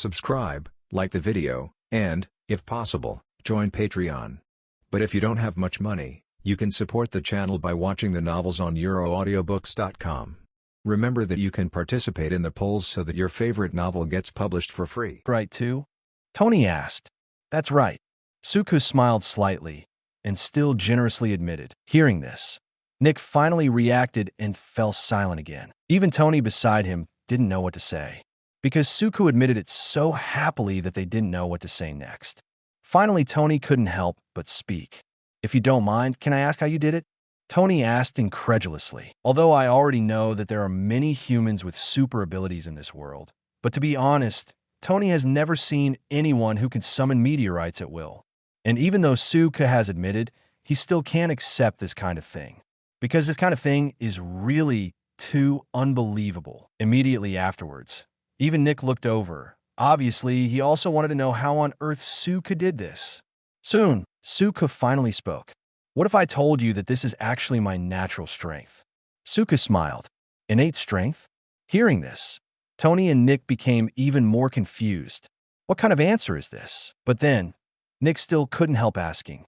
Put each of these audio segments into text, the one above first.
subscribe, like the video, and, if possible, join Patreon. But if you don't have much money, you can support the channel by watching the novels on euroaudiobooks.com. Remember that you can participate in the polls so that your favorite novel gets published for free. Right too? Tony asked. That's right. Suku smiled slightly, and still generously admitted. Hearing this, Nick finally reacted and fell silent again. Even Tony beside him didn't know what to say, because Suku admitted it so happily that they didn't know what to say next. Finally, Tony couldn't help but speak. If you don't mind, can I ask how you did it? Tony asked incredulously. Although I already know that there are many humans with super abilities in this world, but to be honest, Tony has never seen anyone who can summon meteorites at will. And even though Suka has admitted, he still can't accept this kind of thing, because this kind of thing is really too unbelievable. Immediately afterwards, even Nick looked over. Obviously, he also wanted to know how on earth Suka did this. Soon, Suka finally spoke. What if I told you that this is actually my natural strength? Suka smiled. Innate strength? Hearing this, Tony and Nick became even more confused. What kind of answer is this? But then, Nick still couldn't help asking.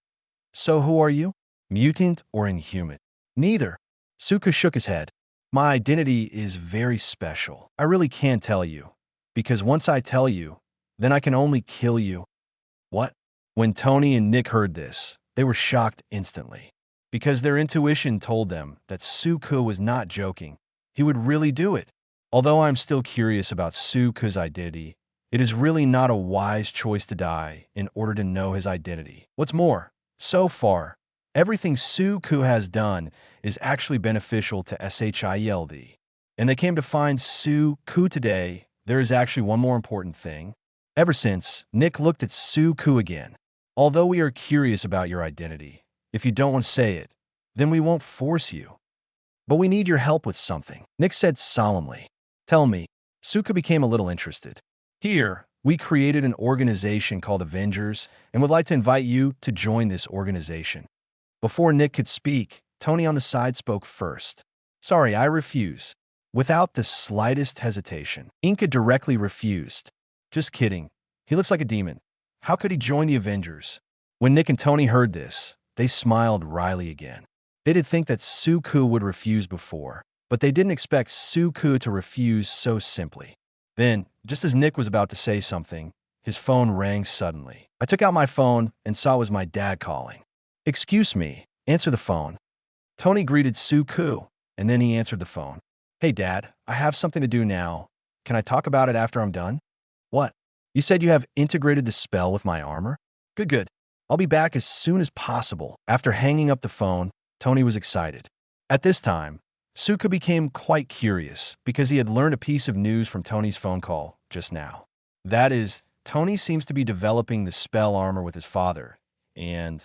So who are you? Mutant or inhuman? Neither. Suka shook his head. My identity is very special. I really can't tell you, because once I tell you, then I can only kill you. What? When Tony and Nick heard this, they were shocked instantly, because their intuition told them that Suka was not joking. He would really do it. Although I'm still curious about Suka's identity, it is really not a wise choice to die in order to know his identity. What's more, so far, everything Suku has done is actually beneficial to SHIELD. And they came to find Suku today. There is actually one more important thing. Ever since, Nick looked at Suku again. Although we are curious about your identity, if you don't want to say it, then we won't force you. But we need your help with something, Nick said solemnly. Tell me. Suka became a little interested. Here, we created an organization called Avengers and would like to invite you to join this organization. Before Nick could speak, Tony on the side spoke first. Sorry, I refuse. Without the slightest hesitation, Inca directly refused. Just kidding. He looks like a demon. How could he join the Avengers? When Nick and Tony heard this, they smiled wryly again. They did think that Suku would refuse before, but they didn't expect Suku to refuse so simply. Then, just as Nick was about to say something, his phone rang suddenly. I took out my phone and saw it was my dad calling. Excuse me, answer the phone. Tony greeted Suku, and then he answered the phone. Hey Dad, I have something to do now. Can I talk about it after I'm done? What? You said you have integrated the spell with my armor? Good. I'll be back as soon as possible. After hanging up the phone, Tony was excited. At this time, Suka became quite curious because he had learned a piece of news from Tony's phone call just now. That is, Tony seems to be developing the spell armor with his father, and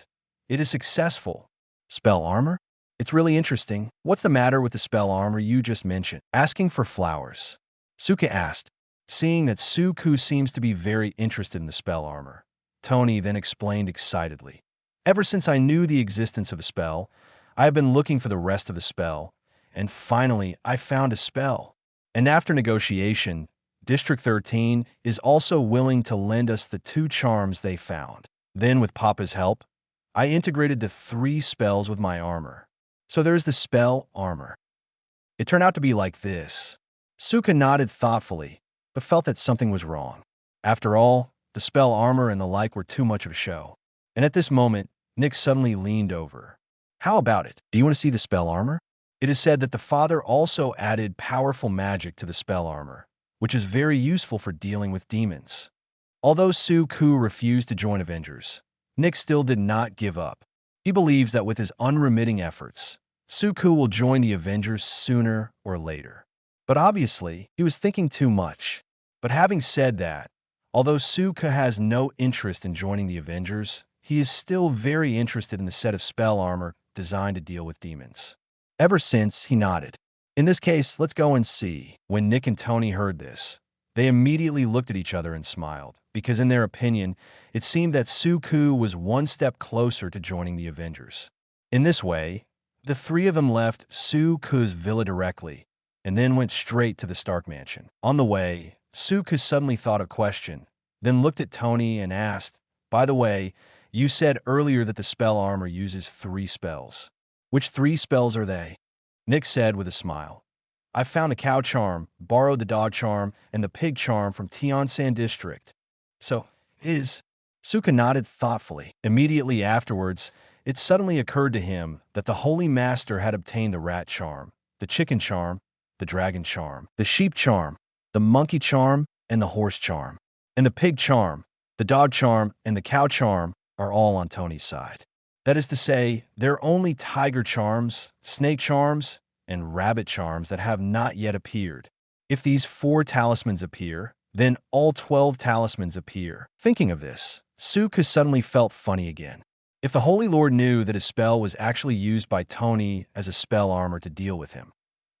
it is successful. Spell armor? It's really interesting. What's the matter with the spell armor you just mentioned? Asking for flowers. Suka asked, seeing that Suku seems to be very interested in the spell armor. Tony then explained excitedly. Ever since I knew the existence of the spell, I have been looking for the rest of the spell, and finally I found a spell. And after negotiation, District 13 is also willing to lend us the 2 charms they found. Then with Papa's help, I integrated the 3 spells with my armor. So there's the spell armor. It turned out to be like this. Suka nodded thoughtfully, but felt that something was wrong. After all, the spell armor and the like were too much of a show. And at this moment, Nick suddenly leaned over. How about it? Do you want to see the spell armor? It is said that the father also added powerful magic to the spell armor, which is very useful for dealing with demons. Although Suku refused to join Avengers, Nick still did not give up. He believes that with his unremitting efforts, Suku will join the Avengers sooner or later. But obviously, he was thinking too much. But having said that, although Suka has no interest in joining the Avengers, he is still very interested in the set of spell armor designed to deal with demons. Ever since, he nodded. In this case, let's go and see. When Nick and Tony heard this, they immediately looked at each other and smiled, because in their opinion, it seemed that Suku was one step closer to joining the Avengers. In this way, the 3 of them left Suku's villa directly, and then went straight to the Stark mansion. On the way, Suka suddenly thought a question, then looked at Tony and asked, "By the way, you said earlier that the spell armor uses 3 spells. Which 3 spells are they?" Nick said with a smile. "I found the cow charm, borrowed the dog charm, and the pig charm from Tiansan district." "So, is..." Suka nodded thoughtfully. Immediately afterwards, it suddenly occurred to him that the Holy Master had obtained the rat charm, the chicken charm, the dragon charm, the sheep charm, the monkey charm, and the horse charm. And the pig charm, the dog charm, and the cow charm are all on Tony's side. That is to say, there are only tiger charms, snake charms, and rabbit charms that have not yet appeared. If these 4 talismans appear, then all 12 talismans appear. Thinking of this, Suka suddenly felt funny again. If the Holy Lord knew that his spell was actually used by Tony as a spell armor to deal with him,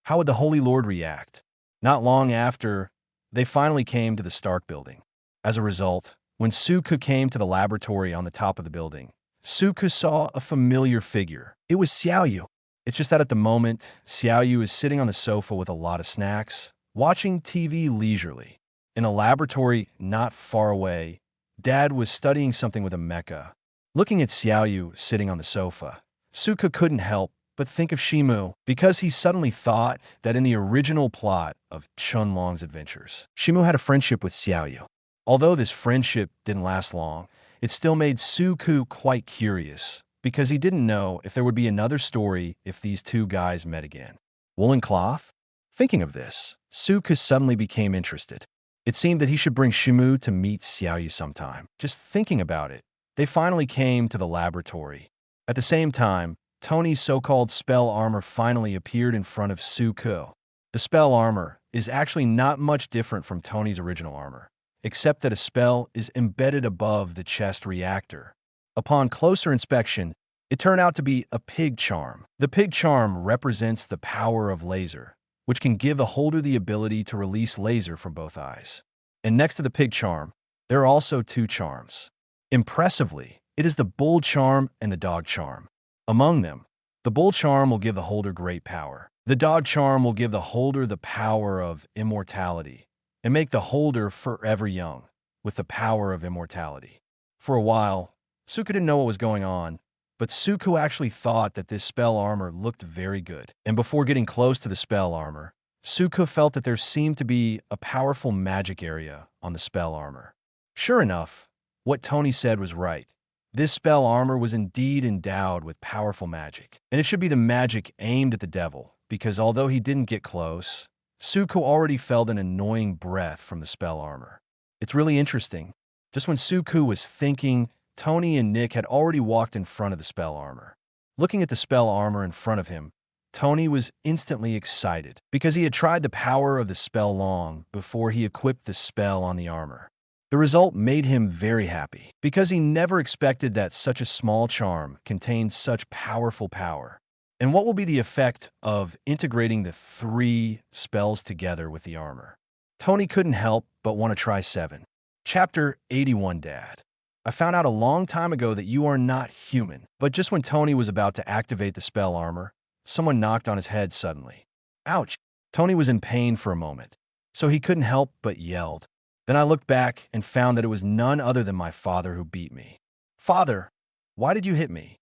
how would the Holy Lord react? Not long after, they finally came to the Stark building. As a result, when Suka came to the laboratory on the top of the building, Suka saw a familiar figure. It was Xiaoyu. It's just that at the moment, Xiaoyu is sitting on the sofa with a lot of snacks, watching TV leisurely. In a laboratory not far away, Dad was studying something with a mecha. Looking at Xiaoyu sitting on the sofa, Suka couldn't help but think of Shimu, because he suddenly thought that in the original plot of Chunlong's adventures, Shimu had a friendship with Xiaoyu. Although this friendship didn't last long, it still made Suku quite curious, because he didn't know if there would be another story if these 2 guys met again. Woolen cloth? Thinking of this, Suku suddenly became interested. It seemed that he should bring Shimu to meet Xiaoyu sometime. Just thinking about it, they finally came to the laboratory. At the same time, Tony's so-called spell armor finally appeared in front of Suku. The spell armor is actually not much different from Tony's original armor, except that a spell is embedded above the chest reactor. Upon closer inspection, it turned out to be a pig charm. The pig charm represents the power of laser, which can give the holder the ability to release laser from both eyes. And next to the pig charm, there are also 2 charms. Impressively, it is the bull charm and the dog charm. Among them, the bull charm will give the holder great power. The dog charm will give the holder the power of immortality and make the holder forever young with the power of immortality. For a while, Suka didn't know what was going on, but Suku actually thought that this spell armor looked very good. And before getting close to the spell armor, Suku felt that there seemed to be a powerful magic area on the spell armor. Sure enough, what Tony said was right. This spell armor was indeed endowed with powerful magic, and it should be the magic aimed at the devil, because although he didn't get close, Suku already felt an annoying breath from the spell armor. It's really interesting. Just when Suku was thinking, Tony and Nick had already walked in front of the spell armor. Looking at the spell armor in front of him, Tony was instantly excited, because he had tried the power of the spell long before he equipped the spell on the armor. The result made him very happy, because he never expected that such a small charm contained such powerful power. And what will be the effect of integrating the 3 spells together with the armor? Tony couldn't help but want to try 7. Chapter 81 Dad. I found out a long time ago that you are not human. But just when Tony was about to activate the spell armor, someone knocked on his head suddenly. Ouch! Tony was in pain for a moment, so he couldn't help but yelled. Then I looked back and found that it was none other than my father who beat me. Father, why did you hit me?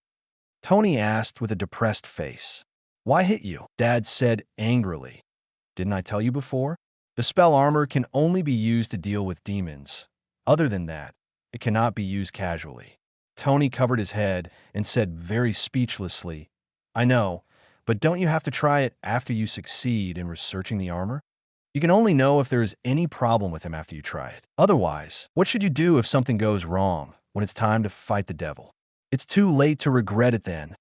Tony asked with a depressed face. Why hit you? Dad said angrily. Didn't I tell you before? The spell armor can only be used to deal with demons. Other than that, it cannot be used casually. Tony covered his head and said very speechlessly, I know, but don't you have to try it after you succeed in researching the armor? You can only know if there is any problem with him after you try it. Otherwise, what should you do if something goes wrong when it's time to fight the devil? It's too late to regret it then.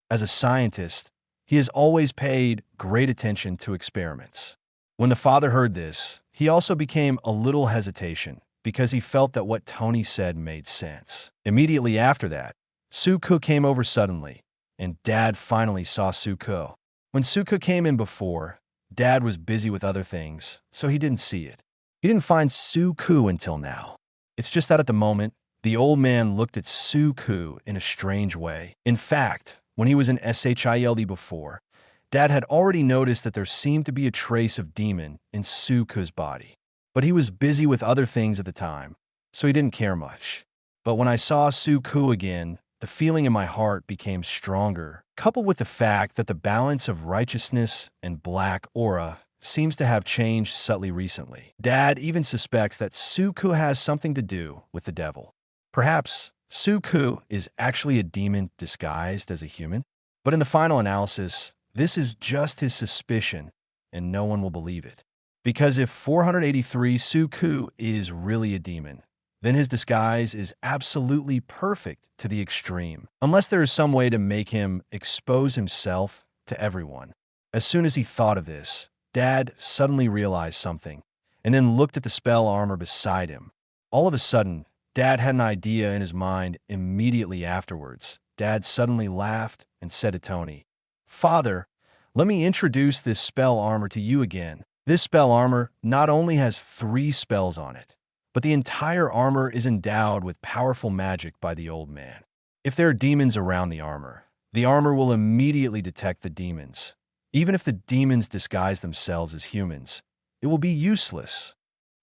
As a scientist, he has always paid great attention to experiments. When the father heard this, he also became a little hesitation because he felt that what Tony said made sense. Immediately after that, Suku came over suddenly, and Dad finally saw Suku. When Suku came in before, Dad was busy with other things, so he didn't see it. He didn't find Suku until now. It's just that at the moment, the old man looked at Suku in a strange way. In fact, when he was in SHILD before, Dad had already noticed that there seemed to be a trace of demon in Suku's body. but he was busy with other things at the time, so he didn't care much. But when I saw Suku again, the feeling in my heart became stronger, coupled with the fact that the balance of righteousness and black aura seems to have changed subtly recently. Dad even suspects that Suku has something to do with the devil. Perhaps Suku is actually a demon disguised as a human? But in the final analysis, this is just his suspicion, and no one will believe it. Because if 483 Suku is really a demon, then his disguise is absolutely perfect to the extreme, unless there is some way to make him expose himself to everyone. As soon as he thought of this, Dad suddenly realized something, and then looked at the spell armor beside him. All of a sudden, Dad had an idea in his mind immediately afterwards. Dad suddenly laughed and said to Tony, "Father, let me introduce this spell armor to you again. This spell armor not only has 3 spells on it, but the entire armor is endowed with powerful magic by the old man. If there are demons around the armor will immediately detect the demons. Even if the demons disguise themselves as humans, it will be useless.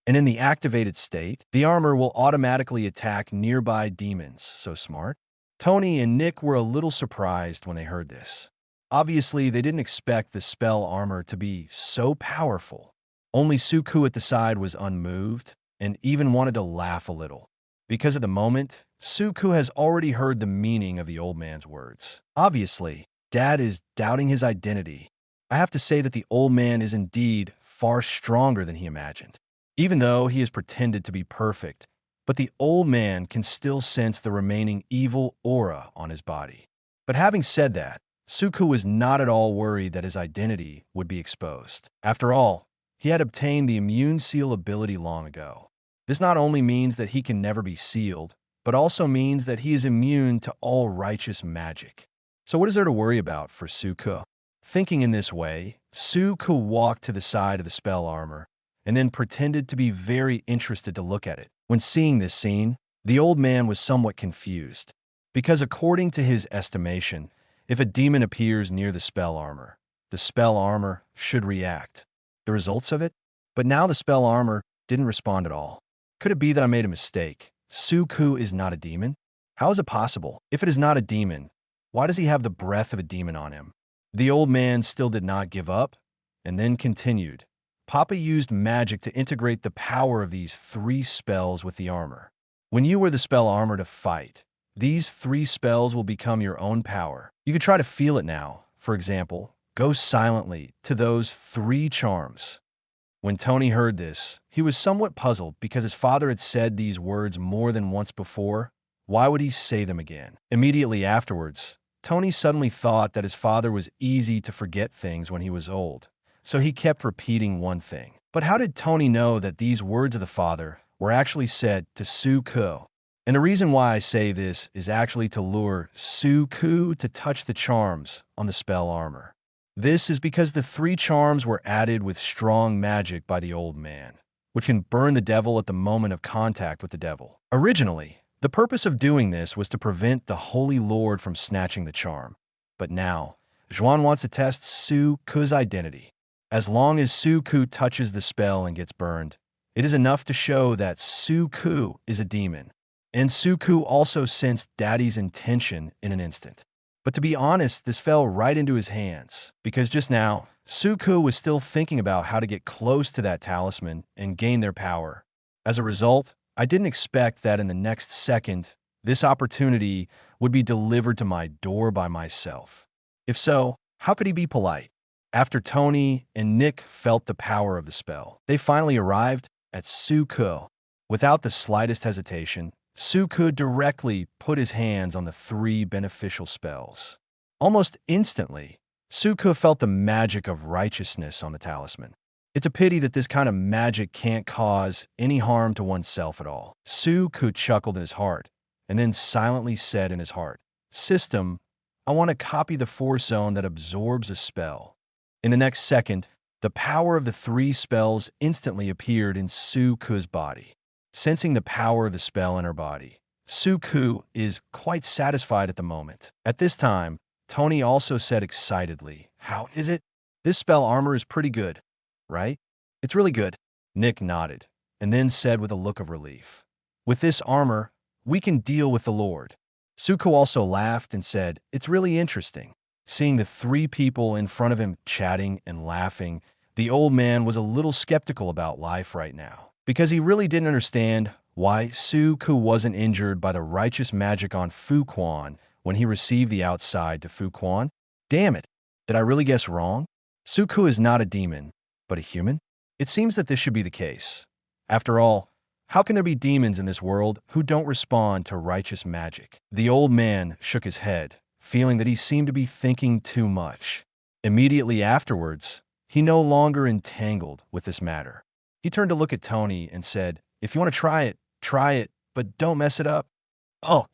And in the activated state, the armor will automatically attack nearby demons." So smart. Tony and Nick were a little surprised when they heard this. Obviously, they didn't expect the spell armor to be so powerful. Only Suku at the side was unmoved and even wanted to laugh a little. Because at the moment, Suku has already heard the meaning of the old man's words. Obviously, Dad is doubting his identity. I have to say that the old man is indeed far stronger than he imagined. Even though he has pretended to be perfect, but the old man can still sense the remaining evil aura on his body. But having said that, Suku was not at all worried that his identity would be exposed. After all, he had obtained the immune seal ability long ago. This not only means that he can never be sealed, but also means that he is immune to all righteous magic. So what is there to worry about for Suku? Thinking in this way, Suku walked to the side of the spell armor and then pretended to be very interested to look at it. When seeing this scene, the old man was somewhat confused, because according to his estimation, if a demon appears near the spell armor should react. The results of it? But now the spell armor didn't respond at all. Could it be that I made a mistake? Suku is not a demon? How is it possible? If it is not a demon, why does he have the breath of a demon on him? The old man still did not give up, and then continued. Papa used magic to integrate the power of these 3 spells with the armor. When you wear the spell armor to fight, these 3 spells will become your own power. You can try to feel it now. For example, go silently to those 3 charms. When Tony heard this, he was somewhat puzzled because his father had said these words more than once before. Why would he say them again? Immediately afterwards, Tony suddenly thought that his father was easy to forget things when he was old, so he kept repeating one thing. But how did Tony know that these words of the father were actually said to Suku? And the reason why I say this is actually to lure Suku to touch the charms on the spell armor. This is because the 3 charms were added with strong magic by the old man, which can burn the devil at the moment of contact with the devil. Originally, the purpose of doing this was to prevent the Holy Lord from snatching the charm. But now, Juan wants to test Suku's identity. As long as Suku touches the spell and gets burned, it is enough to show that Suku is a demon. And Suku also sensed Daddy's intention in an instant. But to be honest, this fell right into his hands, because just now, Suku was still thinking about how to get close to that talisman and gain their power. As a result, I didn't expect that in the next second, this opportunity would be delivered to my door by myself. If so, how could he be polite? After Tony and Nick felt the power of the spell, they finally arrived at Suku. Without the slightest hesitation, Suku directly put his hands on the 3 beneficial spells. Almost instantly, Suku felt the magic of righteousness on the talisman. It's a pity that this kind of magic can't cause any harm to oneself at all. Suku chuckled in his heart, and then silently said in his heart, "System, I want to copy the force zone that absorbs a spell." In the next second, the power of the 3 spells instantly appeared in Suku's body. Sensing the power of the spell in her body, Suku is quite satisfied at the moment. At this time, Tony also said excitedly, "How is it? This spell armor is pretty good, right?" "It's really good." Nick nodded. and then said with a look of relief, "With this armor, we can deal with the Lord." Suko also laughed and said, "It's really interesting." Seeing the three people in front of him chatting and laughing, the old man was a little skeptical about life right now, because he really didn't understand why Suko wasn't injured by the righteous magic on Fuquan when he received the outside to Fuquan. Damn it, did I really guess wrong? Suko is not a demon, but a human? It seems that this should be the case. After all, how can there be demons in this world who don't respond to righteous magic? The old man shook his head, feeling that he seemed to be thinking too much. Immediately afterwards, he no longer entangled with this matter. He turned to look at Tony and said, "If you want to try it, but don't mess it up." Ugh.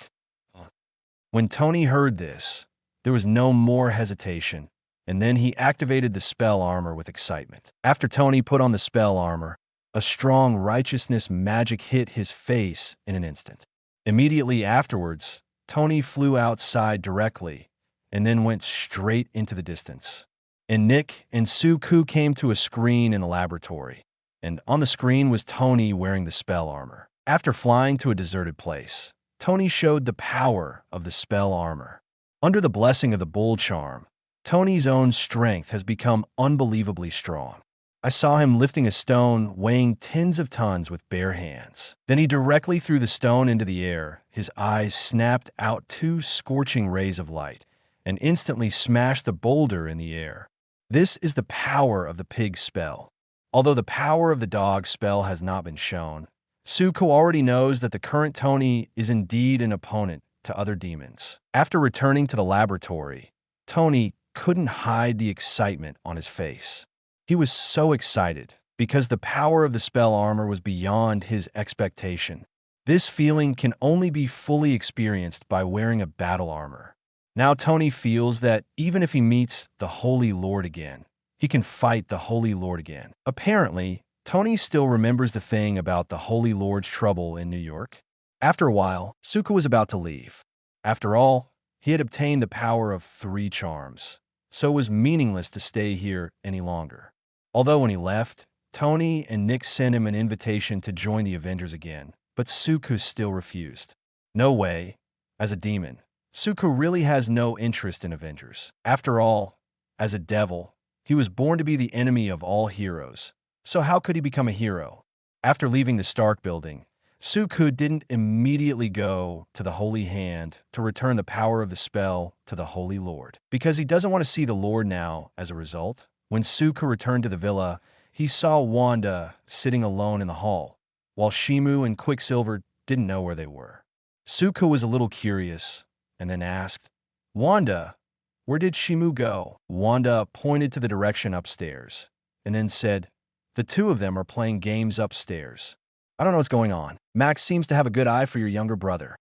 When Tony heard this, there was no more hesitation, and then he activated the spell armor with excitement. After Tony put on the spell armor, a strong righteousness magic hit his face in an instant. Immediately afterwards, Tony flew outside directly and then went straight into the distance. And Nick and Suku came to a screen in the laboratory, and on the screen was Tony wearing the spell armor. After flying to a deserted place, Tony showed the power of the spell armor. Under the blessing of the bull charm, Tony's own strength has become unbelievably strong. I saw him lifting a stone weighing tens of tons with bare hands. Then he directly threw the stone into the air. His eyes snapped out two scorching rays of light and instantly smashed the boulder in the air. This is the power of the pig spell. Although the power of the dog spell has not been shown, Suko already knows that the current Tony is indeed an opponent to other demons. After returning to the laboratory, Tony couldn't hide the excitement on his face. He was so excited because the power of the spell armor was beyond his expectation. This feeling can only be fully experienced by wearing a battle armor. Now Tony feels that even if he meets the Holy Lord again, he can fight the Holy Lord again. Apparently, Tony still remembers the thing about the Holy Lord's trouble in New York. After a while, Suko was about to leave. After all, he had obtained the power of 3 charms, so it was meaningless to stay here any longer. Although when he left, Tony and Nick sent him an invitation to join the Avengers again, but Suko still refused. No way. As a demon, Suko really has no interest in Avengers. After all, as a devil, he was born to be the enemy of all heroes. So how could he become a hero? After leaving the Stark building, Suko didn't immediately go to the Holy Hand to return the power of the spell to the Holy Lord, because he doesn't want to see the Lord now. As a result, when Suko returned to the villa, he saw Wanda sitting alone in the hall, while Shimu and Quicksilver didn't know where they were. Suko was a little curious, and then asked, "Wanda, where did Shimu go?" Wanda pointed to the direction upstairs, and then said, "The two of them are playing games upstairs. I don't know what's going on. Max seems to have a good eye for your younger brother.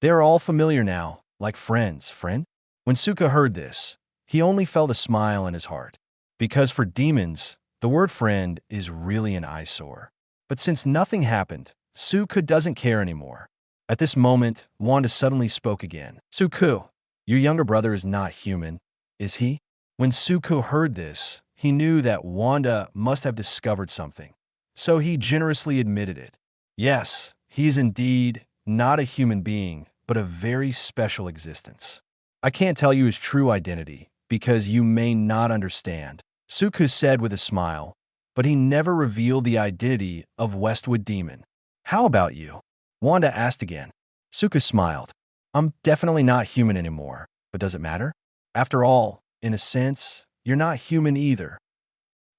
They are all familiar now, like friends, friend." When Suko heard this, he only felt a smile in his heart, because for demons, the word friend is really an eyesore. But since nothing happened, Suko doesn't care anymore. At this moment, Wanda suddenly spoke again. "Suko, your younger brother is not human, is he?" When Suko heard this, he knew that Wanda must have discovered something, so he generously admitted it. Yes, he is indeed not a human being, but a very special existence. "I can't tell you his true identity, because you may not understand," Suko said with a smile, but he never revealed the identity of Westwood Demon. "How about you?" Wanda asked again. Suko smiled. "I'm definitely not human anymore, but does it matter? After all, in a sense, you're not human either."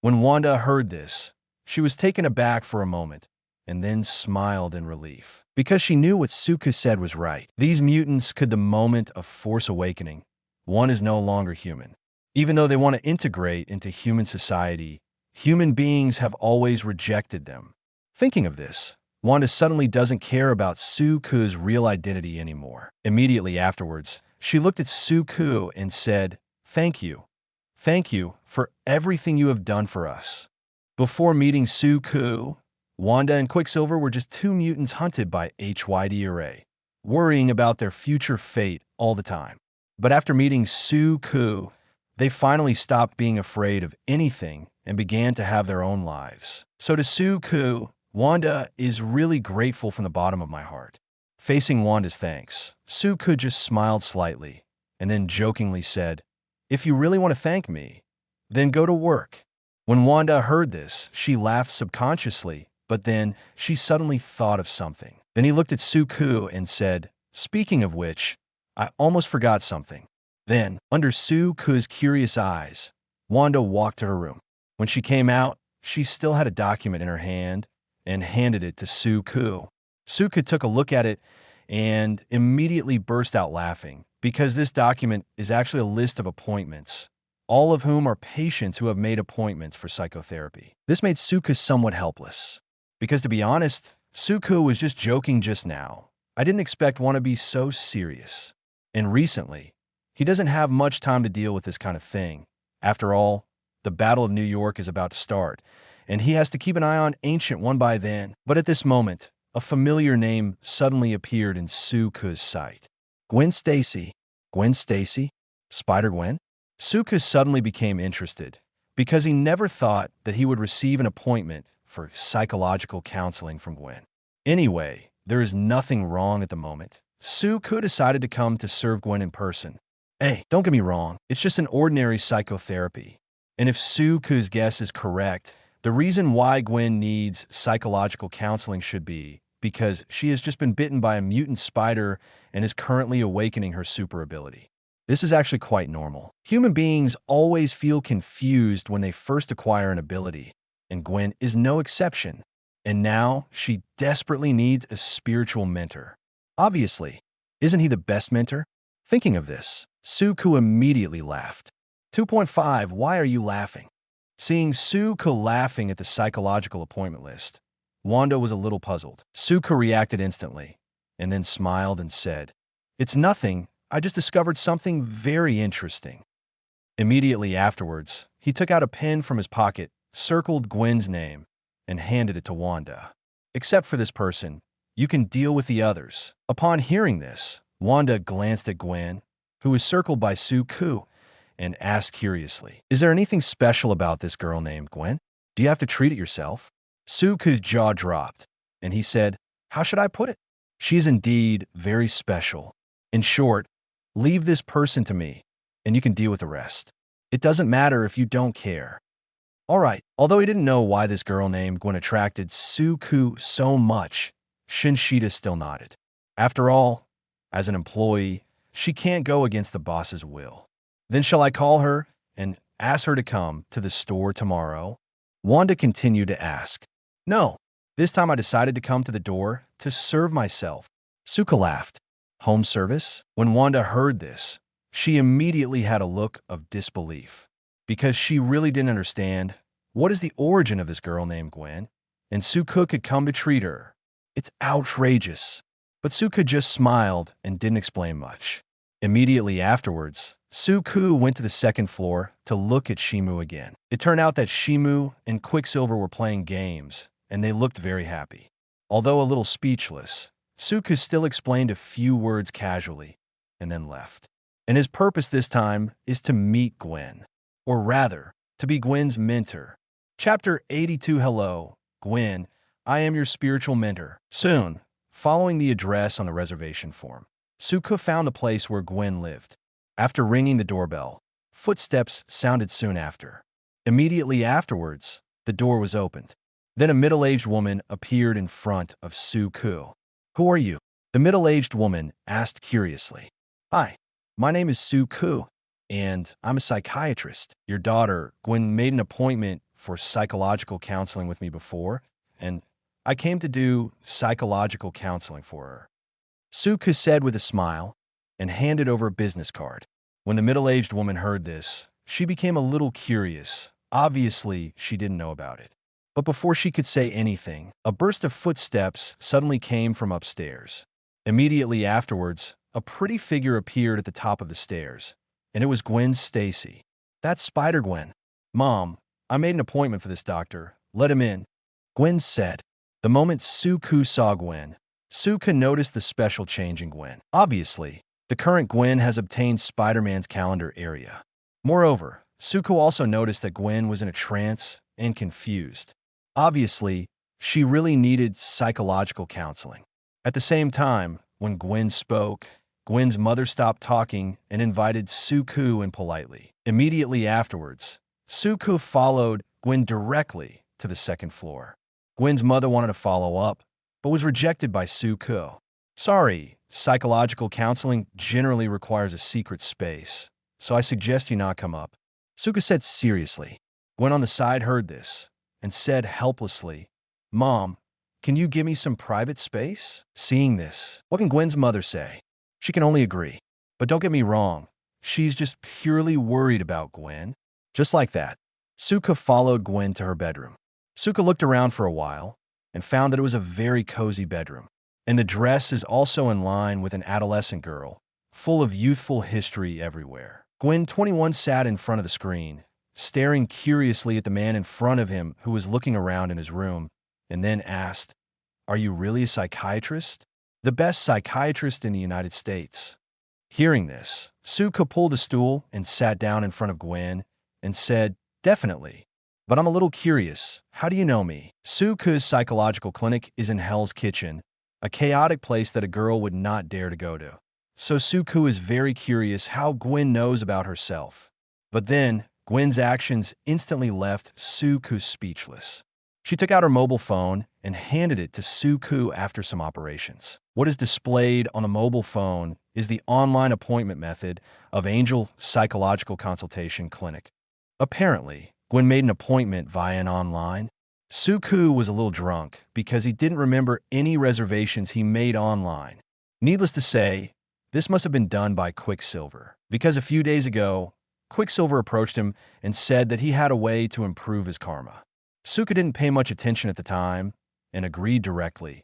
When Wanda heard this, she was taken aback for a moment, and then smiled in relief, because she knew what Suko said was right. These mutants could the moment of Force Awakening. One is no longer human. Even though they want to integrate into human society, human beings have always rejected them. Thinking of this, Wanda suddenly doesn't care about Suko's real identity anymore. Immediately afterwards, she looked at Suko and said, "Thank you. Thank you for everything you have done for us." Before meeting Suko, Wanda and Quicksilver were just 2 mutants hunted by HYDRA, worrying about their future fate all the time. But after meeting Suko, they finally stopped being afraid of anything and began to have their own lives. So to Suko, Wanda is really grateful from the bottom of my heart. Facing Wanda's thanks, Suku just smiled slightly and then jokingly said, "If you really want to thank me, then go to work." When Wanda heard this, she laughed subconsciously, but then she suddenly thought of something. Then he looked at Suku and said, "Speaking of which, I almost forgot something." Then, under Suku's curious eyes, Wanda walked to her room. When she came out, she still had a document in her hand and handed it to Suku. Suku took a look at it and immediately burst out laughing because this document is actually a list of appointments, all of whom are patients who have made appointments for psychotherapy. This made Suku somewhat helpless because, to be honest, Suku was just joking just now. I didn't expect one to be so serious. And recently, he doesn't have much time to deal with this kind of thing. After all, the Battle of New York is about to start, and he has to keep an eye on Ancient One by then. But at this moment, a familiar name suddenly appeared in Suku's sight. Gwen Stacy. Gwen Stacy? Spider-Gwen? Suku suddenly became interested because he never thought that he would receive an appointment for psychological counseling from Gwen. Anyway, there is nothing wrong at the moment. Suku decided to come to serve Gwen in person. Hey, don't get me wrong, it's just an ordinary psychotherapy. And if Suku's guess is correct, the reason why Gwen needs psychological counseling should be because she has just been bitten by a mutant spider and is currently awakening her super ability. This is actually quite normal. Human beings always feel confused when they first acquire an ability, and Gwen is no exception. And now she desperately needs a spiritual mentor. Obviously, isn't he the best mentor? Thinking of this, Suku immediately laughed. 2.5, why are you laughing? Seeing Suku laughing at the psychological appointment list, Wanda was a little puzzled. Suku reacted instantly, and then smiled and said, "It's nothing, I just discovered something very interesting." Immediately afterwards, he took out a pen from his pocket, circled Gwen's name, and handed it to Wanda. "Except for this person, you can deal with the others." Upon hearing this, Wanda glanced at Gwen, who was circled by Suku, and asked curiously, "Is there anything special about this girl named Gwen? Do you have to treat it yourself?" Suku's jaw dropped, and he said, "How should I put it? She is indeed very special. In short, leave this person to me, and you can deal with the rest. It doesn't matter if you don't care." All right, although he didn't know why this girl named Gwen attracted Suku so much, Shinshita still nodded. After all, as an employee, she can't go against the boss's will. "Then shall I call her and ask her to come to the store tomorrow?" Wanda continued to ask. "No, this time I decided to come to the door to serve myself." Suku laughed. "Home service?" When Wanda heard this, she immediately had a look of disbelief because she really didn't understand what is the origin of this girl named Gwen, and Suku could come to treat her. It's outrageous. But Suku just smiled and didn't explain much. Immediately afterwards, Suku went to the second floor to look at Shimu again. It turned out that Shimu and Quicksilver were playing games, and they looked very happy. Although a little speechless, Suku still explained a few words casually, and then left. And his purpose this time is to meet Gwen, or rather, to be Gwen's mentor. Chapter 82. Hello, Gwen. I am your spiritual mentor. Soon, following the address on the reservation form, Suku found the place where Gwen lived. After ringing the doorbell, footsteps sounded soon after. Immediately afterwards, the door was opened. Then a middle-aged woman appeared in front of Suku. "Who are you?" the middle-aged woman asked curiously. "Hi, my name is Suku, and I'm a psychiatrist. Your daughter, Gwen, made an appointment for psychological counseling with me before, and I came to do psychological counseling for her," Suku said with a smile and handed over a business card. When the middle-aged woman heard this, she became a little curious. Obviously, she didn't know about it. But before she could say anything, a burst of footsteps suddenly came from upstairs. Immediately afterwards, a pretty figure appeared at the top of the stairs, and it was Gwen Stacy. "That's Spider-Gwen. Mom, I made an appointment for this doctor. Let him in," Gwen said. The moment Suku saw Gwen, Suku noticed the special change in Gwen. Obviously, the current Gwen has obtained Spider-Man's calendar area. Moreover, Suku also noticed that Gwen was in a trance and confused. Obviously, she really needed psychological counseling. At the same time, when Gwen spoke, Gwen's mother stopped talking and invited Suku in politely. Immediately afterwards, Suku followed Gwen directly to the second floor. Gwen's mother wanted to follow up, but was rejected by Suku. Sorry, psychological counseling generally requires a secret space, so I suggest you not come up. Suku said seriously. Gwen on the side heard this and said helplessly, Mom, can you give me some private space? Seeing this, what can Gwen's mother say? She can only agree. But don't get me wrong, she's just purely worried about Gwen. Just like that, Suka followed Gwen to her bedroom. Suka looked around for a while and found that it was a very cozy bedroom. And the dress is also in line with an adolescent girl, full of youthful history everywhere. Gwen, 21, sat in front of the screen, staring curiously at the man in front of him who was looking around in his room, and then asked, Are you really a psychiatrist? The best psychiatrist in the United States. Hearing this, Suka pulled a stool and sat down in front of Gwen and said, Definitely. But I'm a little curious. How do you know me? Suku's psychological clinic is in Hell's Kitchen, a chaotic place that a girl would not dare to go to. So Suku is very curious how Gwen knows about herself. But then, Gwen's actions instantly left Suku speechless. She took out her mobile phone and handed it to Suku after some operations. What is displayed on the mobile phone is the online appointment method of Angel Psychological Consultation Clinic. Apparently, Gwen made an appointment via an online. Suku was a little drunk because he didn't remember any reservations he made online. Needless to say, this must have been done by Quicksilver, because a few days ago, Quicksilver approached him and said that he had a way to improve his karma. Suka didn't pay much attention at the time and agreed directly.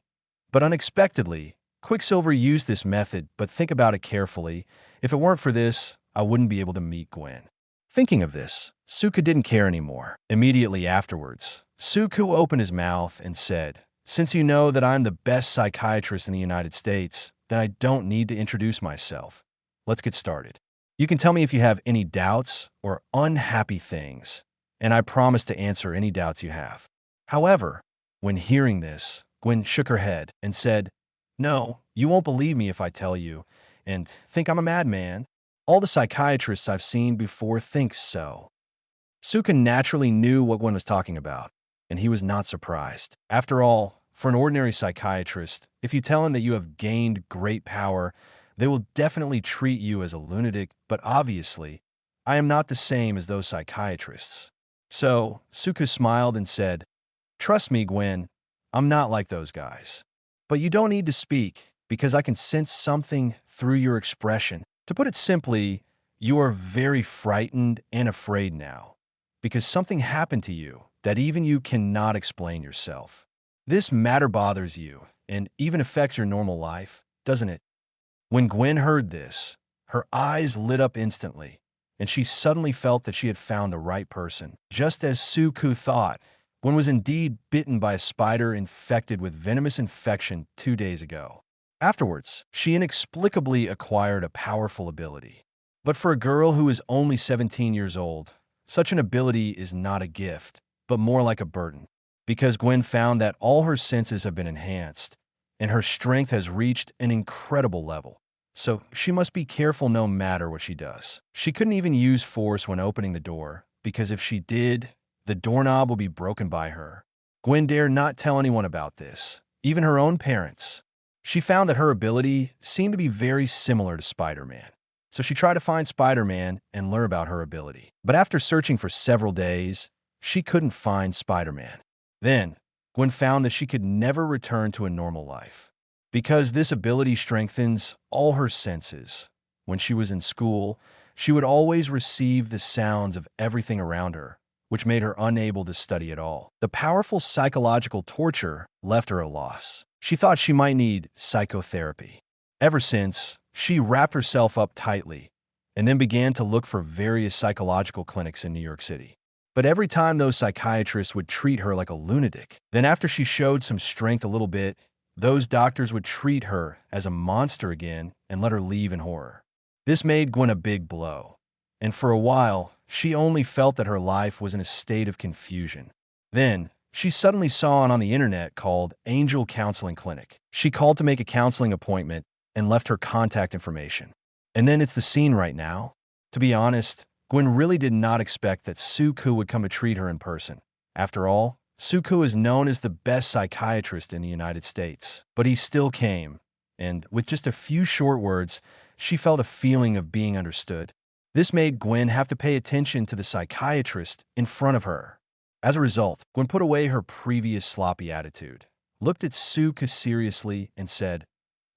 But unexpectedly, Quicksilver used this method, but think about it carefully. If it weren't for this, I wouldn't be able to meet Gwen. Thinking of this, Suka didn't care anymore. Immediately afterwards, Suku opened his mouth and said, Since you know that I'm the best psychiatrist in the United States, then I don't need to introduce myself. Let's get started. You can tell me if you have any doubts or unhappy things, and I promise to answer any doubts you have. However, when hearing this, Gwen shook her head and said, No, you won't believe me if I tell you, and think I'm a madman. All the psychiatrists I've seen before think so. Suka naturally knew what Gwen was talking about, and he was not surprised. After all, for an ordinary psychiatrist, if you tell him that you have gained great power, they will definitely treat you as a lunatic, but obviously, I am not the same as those psychiatrists. So, Suku smiled and said, Trust me, Gwen, I'm not like those guys. But you don't need to speak, because I can sense something through your expression. To put it simply, you are very frightened and afraid now, because something happened to you that even you cannot explain yourself. This matter bothers you, and even affects your normal life, doesn't it? When Gwen heard this, her eyes lit up instantly, and she suddenly felt that she had found the right person. Just as Suku thought, Gwen was indeed bitten by a spider infected with venomous infection 2 days ago. Afterwards, she inexplicably acquired a powerful ability. But for a girl who is only 17 years old, such an ability is not a gift, but more like a burden, because Gwen found that all her senses have been enhanced, and her strength has reached an incredible level. So she must be careful no matter what she does. She couldn't even use force when opening the door, because if she did, the doorknob will be broken by her. Gwen dared not tell anyone about this, even her own parents. She found that her ability seemed to be very similar to Spider-Man. So she tried to find Spider-Man and learn about her ability. But after searching for several days, she couldn't find Spider-Man. Then, Gwen found that she could never return to a normal life, because this ability strengthens all her senses. When she was in school, she would always receive the sounds of everything around her, which made her unable to study at all. The powerful psychological torture left her at a loss. She thought she might need psychotherapy. Ever since, she wrapped herself up tightly and then began to look for various psychological clinics in New York City. But every time those psychiatrists would treat her like a lunatic. Then after she showed some strength a little bit, those doctors would treat her as a monster again and let her leave in horror. This made Gwen a big blow, and for a while, she only felt that her life was in a state of confusion. Then, she suddenly saw on the internet called Angel Counseling Clinic. She called to make a counseling appointment and left her contact information. And then it's the scene right now. To be honest, Gwen really did not expect that Suku would come to treat her in person. After all, Suku is known as the best psychiatrist in the United States. But he still came, and with just a few short words, she felt a feeling of being understood. This made Gwen have to pay attention to the psychiatrist in front of her. As a result, Gwen put away her previous sloppy attitude, looked at Suku seriously, and said,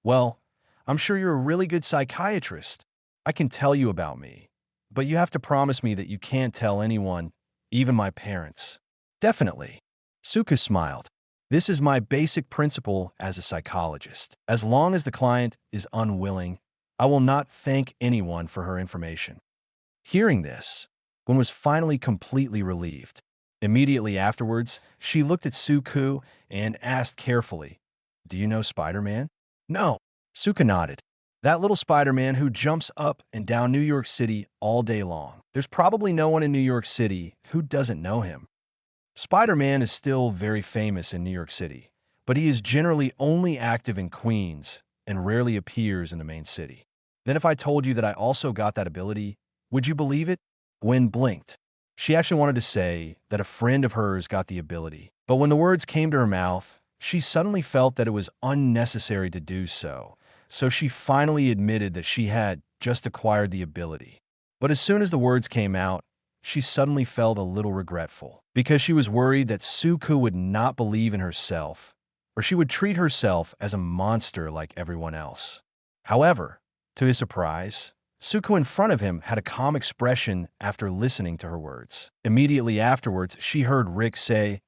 "Well, I'm sure you're a really good psychiatrist. I can tell you about me. But you have to promise me that you can't tell anyone, even my parents." "Definitely." Suku smiled. "This is my basic principle as a psychologist. As long as the client is unwilling, I will not thank anyone for her information." Hearing this, Gwen was finally completely relieved. Immediately afterwards, she looked at Suku and asked carefully, "Do you know Spider-Man?" "No." Suku nodded. "That little Spider-Man who jumps up and down New York City all day long. There's probably no one in New York City who doesn't know him. Spider-Man is still very famous in New York City, but he is generally only active in Queens and rarely appears in the main city. Then if I told you that I also got that ability, would you believe it?" Gwen blinked. She actually wanted to say that a friend of hers got the ability, but when the words came to her mouth, she suddenly felt that it was unnecessary to do so, so she finally admitted that she had just acquired the ability. But as soon as the words came out, she suddenly felt a little regretful, because she was worried that Suku would not believe in herself, or she would treat herself as a monster like everyone else. However, to his surprise, Suku in front of him had a calm expression after listening to her words. Immediately afterwards, she heard Rick say,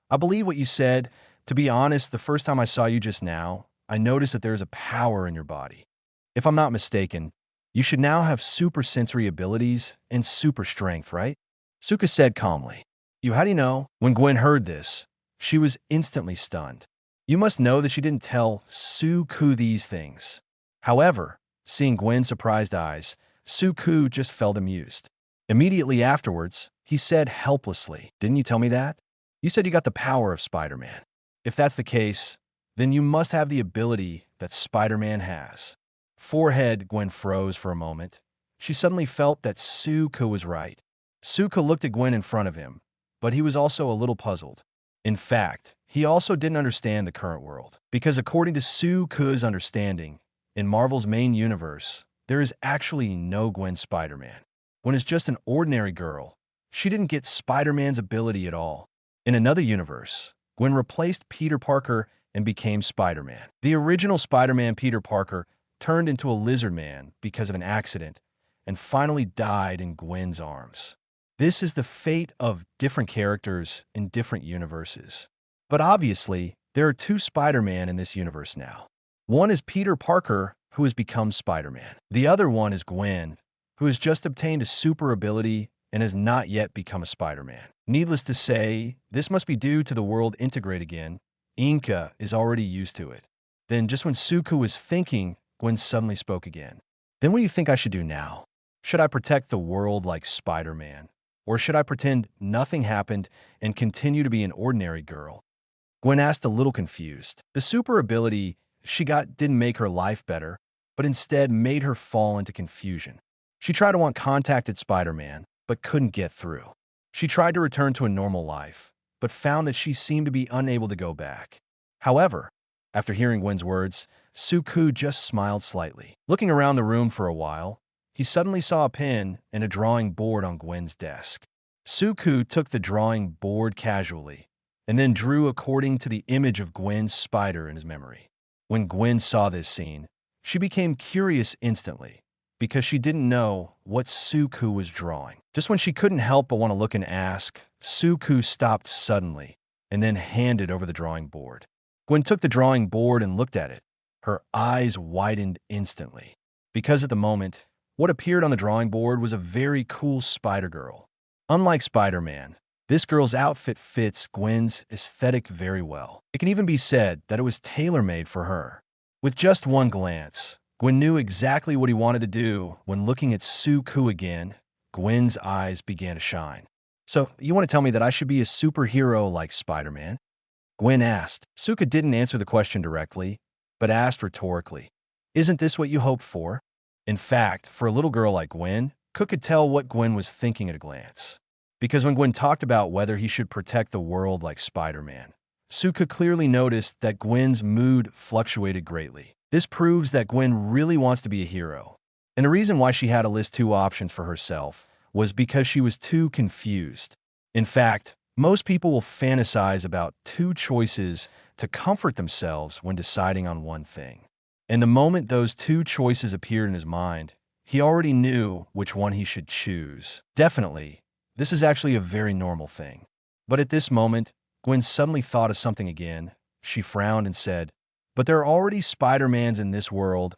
"I believe what you said. To be honest, the first time I saw you just now, I noticed that there is a power in your body. If I'm not mistaken, you should now have super sensory abilities and super strength, right?" Suku said calmly. "You, how do you know?" When Gwen heard this, she was instantly stunned. You must know that she didn't tell Suku these things. However, seeing Gwen's surprised eyes, Suku just felt amused. Immediately afterwards, he said helplessly, "Didn't you tell me that? You said you got the power of Spider-Man. If that's the case, then you must have the ability that Spider-Man has." Forehead, Gwen froze for a moment. She suddenly felt that Suku was right. Suku looked at Gwen in front of him, but he was also a little puzzled. In fact, he also didn't understand the current world, because according to Suku's understanding, in Marvel's main universe, there is actually no Gwen Spider-Man. Gwen is just an ordinary girl. She didn't get Spider-Man's ability at all. In another universe, Gwen replaced Peter Parker and became Spider-Man. The original Spider-Man, Peter Parker, turned into a lizard man because of an accident and finally died in Gwen's arms. This is the fate of different characters in different universes. But obviously, there are two Spider-Man in this universe now. One is Peter Parker, who has become Spider-Man. The other one is Gwen, who has just obtained a super ability and has not yet become a Spider-Man. Needless to say, this must be due to the world integrate again. Inka is already used to it. Then just when Suku was thinking, Gwen suddenly spoke again. "Then what do you think I should do now? Should I protect the world like Spider-Man? Or should I pretend nothing happened and continue to be an ordinary girl?" Gwen asked, a little confused. The super ability she got didn't make her life better, but instead made her fall into confusion. She tried to want contacted Spider-Man, but couldn't get through. She tried to return to a normal life, but found that she seemed to be unable to go back. However, after hearing Gwen's words, Suku just smiled slightly. Looking around the room for a while, he suddenly saw a pen and a drawing board on Gwen's desk. Suku took the drawing board casually, and then drew according to the image of Gwen's spider in his memory. When Gwen saw this scene, she became curious instantly, because she didn't know what Suku was drawing. Just when she couldn't help but want to look and ask, Suku stopped suddenly, and then handed over the drawing board. Gwen took the drawing board and looked at it. Her eyes widened instantly, because at the moment, what appeared on the drawing board was a very cool Spider-Girl. Unlike Spider-Man, this girl's outfit fits Gwen's aesthetic very well. It can even be said that it was tailor-made for her. With just one glance, Gwen knew exactly what he wanted to do. When looking at Suku again, Gwen's eyes began to shine. So, you want to tell me that I should be a superhero like Spider-Man? Gwen asked. Suka didn't answer the question directly, but asked rhetorically. Isn't this what you hoped for? In fact, for a little girl like Gwen, Cook could tell what Gwen was thinking at a glance. Because when Gwen talked about whether he should protect the world like Spider-Man, Suka clearly noticed that Gwen's mood fluctuated greatly. This proves that Gwen really wants to be a hero. And the reason why she had to list two options for herself was because she was too confused. In fact, most people will fantasize about two choices to comfort themselves when deciding on one thing. And the moment those two choices appeared in his mind, he already knew which one he should choose. Definitely, this is actually a very normal thing. But at this moment, Gwen suddenly thought of something again. She frowned and said, "But there are already Spider-Mans in this world.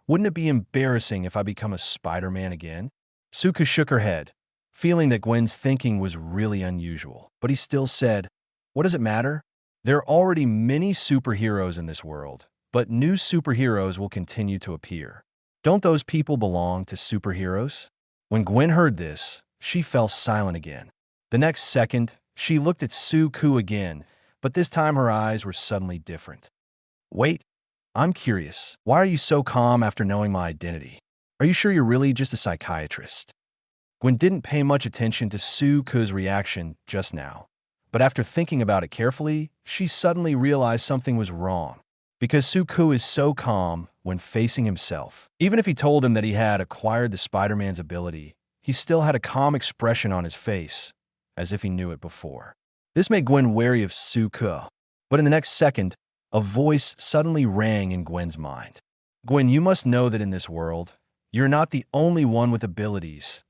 Wouldn't it be embarrassing if I become a Spider-Man again?" Suka shook her head, feeling that Gwen's thinking was really unusual. But he still said, "What does it matter? There are already many superheroes in this world, but new superheroes will continue to appear. Don't those people belong to superheroes?" When Gwen heard this, she fell silent again. The next second, she looked at Suku again, but this time her eyes were suddenly different. "Wait, I'm curious. Why are you so calm after knowing my identity? Are you sure you're really just a psychiatrist?" Gwen didn't pay much attention to Suku's reaction just now, but after thinking about it carefully, she suddenly realized something was wrong. Because Suku is so calm when facing himself. Even if he told him that he had acquired the Spider-Man's ability, he still had a calm expression on his face, as if he knew it before. This made Gwen wary of Suku. But in the next second, a voice suddenly rang in Gwen's mind. "Gwen, you must know that in this world, you're not the only one with abilities."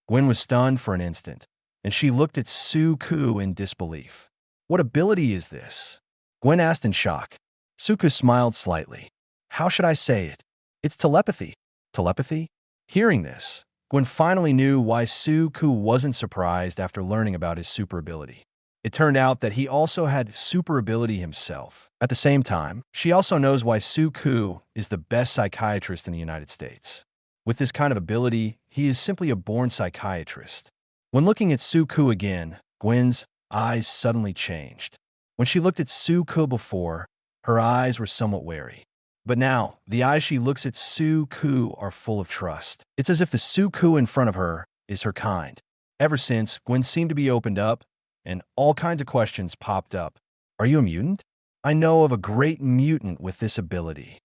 Gwen was stunned for an instant, and she looked at Suku in disbelief. "What ability is this?" Gwen asked in shock. Suku smiled slightly. "How should I say it? It's telepathy." Telepathy? Hearing this, Gwen finally knew why Suku wasn't surprised after learning about his super ability. It turned out that he also had super ability himself. At the same time, she also knows why Suku is the best psychiatrist in the United States. With this kind of ability, he is simply a born psychiatrist. When looking at Suku again, Gwen's eyes suddenly changed. When she looked at Suku before, her eyes were somewhat wary. But now, the eyes she looks at Suku are full of trust. It's as if the Suku in front of her is her kind. Ever since, Gwen seemed to be opened up, and all kinds of questions popped up. "Are you a mutant? I know of a great mutant with this ability.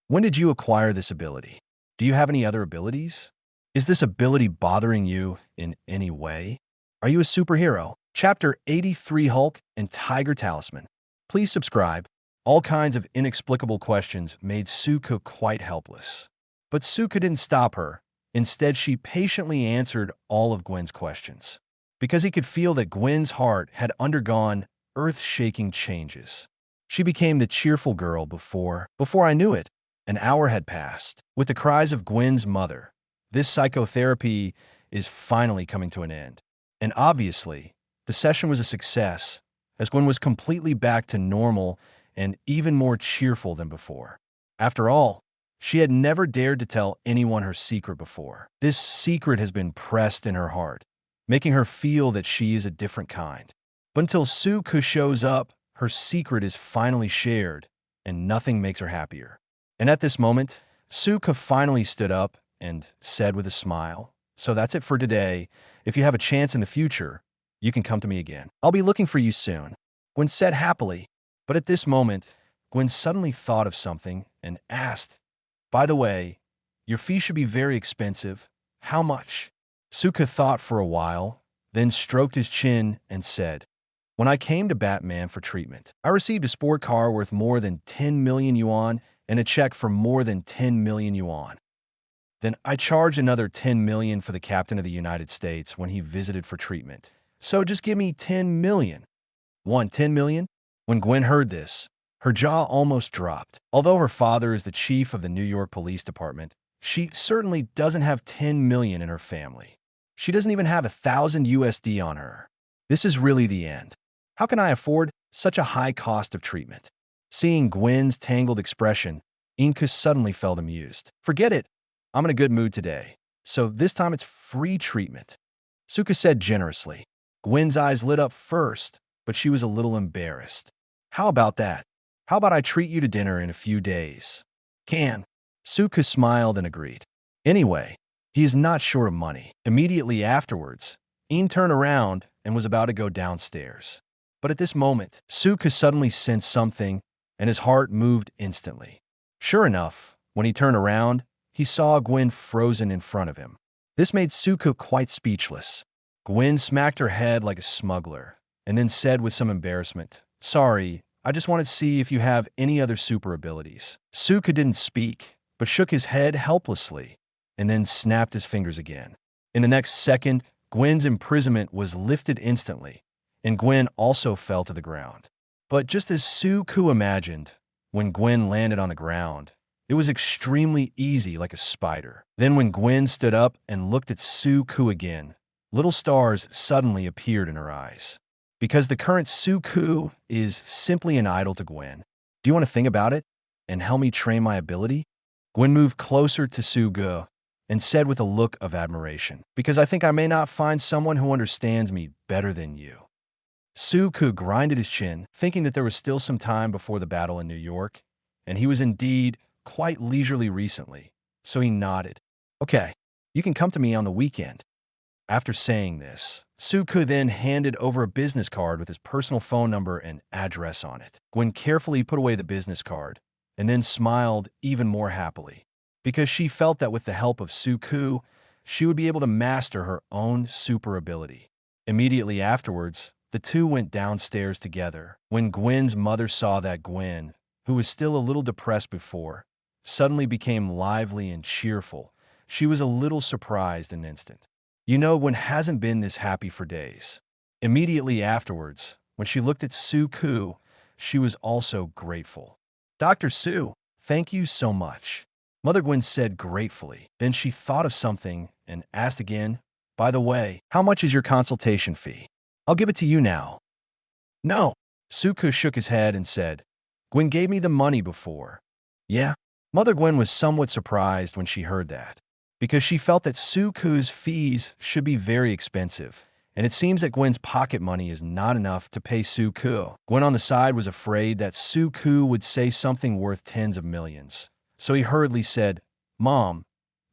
When did you acquire this ability? Do you have any other abilities? Is this ability bothering you in any way? Are you a superhero?" Chapter 83, Hulk and Tiger Talisman. Please subscribe. All kinds of inexplicable questions made Suka quite helpless. But Suka didn't stop her. Instead, she patiently answered all of Gwen's questions. Because he could feel that Gwen's heart had undergone earth-shaking changes. She became the cheerful girl before I knew it. An hour had passed. With the cries of Gwen's mother, this psychotherapy is finally coming to an end. And obviously, the session was a success, as Gwen was completely back to normal and even more cheerful than before. After all, she had never dared to tell anyone her secret before. This secret has been pressed in her heart, making her feel that she is a different kind. But until Suku shows up, her secret is finally shared, and nothing makes her happier. And at this moment, Suka finally stood up and said with a smile, "So that's it for today. If you have a chance in the future, you can come to me again. I'll be looking for you soon." Gwen said happily. But at this moment, Gwen suddenly thought of something and asked, "By the way, your fee should be very expensive. How much?" Suka thought for a while, then stroked his chin and said, "When I came to Batman for treatment, I received a sport car worth more than 10 million yuan and a check for more than 10 million yuan. Then I charged another 10 million for the Captain of the United States when he visited for treatment. So just give me 10 million. 10 million? When Gwen heard this, her jaw almost dropped. Although her father is the chief of the New York Police Department, she certainly doesn't have 10 million in her family. She doesn't even have 1,000 USD on her. This is really the end. How can I afford such a high cost of treatment?" Seeing Gwen's tangled expression, Inka suddenly felt amused. "Forget it. I'm in a good mood today. So this time it's free treatment," Suka said generously. Gwen's eyes lit up first, but she was a little embarrassed. How about that? How about I treat you to dinner in a few days? Can. Suka smiled and agreed. Anyway, he is not short of money. Immediately afterwards, Ian turned around and was about to go downstairs. But at this moment, Suka suddenly sensed something, and his heart moved instantly. Sure enough, when he turned around, he saw Gwen frozen in front of him. This made Suka quite speechless. Gwen smacked her head like a smuggler, and then said with some embarrassment, "Sorry, I just wanted to see if you have any other super abilities." Suka didn't speak, but shook his head helplessly, and then snapped his fingers again. In the next second, Gwen's imprisonment was lifted instantly, and Gwen also fell to the ground. But just as Suku imagined, when Gwen landed on the ground, it was extremely easy like a spider. Then when Gwen stood up and looked at Suku again, little stars suddenly appeared in her eyes. Because the current Suku is simply an idol to Gwen. Do you want to think about it and help me train my ability? Gwen moved closer to Sugu and said with a look of admiration, "Because I think I may not find someone who understands me better than you." Suku grinded his chin, thinking that there was still some time before the battle in New York, and he was indeed quite leisurely recently, so he nodded. "Okay, you can come to me on the weekend." After saying this, Suku then handed over a business card with his personal phone number and address on it. Gwen carefully put away the business card and then smiled even more happily, because she felt that with the help of Suku, she would be able to master her own super ability. Immediately afterwards, the two went downstairs together. When Gwen's mother saw that Gwen, who was still a little depressed before, suddenly became lively and cheerful, she was a little surprised in an instant. You know, Gwen hasn't been this happy for days. Immediately afterwards, when she looked at Suku, she was also grateful. "Dr. Su, thank you so much," Mother Gwen said gratefully. Then she thought of something and asked again, "By the way, how much is your consultation fee? I'll give it to you now." "No." Suku shook his head and said, "Gwen gave me the money before." "Yeah?" Mother Gwen was somewhat surprised when she heard that, because she felt that Suku's fees should be very expensive, and it seems that Gwen's pocket money is not enough to pay Suku. Gwen on the side was afraid that Suku would say something worth tens of millions, so he hurriedly said, "Mom,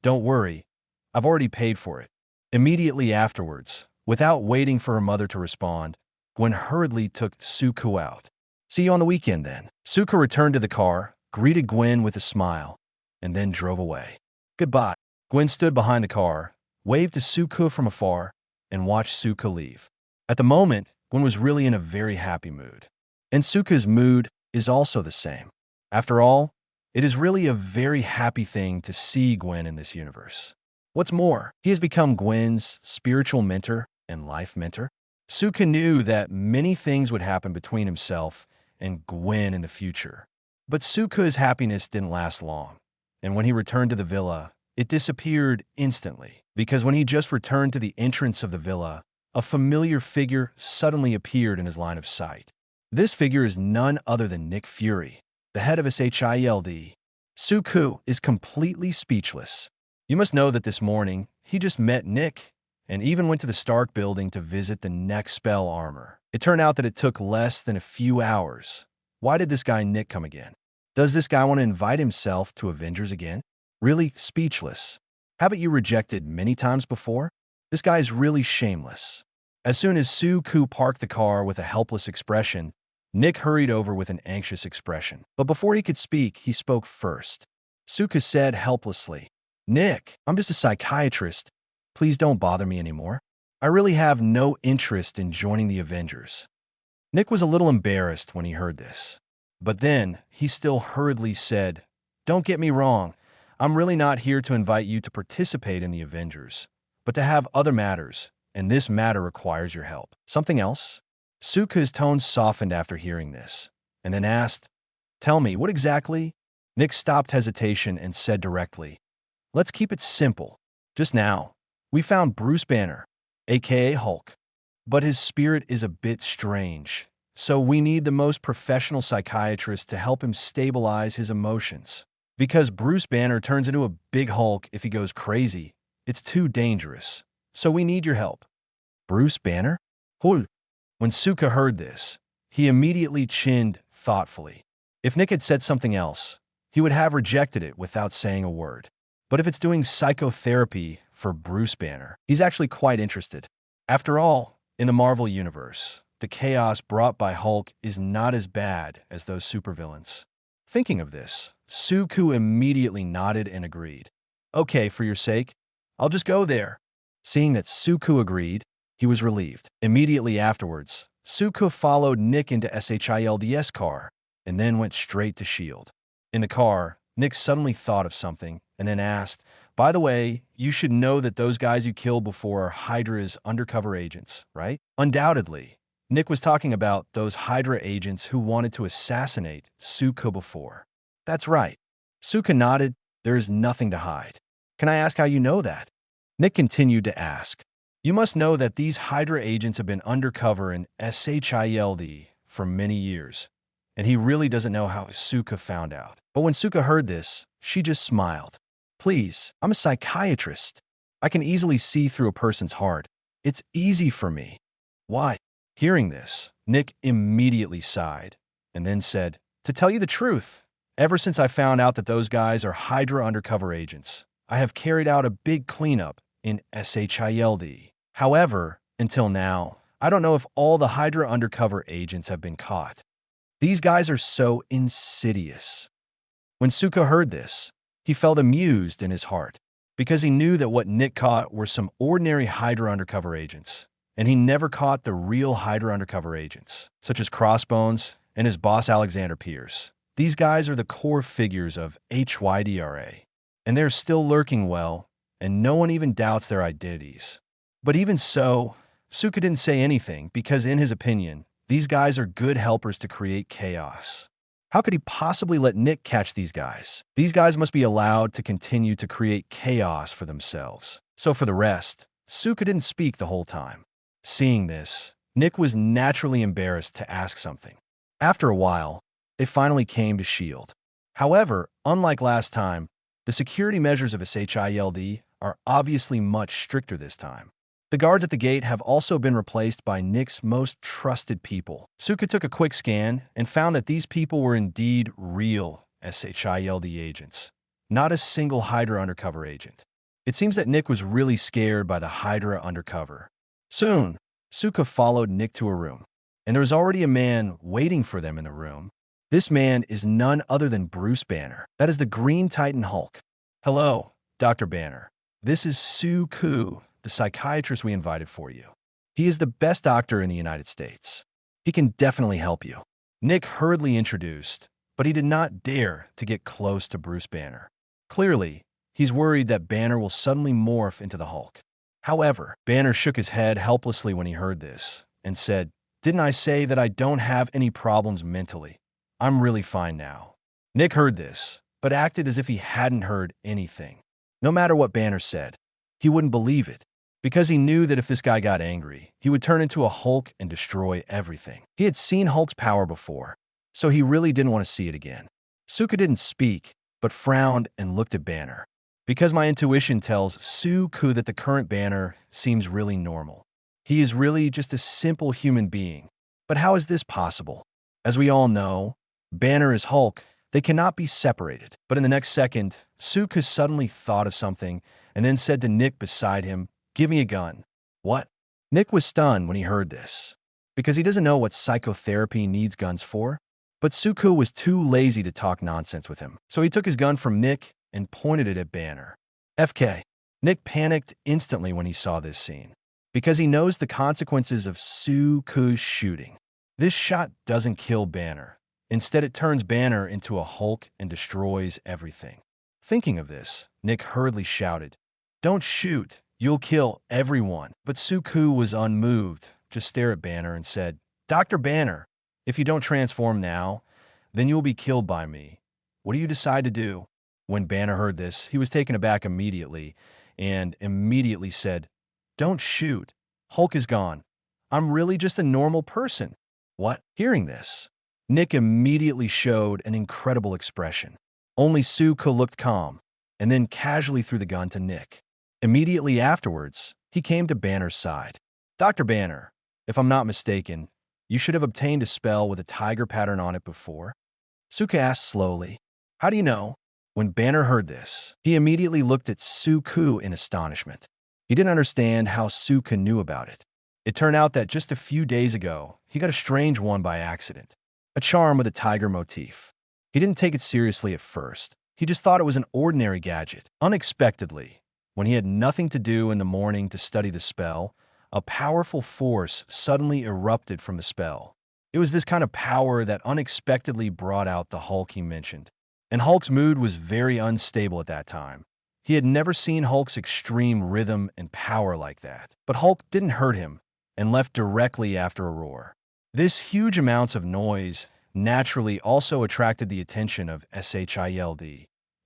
don't worry, I've already paid for it." Immediately afterwards, without waiting for her mother to respond, Gwen hurriedly took Suku out. "See you on the weekend then." Suku returned to the car, greeted Gwen with a smile, and then drove away. "Goodbye." Gwen stood behind the car, waved to Suku from afar, and watched Suku leave. At the moment, Gwen was really in a very happy mood. And Suku's mood is also the same. After all, it is really a very happy thing to see Gwen in this universe. What's more, he has become Gwen's spiritual mentor and life mentor. Suku knew that many things would happen between himself and Gwen in the future. But Suku's happiness didn't last long, and when he returned to the villa, it disappeared instantly, because when he just returned to the entrance of the villa, a familiar figure suddenly appeared in his line of sight. This figure is none other than Nick Fury, the head of SHIELD. Suku is completely speechless. You must know that this morning, he just met Nick, and even went to the Stark building to visit the next spell armor. It turned out that it took less than a few hours. Why did this guy Nick come again? Does this guy want to invite himself to Avengers again? Really speechless. Haven't you rejected many times before? This guy is really shameless. As soon as Suku parked the car with a helpless expression, Nick hurried over with an anxious expression. But before he could speak, he spoke first. Suku said helplessly, "Nick, I'm just a psychiatrist. Please don't bother me anymore. I really have no interest in joining the Avengers." Nick was a little embarrassed when he heard this. But then, he still hurriedly said, "Don't get me wrong. I'm really not here to invite you to participate in the Avengers, but to have other matters, and this matter requires your help." "Something else?" Suku's tone softened after hearing this, and then asked, "Tell me, what exactly?" Nick stopped hesitation and said directly, "Let's keep it simple. Just now, we found Bruce Banner, aka Hulk, but his spirit is a bit strange, so we need the most professional psychiatrist to help him stabilize his emotions. Because Bruce Banner turns into a big Hulk if he goes crazy. It's too dangerous. So we need your help." "Bruce Banner?" Hul. When Suka heard this, he immediately chinned thoughtfully. If Nick had said something else, he would have rejected it without saying a word. But if it's doing psychotherapy for Bruce Banner, he's actually quite interested. After all, in the Marvel Universe, the chaos brought by Hulk is not as bad as those supervillains. Thinking of this, Suku immediately nodded and agreed. Okay, for your sake, I'll just go there. Seeing that Suku agreed, he was relieved. Immediately afterwards, Suku followed Nick into SHIELD's car and then went straight to S.H.I.E.L.D. In the car, Nick suddenly thought of something and then asked, "By the way, you should know that those guys you killed before are Hydra's undercover agents, right?" Undoubtedly, Nick was talking about those Hydra agents who wanted to assassinate Suka before. That's right. Suka nodded. There is nothing to hide. Can I ask how you know that? Nick continued to ask. You must know that these Hydra agents have been undercover in SHIELD for many years, and he really doesn't know how Suka found out. But when Suka heard this, she just smiled. Please, I'm a psychiatrist. I can easily see through a person's heart. It's easy for me. Why? Hearing this, Nick immediately sighed and then said, to tell you the truth, ever since I found out that those guys are Hydra undercover agents, I have carried out a big cleanup in SHIELD. However, until now, I don't know if all the Hydra undercover agents have been caught. These guys are so insidious. When Suka heard this, he felt amused in his heart because he knew that what Nick caught were some ordinary Hydra undercover agents, and he never caught the real Hydra undercover agents, such as Crossbones and his boss Alexander Pierce. These guys are the core figures of HYDRA, and they're still lurking well, and no one even doubts their identities. But even so, Suka didn't say anything because, in his opinion, these guys are good helpers to create chaos. How could he possibly let Nick catch these guys? These guys must be allowed to continue to create chaos for themselves. So for the rest, Suka didn't speak the whole time. Seeing this, Nick was naturally embarrassed to ask something. After a while, they finally came to S.H.I.E.L.D. However, unlike last time, the security measures of SHIELD are obviously much stricter this time. The guards at the gate have also been replaced by Nick's most trusted people. Suka took a quick scan and found that these people were indeed real SHIELD agents, not a single Hydra undercover agent. It seems that Nick was really scared by the Hydra undercover. Soon, Suka followed Nick to a room, and there was already a man waiting for them in the room. This man is none other than Bruce Banner. That is the Green Titan Hulk. Hello, Dr. Banner. This is Suku, the psychiatrist we invited for you. He is the best doctor in the United States. He can definitely help you. Nick hurriedly introduced, but he did not dare to get close to Bruce Banner. Clearly, he's worried that Banner will suddenly morph into the Hulk. However, Banner shook his head helplessly when he heard this and said, "Didn't I say that I don't have any problems mentally? I'm really fine now." Nick heard this, but acted as if he hadn't heard anything. No matter what Banner said, he wouldn't believe it, because he knew that if this guy got angry, he would turn into a Hulk and destroy everything. He had seen Hulk's power before, so he really didn't want to see it again. Suka didn't speak, but frowned and looked at Banner. Because my intuition tells Suku that the current Banner seems really normal. He is really just a simple human being. But how is this possible? As we all know, Banner is Hulk. They cannot be separated. But in the next second, Suka suddenly thought of something and then said to Nick beside him, "Give me a gun." What? Nick was stunned when he heard this, because he doesn't know what psychotherapy needs guns for. But Suku was too lazy to talk nonsense with him, so he took his gun from Nick and pointed it at Banner. FK. Nick panicked instantly when he saw this scene, because he knows the consequences of Suku's shooting. This shot doesn't kill Banner. Instead, it turns Banner into a Hulk and destroys everything. Thinking of this, Nick hurriedly shouted, "Don't shoot. You'll kill everyone." But Suku was unmoved, just stared at Banner and said, "Dr. Banner, if you don't transform now, then you will be killed by me. What do you decide to do?" When Banner heard this, he was taken aback immediately and immediately said, "Don't shoot. Hulk is gone. I'm really just a normal person." What? Hearing this, Nick immediately showed an incredible expression. Only Suka looked calm, and then casually threw the gun to Nick. Immediately afterwards, he came to Banner's side. "Dr. Banner, If I'm not mistaken, you should have obtained a spell with a tiger pattern on it before. Suka asked slowly. How do you know? When Banner heard this, he immediately looked at Suku in astonishment. He didn't understand how Suka knew about it. It turned out that just a few days ago, he got a strange one by accident. A charm with a tiger motif. He didn't take it seriously at first. He just thought it was an ordinary gadget. Unexpectedly, when he had nothing to do in the morning to study the spell, a powerful force suddenly erupted from the spell. It was this kind of power that unexpectedly brought out the Hulk he mentioned. And Hulk's mood was very unstable at that time. He had never seen Hulk's extreme rhythm and power like that. But Hulk didn't hurt him and left directly after a roar. This huge amounts of noise naturally also attracted the attention of SHIELD,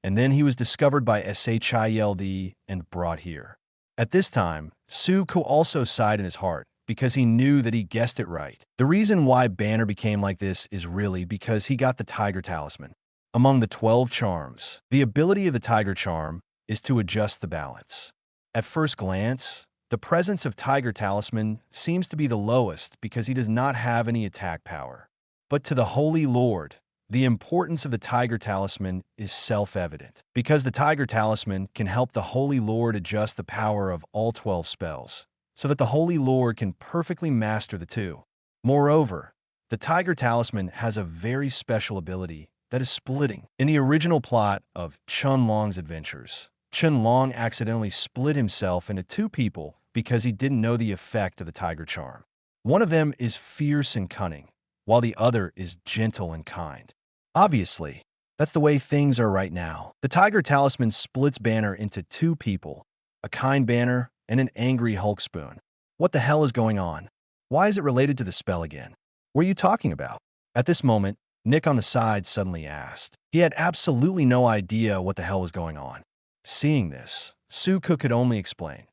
and then he was discovered by SHIELD and brought here. At this time, Suku also sighed in his heart because he knew that he guessed it right. The reason why Banner became like this is really because he got the Tiger Talisman. Among the 12 charms, the ability of the Tiger Charm is to adjust the balance. At first glance, the presence of Tiger Talisman seems to be the lowest because he does not have any attack power. But to the Holy Lord, the importance of the Tiger Talisman is self-evident, because the Tiger Talisman can help the Holy Lord adjust the power of all 12 spells, so that the Holy Lord can perfectly master the two. Moreover, the Tiger Talisman has a very special ability that is splitting. In the original plot of Chun Long's adventures, Chun Long accidentally split himself into two people because he didn't know the effect of the Tiger Charm. One of them is fierce and cunning, while the other is gentle and kind. Obviously, that's the way things are right now. The Tiger Talisman splits Banner into two people, a kind Banner and an angry Hulk Spoon. What the hell is going on? Why is it related to the spell again? What are you talking about? At this moment, Nick on the side suddenly asked. He had absolutely no idea what the hell was going on. Seeing this, Suku could only explain.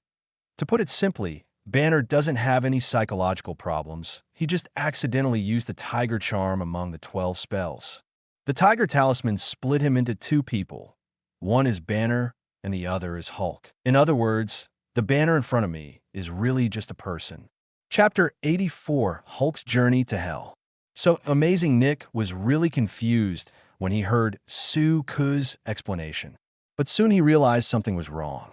To put it simply, Banner doesn't have any psychological problems. He just accidentally used the Tiger Charm among the 12 spells. The Tiger Talisman split him into two people. One is Banner, and the other is Hulk. In other words, the Banner in front of me is really just a person. Chapter 84, Hulk's Journey to Hell. So Amazing Nick was really confused when he heard Suku's explanation. But soon he realized something was wrong.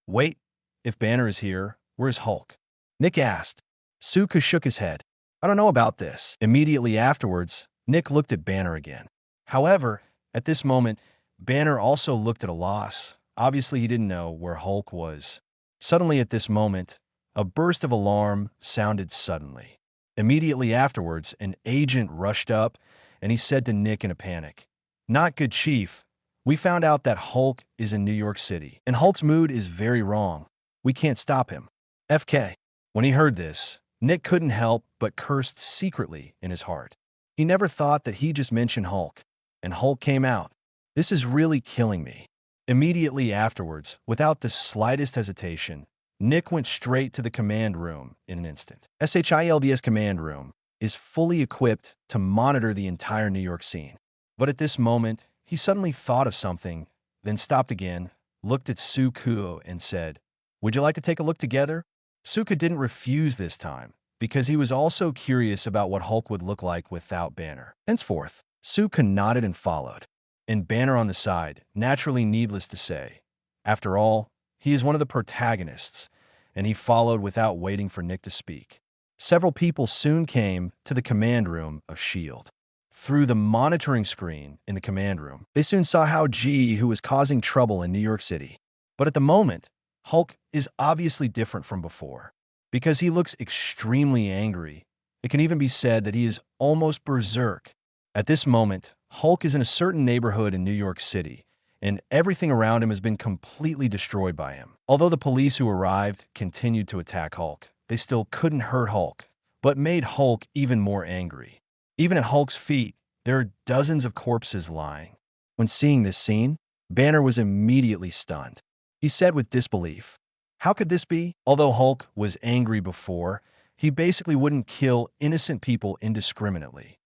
Wait, if Banner is here, where's Hulk? Nick asked. Suku shook his head. I don't know about this. Immediately afterwards, Nick looked at Banner again. However, at this moment, Banner also looked at a loss. Obviously, he didn't know where Hulk was. Suddenly at this moment, a burst of alarm sounded suddenly. Immediately afterwards, an agent rushed up, and he said to Nick in a panic, "Not good, Chief. We found out that Hulk is in New York City, and Hulk's mood is very wrong. We can't stop him." FK. When he heard this, Nick couldn't help but cursed secretly in his heart. He never thought that he just mentioned Hulk, and Hulk came out. This is really killing me. Immediately afterwards, without the slightest hesitation, Nick went straight to the command room in an instant. SHIELD's command room is fully equipped to monitor the entire New York scene. But at this moment, he suddenly thought of something, then stopped again, looked at Suku and said, "Would you like to take a look together?" Suku didn't refuse this time, because he was also curious about what Hulk would look like without Banner. Henceforth, Suku nodded and followed. And Banner on the side, naturally needless to say. After all, he is one of the protagonists, and he followed without waiting for Nick to speak. Several people soon came to the command room of S.H.I.E.L.D. Through the monitoring screen in the command room, they soon saw how who was causing trouble in New York City. But at the moment, Hulk is obviously different from before, because he looks extremely angry. It can even be said that he is almost berserk. At this moment, Hulk is in a certain neighborhood in New York City, and everything around him has been completely destroyed by him. Although the police who arrived continued to attack Hulk, they still couldn't hurt Hulk, but made Hulk even more angry. Even at Hulk's feet, there are dozens of corpses lying. When seeing this scene, Banner was immediately stunned. He said with disbelief, "How could this be?" Although Hulk was angry before, he basically wouldn't kill innocent people indiscriminately.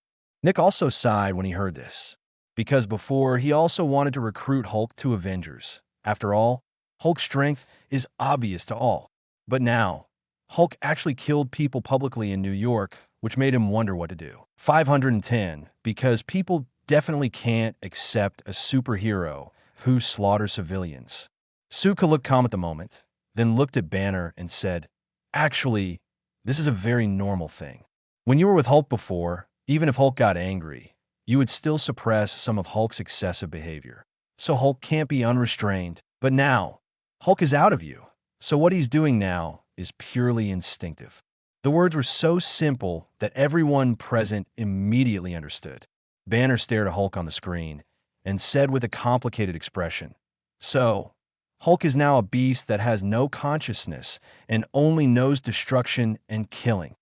Nick also sighed when he heard this, because before he also wanted to recruit Hulk to Avengers. After all, Hulk's strength is obvious to all. But now, Hulk actually killed people publicly in New York, which made him wonder what to do. 510, because people definitely can't accept a superhero who slaughters civilians. Suka looked calm at the moment, then looked at Banner and said, "Actually, this is a very normal thing. When you were with Hulk before, even if Hulk got angry, you would still suppress some of Hulk's excessive behavior. So Hulk can't be unrestrained. But now, Hulk is out of you. So what he's doing now is purely instinctive." The words were so simple that everyone present immediately understood. Banner stared at Hulk on the screen and said with a complicated expression, "So, Hulk is now a beast that has no consciousness and only knows destruction and killing.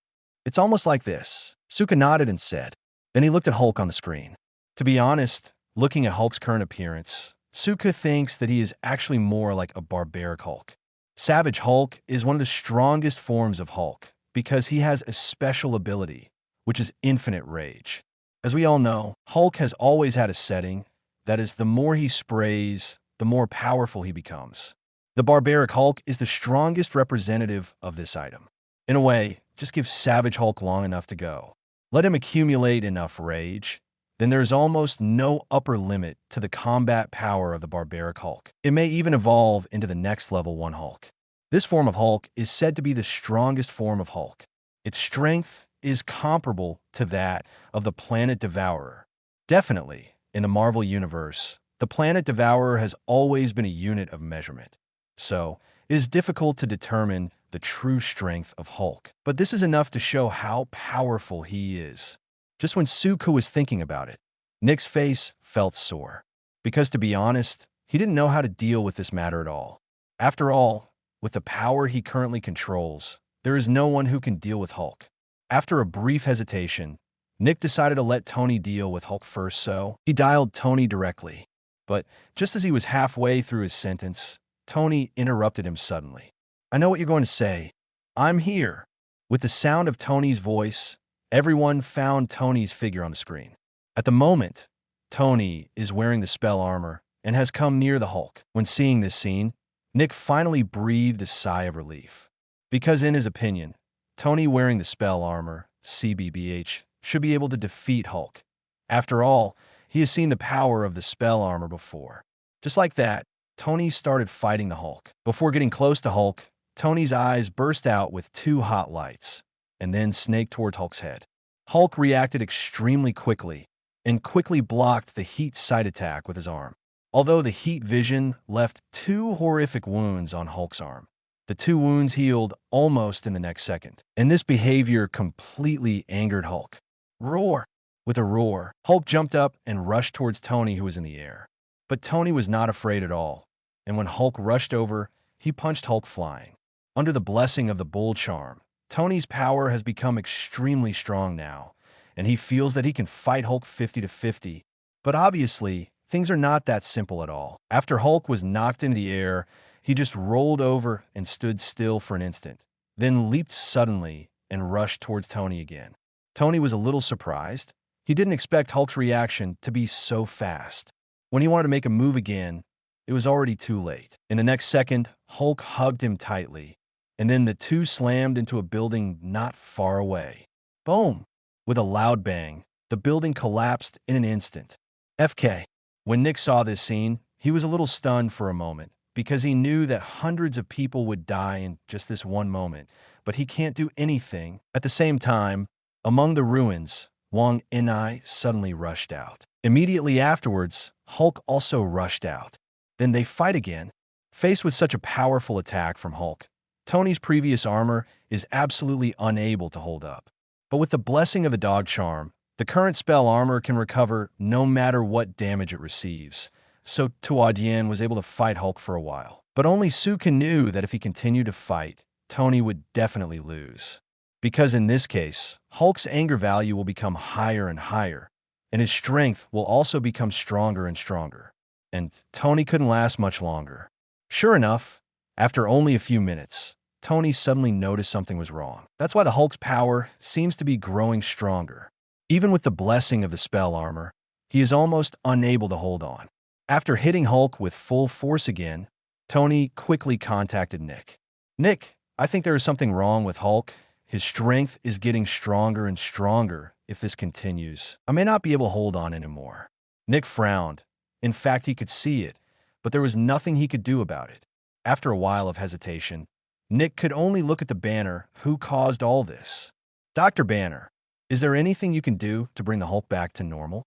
It's almost like this." Suka nodded and said. Then he looked at Hulk on the screen. To be honest, looking at Hulk's current appearance, Suka thinks that he is actually more like a barbaric Hulk. Savage Hulk is one of the strongest forms of Hulk because he has a special ability, which is infinite rage. As we all know, Hulk has always had a setting that is the more he sprays, the more powerful he becomes. The barbaric Hulk is the strongest representative of this item. In a way, just give Savage Hulk long enough to go. Let him accumulate enough rage, then there is almost no upper limit to the combat power of the barbaric Hulk. It may even evolve into the next level 1 Hulk. This form of Hulk is said to be the strongest form of Hulk. Its strength is comparable to that of the Planet Devourer. Definitely, in the Marvel Universe, the Planet Devourer has always been a unit of measurement. So, it is difficult to determine the true strength of Hulk. But this is enough to show how powerful he is. Just when Suka was thinking about it, Nick's face felt sore. Because to be honest, he didn't know how to deal with this matter at all. After all, with the power he currently controls, there is no one who can deal with Hulk. After a brief hesitation, Nick decided to let Tony deal with Hulk first, so he dialed Tony directly. But just as he was halfway through his sentence, Tony interrupted him suddenly. "I know what you're going to say. I'm here." With the sound of Tony's voice, everyone found Tony's figure on the screen. At the moment, Tony is wearing the spell armor and has come near the Hulk. When seeing this scene, Nick finally breathed a sigh of relief. Because in his opinion, Tony wearing the spell armor, CBBH, should be able to defeat Hulk. After all, he has seen the power of the spell armor before. Just like that, Tony started fighting the Hulk. Before getting close to Hulk, Tony's eyes burst out with 2 hot lights, and then snaked toward Hulk's head. Hulk reacted extremely quickly, and quickly blocked the heat sight attack with his arm. Although the heat vision left 2 horrific wounds on Hulk's arm, the 2 wounds healed almost in the next second, and this behavior completely angered Hulk. "Roar!" With a roar, Hulk jumped up and rushed towards Tony, who was in the air. But Tony was not afraid at all, and when Hulk rushed over, he punched Hulk flying. Under the blessing of the Bull Charm, Tony's power has become extremely strong now, and he feels that he can fight Hulk 50-50. But obviously, things are not that simple at all. After Hulk was knocked into the air, he just rolled over and stood still for an instant, then leaped suddenly and rushed towards Tony again. Tony was a little surprised. He didn't expect Hulk's reaction to be so fast. When he wanted to make a move again, it was already too late. In the next second, Hulk hugged him tightly, and then the 2 slammed into a building not far away. Boom! With a loud bang, the building collapsed in an instant. FK. When Nick saw this scene, he was a little stunned for a moment, because he knew that hundreds of people would die in just this one moment, but he can't do anything. At the same time, among the ruins, Wong and I suddenly rushed out. Immediately afterwards, Hulk also rushed out. Then they fight again. Faced with such a powerful attack from Hulk, Tony's previous armor is absolutely unable to hold up. But with the blessing of the dog charm, the current spell armor can recover no matter what damage it receives. So Tuadian was able to fight Hulk for a while. But only Suka knew that if he continued to fight, Tony would definitely lose. Because in this case, Hulk's anger value will become higher and higher, and his strength will also become stronger and stronger. And Tony couldn't last much longer. Sure enough, after only a few minutes, Tony suddenly noticed something was wrong. That's why the Hulk's power seems to be growing stronger. Even with the blessing of the spell armor, he is almost unable to hold on. After hitting Hulk with full force again, Tony quickly contacted Nick. "Nick, I think there is something wrong with Hulk. His strength is getting stronger and stronger if this continues. I may not be able to hold on anymore. Nick frowned. In fact, he could see it, but there was nothing he could do about it. After a while of hesitation, Nick could only look at the Banner who caused all this. Dr. Banner, is there anything you can do to bring the Hulk back to normal?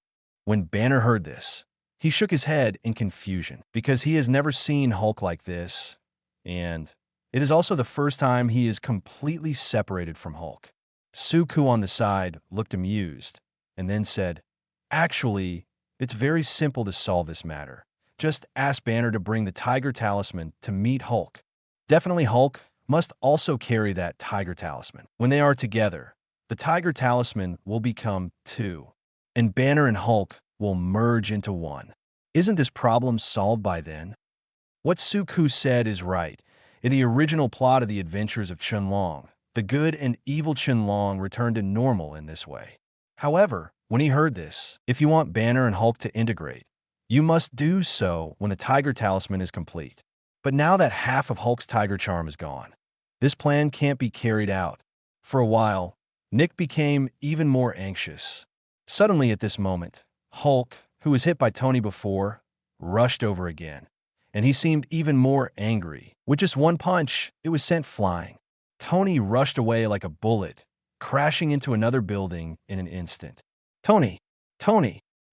When Banner heard this, he shook his head in confusion because he has never seen Hulk like this, and it is also the first time he is completely separated from Hulk. Suku on the side looked amused and then said, "Actually, it's very simple to solve this matter. Just ask Banner to bring the Tiger Talisman to meet Hulk. Definitely Hulk must also carry that Tiger Talisman. When they are together, the Tiger Talisman will become two, and Banner and Hulk will merge into one. Isn't this problem solved by then?" What Suku said is right. In the original plot of the adventures of Chunlong, the good and evil Chunlong returned to normal in this way. However, when he heard this, if you want Banner and Hulk to integrate, you must do so when the Tiger Talisman is complete. But now that half of Hulk's Tiger Charm is gone, this plan can't be carried out. For a while, Nick became even more anxious. Suddenly at this moment, Hulk, who was hit by Tony before, rushed over again, and he seemed even more angry. With just one punch, it was sent flying. Tony rushed away like a bullet, crashing into another building in an instant. Tony,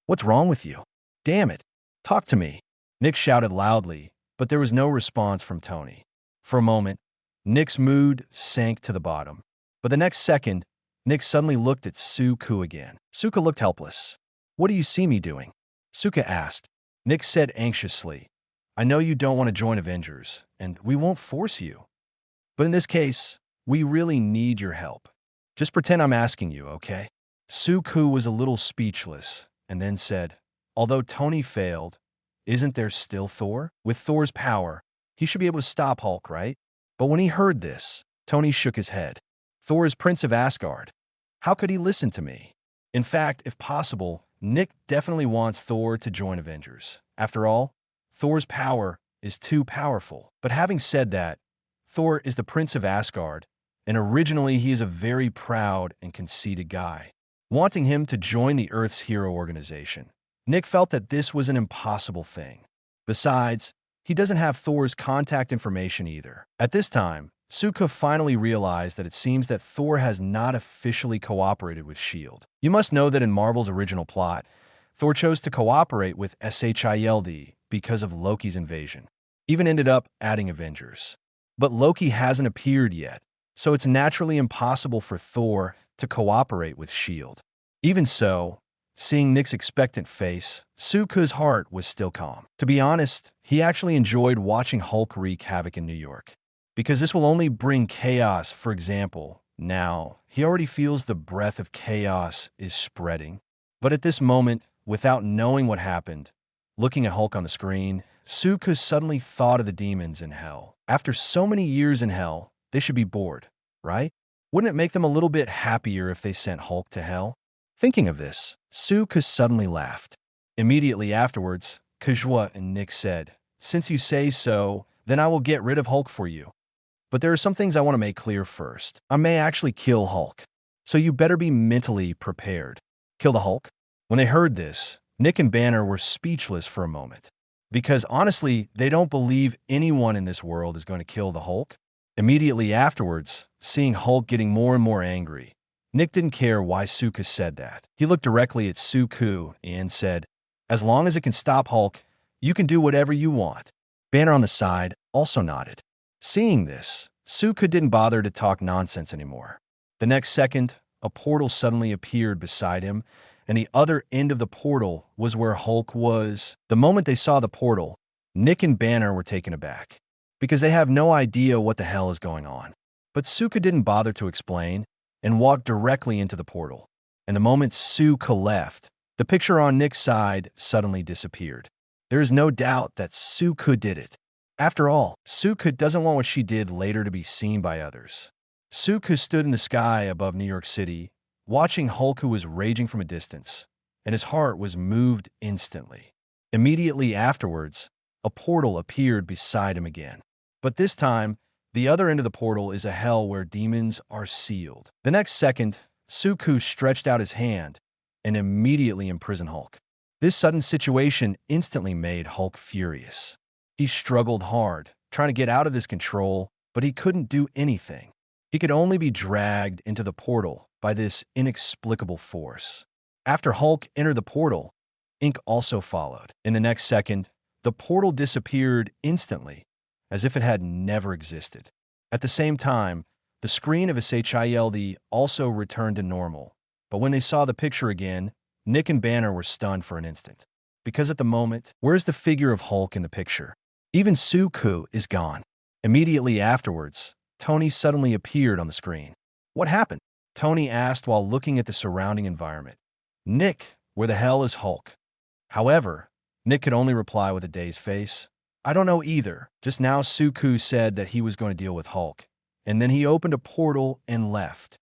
what's wrong with you? Damn it, talk to me." Nick shouted loudly, but there was no response from Tony. For a moment, Nick's mood sank to the bottom. But the next second, Nick suddenly looked at Suku again. Suka looked helpless. "What do you see me doing?" Suka asked. Nick said anxiously, "I know you don't want to join Avengers, and we won't force you. But in this case, we really need your help. Just pretend I'm asking you, okay?" Suku was a little speechless, and then said, "Although Tony failed, isn't there still Thor? With Thor's power, he should be able to stop Hulk, right?" But when he heard this, Tony shook his head. "Thor is Prince of Asgard. How could he listen to me?" In fact, if possible, Nick definitely wants Thor to join Avengers. After all, Thor's power is too powerful. But having said that, Thor is the Prince of Asgard, and originally he is a very proud and conceited guy. Wanting him to join the Earth's hero organization, Nick felt that this was an impossible thing. Besides, he doesn't have Thor's contact information either. At this time, Suka finally realized that it seems that Thor has not officially cooperated with S.H.I.E.L.D. You must know that in Marvel's original plot, Thor chose to cooperate with S.H.I.E.L.D. because of Loki's invasion. Even ended up adding Avengers. But Loki hasn't appeared yet, so it's naturally impossible for Thor to cooperate with S.H.I.E.L.D. Even so, seeing Nick's expectant face, Suku's heart was still calm. To be honest, he actually enjoyed watching Hulk wreak havoc in New York, because this will only bring chaos. For example, now, he already feels the breath of chaos is spreading. But at this moment, without knowing what happened, looking at Hulk on the screen, Suku suddenly thought of the demons in hell. After so many years in hell, they should be bored, right? Wouldn't it make them a little bit happier if they sent Hulk to hell? Thinking of this, Suku suddenly laughed. Immediately afterwards, Kajwa and Nick said, "Since you say so, then I will get rid of Hulk for you. But there are some things I want to make clear first. I may actually kill Hulk, so you better be mentally prepared." Kill the Hulk? When they heard this, Nick and Banner were speechless for a moment, because honestly, they don't believe anyone in this world is going to kill the Hulk. Immediately afterwards, seeing Hulk getting more and more angry, Nick didn't care why Suku said that. He looked directly at Suku and said, "As long as it can stop Hulk, you can do whatever you want." Banner on the side also nodded. Seeing this, Suku didn't bother to talk nonsense anymore. The next second, a portal suddenly appeared beside him, and the other end of the portal was where Hulk was. The moment they saw the portal, Nick and Banner were taken aback, because they have no idea what the hell is going on. But Suka didn't bother to explain and walked directly into the portal. And the moment Suka left, the picture on Nick's side suddenly disappeared. There is no doubt that Suka did it. After all, Suka doesn't want what she did later to be seen by others. Suka stood in the sky above New York City, watching Hulk, who was raging from a distance, and his heart was moved instantly. Immediately afterwards, a portal appeared beside him again. But this time, The other end of the portal is a hell where demons are sealed. The next second, Suku stretched out his hand and immediately imprisoned Hulk. This sudden situation instantly made Hulk furious. He struggled hard, trying to get out of this control, but he couldn't do anything. He could only be dragged into the portal by this inexplicable force. After Hulk entered the portal, ink also followed. In the next second, the portal disappeared instantly, as if it had never existed. At the same time, the screen of his HILD also returned to normal, but when they saw the picture again, Nick and Banner were stunned for an instant. Because at the moment, where's the figure of Hulk in the picture? Even Suku is gone. Immediately afterwards, Tony suddenly appeared on the screen. What happened? Tony asked while looking at the surrounding environment. Nick, where the hell is Hulk? However, Nick could only reply with a dazed face. I don't know either. Just now Suku said that he was going to deal with Hulk, and then he opened a portal and left.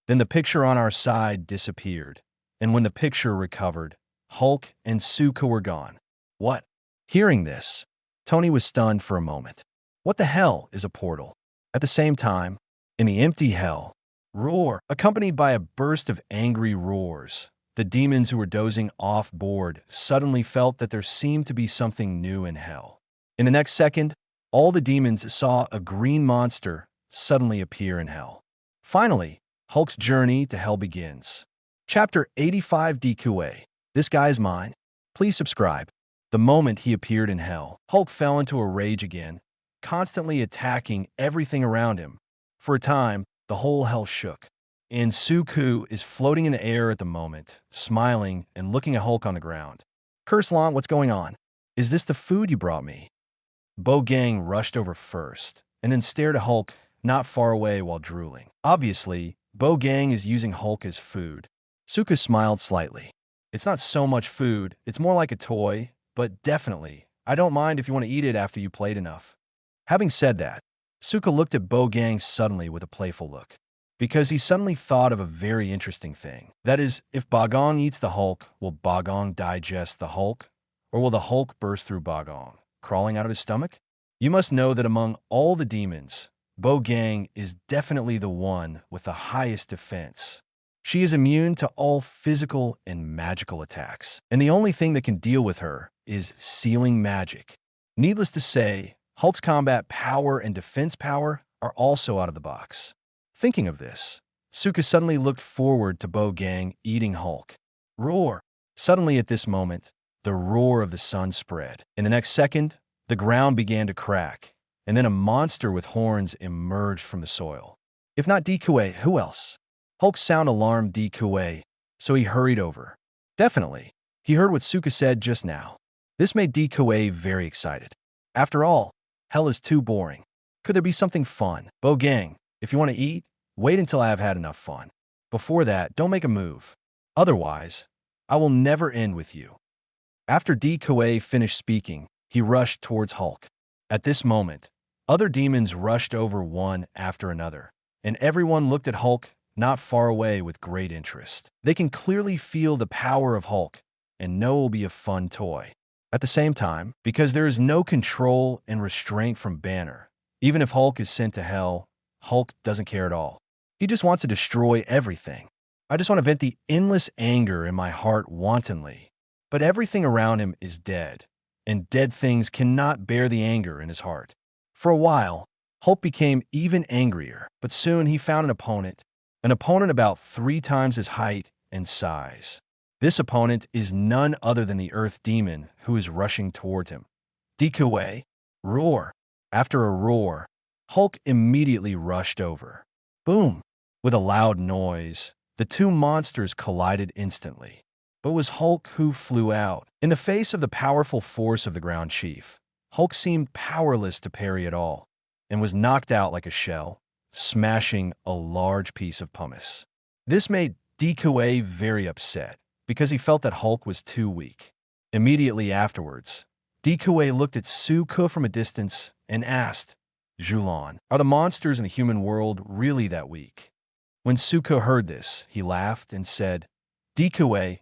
Then the picture on our side disappeared, and when the picture recovered, Hulk and Suku were gone. What? Hearing this, Tony was stunned for a moment. What the hell is a portal? At the same time, in the empty hell, roar, accompanied by a burst of angry roars, the demons who were dozing off board suddenly felt that there seemed to be something new in hell. In the next second, all the demons saw a green monster suddenly appear in hell. Finally, Hulk's journey to hell begins. Chapter 85 DQA. This guy's mine. Please subscribe. The moment he appeared in hell, Hulk fell into a rage again, constantly attacking everything around him. For a time, the whole hell shook. And Suku is floating in the air at the moment, smiling and looking at Hulk on the ground. Kurslan, what's going on? Is this the food you brought me? Bo Gang rushed over first, and then stared at Hulk not far away while drooling. Obviously, Bo Gang is using Hulk as food. Suku smiled slightly. It's not so much food, it's more like a toy, but definitely, I don't mind if you want to eat it after you played enough. Having said that, Suku looked at Bo Gang suddenly with a playful look, because he suddenly thought of a very interesting thing. That is, if Bagong eats the Hulk, will Bagong digest the Hulk? Or will the Hulk burst through Bagong, crawling out of his stomach? You must know that among all the demons, Bo Gang is definitely the one with the highest defense. She is immune to all physical and magical attacks, and the only thing that can deal with her is sealing magic. Needless to say, Hulk's combat power and defense power are also out of the box. Thinking of this, Suku suddenly looked forward to Bo Gang eating Hulk. Roar! Suddenly at this moment, the roar of the sun spread. In the next second, the ground began to crack, and then a monster with horns emerged from the soil. If not Dikue, who else? Hulk's sound alarmed Dikue, so he hurried over. Definitely, he heard what Suku said just now. This made Dikue very excited. After all, hell is too boring. Could there be something fun? Bo Gang, if you want to eat, wait until I have had enough fun. Before that, don't make a move. Otherwise, I will never end with you. After Dikue finished speaking, he rushed towards Hulk. At this moment, other demons rushed over one after another, and everyone looked at Hulk not far away with great interest. They can clearly feel the power of Hulk and know it will be a fun toy. At the same time, because there is no control and restraint from Banner, even if Hulk is sent to hell, Hulk doesn't care at all. He just wants to destroy everything. I just want to vent the endless anger in my heart wantonly. But everything around him is dead, and dead things cannot bear the anger in his heart. For a while, Hulk became even angrier, but soon he found an opponent about 3 times his height and size. This opponent is none other than the Earth Demon who is rushing towards him. Dikue, roar. After a roar, Hulk immediately rushed over. Boom! With a loud noise, the two monsters collided instantly. But it was Hulk who flew out. In the face of the powerful force of the ground chief, Hulk seemed powerless to parry at all, and was knocked out like a shell, smashing a large piece of pumice. This made Dikue very upset, because he felt that Hulk was too weak. Immediately afterwards, Dikue looked at Suku from a distance and asked, Julan, are the monsters in the human world really that weak? When Suku heard this, he laughed and said, Dikue,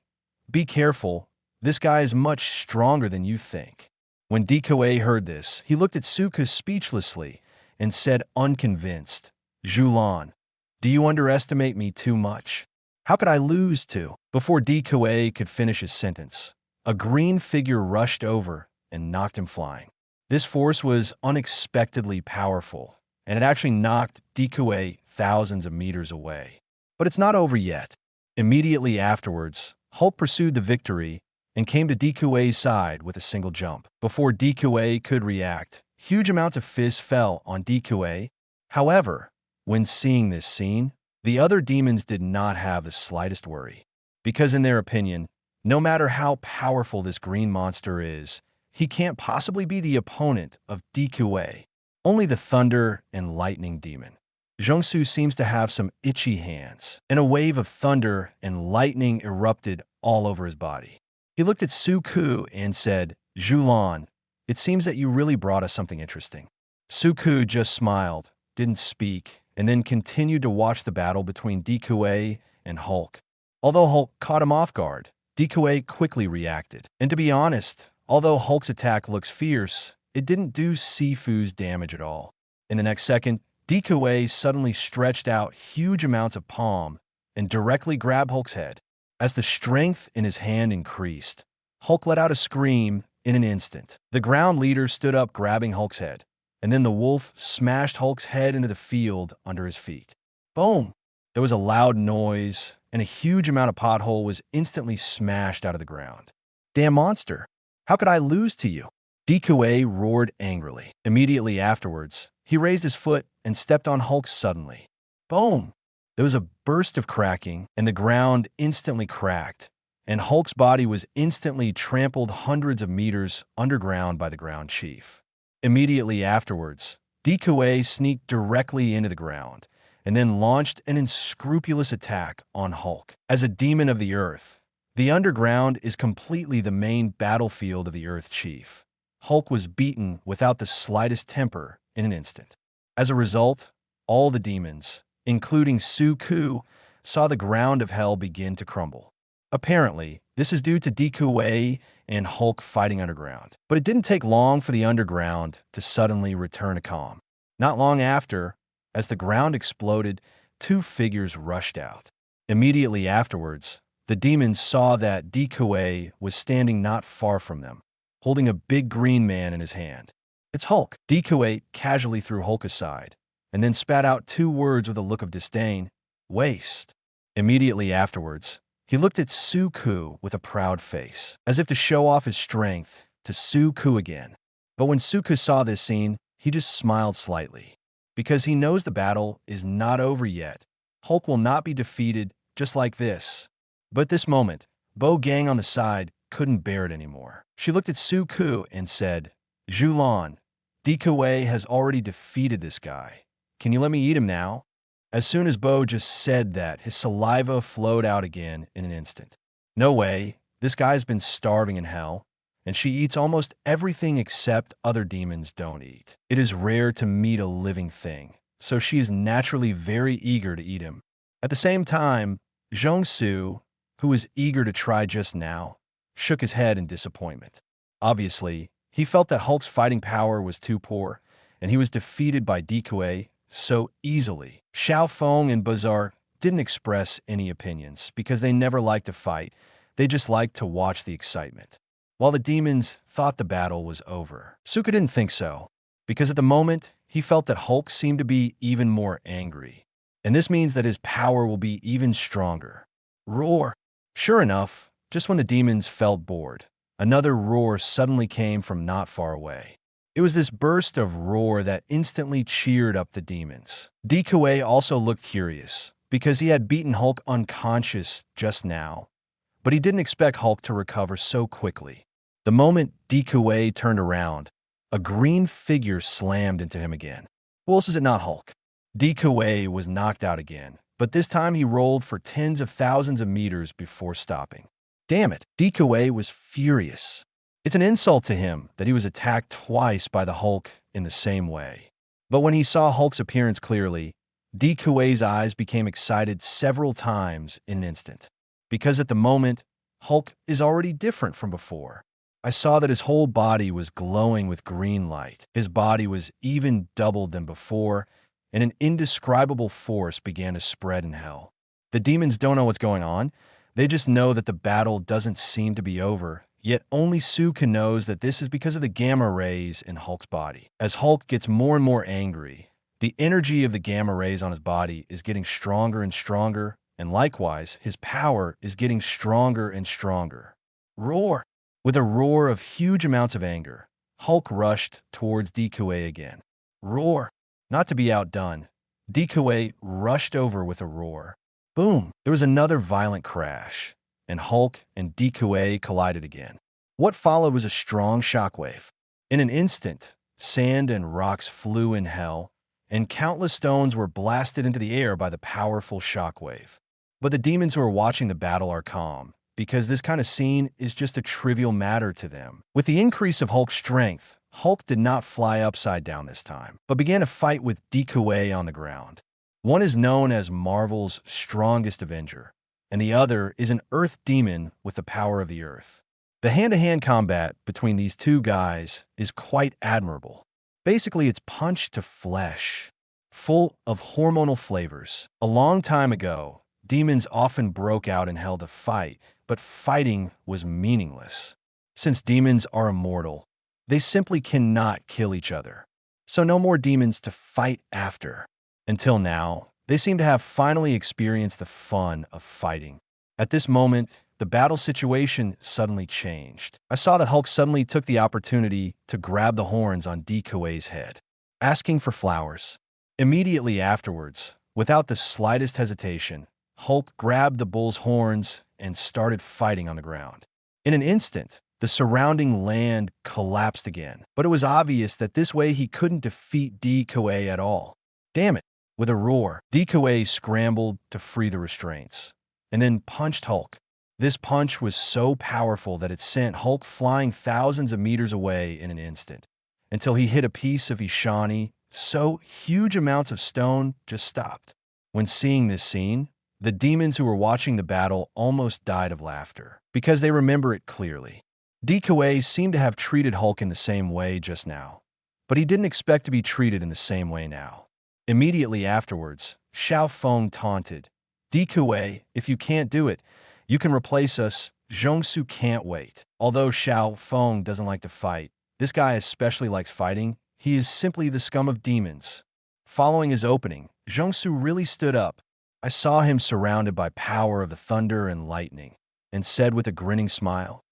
be careful, this guy is much stronger than you think. When Dikue heard this, he looked at Suku speechlessly and said unconvinced, "Julan, do you underestimate me too much? How could I lose to?" Before DQA could finish his sentence, a green figure rushed over and knocked him flying. This force was unexpectedly powerful, and it actually knocked DQA thousands of meters away. But it's not over yet. Immediately afterwards, Hulk pursued the victory and came to DQA's side with a single jump. Before DQA could react, huge amounts of fizz fell on DQA. However, when seeing this scene, the other demons did not have the slightest worry, because in their opinion, no matter how powerful this green monster is, he can't possibly be the opponent of DQA. Only the thunder and lightning demon, Zhongsu, seems to have some itchy hands, and a wave of thunder and lightning erupted all over his body. He looked at Suku and said, "Julan, it seems that you really brought us something interesting." Suku just smiled, didn't speak, and then continued to watch the battle between DQA and Hulk. Although Hulk caught him off guard, DQA quickly reacted. And to be honest, although Hulk's attack looks fierce, it didn't do Sifu's damage at all. In the next second, DQA suddenly stretched out huge amounts of palm and directly grabbed Hulk's head. As the strength in his hand increased, Hulk let out a scream in an instant. The ground leader stood up grabbing Hulk's head, and then the wolf smashed Hulk's head into the field under his feet. Boom! There was a loud noise, and a huge amount of pothole was instantly smashed out of the ground. "Damn monster! How could I lose to you?" DQA roared angrily. Immediately afterwards, he raised his foot and stepped on Hulk suddenly. Boom! There was a burst of cracking, and the ground instantly cracked, and Hulk's body was instantly trampled hundreds of meters underground by the ground chief. Immediately afterwards, DQA sneaked directly into the ground, and then launched an unscrupulous attack on Hulk. As a demon of the earth, the underground is completely the main battlefield of the Earth Chief. Hulk was beaten without the slightest temper in an instant. As a result, all the demons, including Suku, saw the ground of hell begin to crumble. Apparently, this is due to DQA and Hulk fighting underground. But it didn't take long for the underground to suddenly return to calm. Not long after, as the ground exploded, two figures rushed out. Immediately afterwards, the demons saw that DQA was standing not far from them, holding a big green man in his hand. "It's Hulk." DQA casually threw Hulk aside, and then spat out two words with a look of disdain: "Waste." Immediately afterwards, he looked at Suku with a proud face, as if to show off his strength to Suku again. But when Suku saw this scene, he just smiled slightly, because he knows the battle is not over yet. Hulk will not be defeated just like this. But at this moment, Bo Gang on the side couldn't bear it anymore. She looked at Suku and said, "Julan, DQA has already defeated this guy. Can you let me eat him now?" As soon as Bo just said that, his saliva flowed out again in an instant. No way, this guy's been starving in hell, and she eats almost everything except other demons don't eat. It is rare to meet a living thing, so she is naturally very eager to eat him. At the same time, Zhongsu, who was eager to try just now, shook his head in disappointment. Obviously, he felt that Hulk's fighting power was too poor, and he was defeated by DQA so easily. Xiao Feng and Bazaar didn't express any opinions because they never liked to fight, they just liked to watch the excitement. While the demons thought the battle was over, Suka didn't think so, because at the moment, he felt that Hulk seemed to be even more angry. And this means that his power will be even stronger. Roar! Sure enough, just when the demons felt bored, another roar suddenly came from not far away. It was this burst of roar that instantly cheered up the demons. DQA also looked curious, because he had beaten Hulk unconscious just now, but he didn't expect Hulk to recover so quickly. The moment DQA turned around, a green figure slammed into him again. Who else is it not Hulk? DQA was knocked out again, but this time he rolled for tens of thousands of meters before stopping. Damn it, DQA was furious. It's an insult to him that he was attacked twice by the Hulk in the same way. But when he saw Hulk's appearance clearly, DQA's eyes became excited several times in an instant. Because at the moment, Hulk is already different from before. I saw that his whole body was glowing with green light. His body was even doubled than before, and an indescribable force began to spread in hell. The demons don't know what's going on. They just know that the battle doesn't seem to be over, yet only Suka knows that this is because of the gamma rays in Hulk's body. As Hulk gets more and more angry, the energy of the gamma rays on his body is getting stronger and stronger, and likewise, his power is getting stronger and stronger. Roar! With a roar of huge amounts of anger, Hulk rushed towards DQA again. Roar! Not to be outdone, DQA rushed over with a roar. Boom! There was another violent crash, and Hulk and DQA collided again. What followed was a strong shockwave. In an instant, sand and rocks flew in hell, and countless stones were blasted into the air by the powerful shockwave. But the demons who are watching the battle are calm, because this kind of scene is just a trivial matter to them. With the increase of Hulk's strength, Hulk did not fly upside down this time, but began to fight with DQA on the ground. One is known as Marvel's strongest Avenger, and the other is an Earth demon with the power of the Earth. The hand-to-hand combat between these two guys is quite admirable. Basically, it's punch to flesh, full of hormonal flavors. A long time ago, demons often broke out in hell to fight, but fighting was meaningless. Since demons are immortal, they simply cannot kill each other. So no more demons to fight after. Until now, they seem to have finally experienced the fun of fighting. At this moment, the battle situation suddenly changed. I saw that Hulk suddenly took the opportunity to grab the horns on DQA's head, asking for flowers. Immediately afterwards, without the slightest hesitation, Hulk grabbed the bull's horns and started fighting on the ground. In an instant, the surrounding land collapsed again, but it was obvious that this way he couldn't defeat DQA at all. Damn it! With a roar, DQA scrambled to free the restraints, and then punched Hulk. This punch was so powerful that it sent Hulk flying thousands of meters away in an instant, until he hit a piece of Ishani, so huge amounts of stone just stopped. When seeing this scene, the demons who were watching the battle almost died of laughter, because they remember it clearly. DQA seemed to have treated Hulk in the same way just now, but he didn't expect to be treated in the same way now. Immediately afterwards, Xiao Feng taunted, DQA, if you can't do it, you can replace us. Zhongsu can't wait. Although Xiao Feng doesn't like to fight, this guy especially likes fighting. He is simply the scum of demons. Following his opening, Zhongsu really stood up. I saw him surrounded by power of the thunder and lightning, and said with a grinning smile,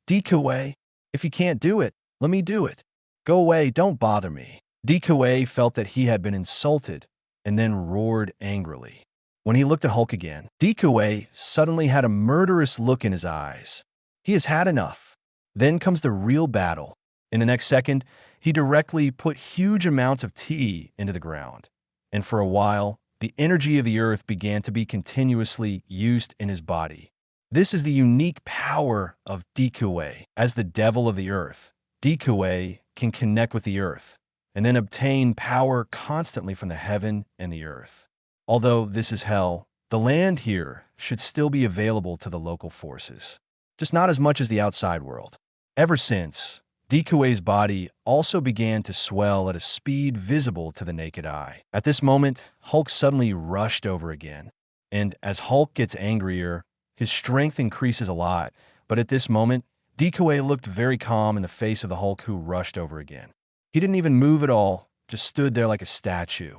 DQA, if you can't do it, let me do it. Go away, don't bother me. DQA felt that he had been insulted, and then roared angrily. When he looked at Hulk again, DQA suddenly had a murderous look in his eyes. He has had enough. Then comes the real battle. In the next second, he directly put huge amounts of tea into the ground, and for a while, the energy of the earth began to be continuously used in his body. This is the unique power of DQA. As the devil of the earth, DQA can connect with the earth, and then obtain power constantly from the heaven and the earth. Although this is hell, the land here should still be available to the local forces, just not as much as the outside world. Ever since, DQA's body also began to swell at a speed visible to the naked eye. At this moment, Hulk suddenly rushed over again, and as Hulk gets angrier, his strength increases a lot, but at this moment, DQA looked very calm in the face of the Hulk who rushed over again. He didn't even move at all, just stood there like a statue.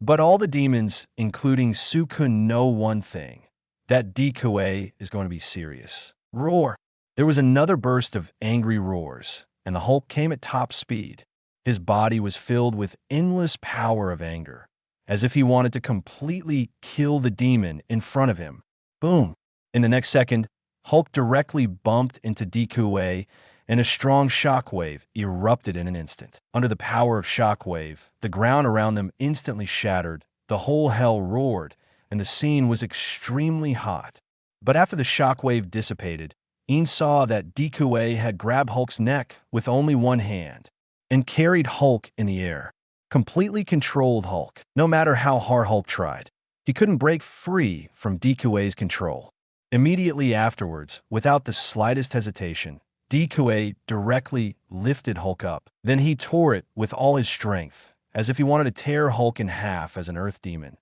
But all the demons, including Suka, know one thing, that DQA is going to be serious. Roar! There was another burst of angry roars, and the Hulk came at top speed. His body was filled with endless power of anger, as if he wanted to completely kill the demon in front of him. Boom! In the next second, Hulk directly bumped into DQA, and a strong shockwave erupted in an instant. Under the power of shockwave, the ground around them instantly shattered, the whole hell roared, and the scene was extremely hot. But after the shockwave dissipated, Ian saw that DQA had grabbed Hulk's neck with only one hand and carried Hulk in the air, completely controlled Hulk. No matter how hard Hulk tried, he couldn't break free from DQA's control. Immediately afterwards, without the slightest hesitation, Dekue directly lifted Hulk up. Then he tore it with all his strength, as if he wanted to tear Hulk in half as an Earth demon.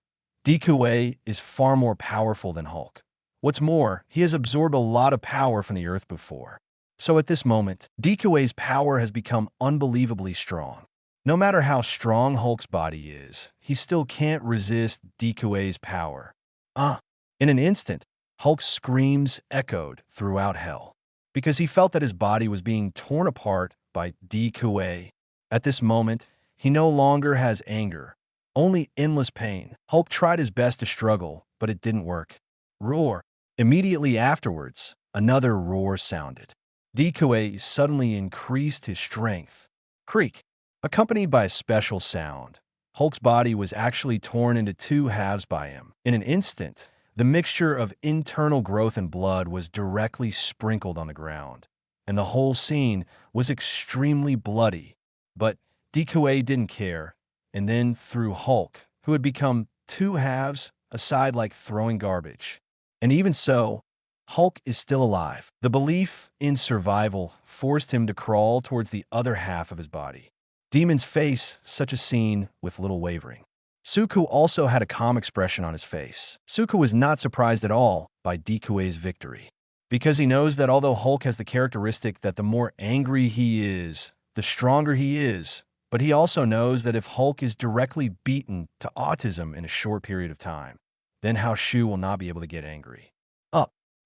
Dekue is far more powerful than Hulk. What's more, he has absorbed a lot of power from the Earth before. So at this moment, Dekue's power has become unbelievably strong. No matter how strong Hulk's body is, he still can't resist Dekue's power. In an instant, Hulk's screams echoed throughout hell, because he felt that his body was being torn apart by Dekue. At this moment, he no longer has anger, only endless pain. Hulk tried his best to struggle, but it didn't work. Roar! Immediately afterwards, another roar sounded. Dekue suddenly increased his strength. Creak! Accompanied by a special sound, Hulk's body was actually torn into two halves by him. In an instant, the mixture of internal growth and blood was directly sprinkled on the ground, and the whole scene was extremely bloody. But Dekue didn't care, and then threw Hulk, who had become two halves, aside like throwing garbage. And even so, Hulk is still alive. The belief in survival forced him to crawl towards the other half of his body. Demons face such a scene with little wavering. Suku also had a calm expression on his face. Suku was not surprised at all by Dekue's victory, because he knows that although Hulk has the characteristic that the more angry he is, the stronger he is, but he also knows that if Hulk is directly beaten to autism in a short period of time, then Hao Shu will not be able to get angry.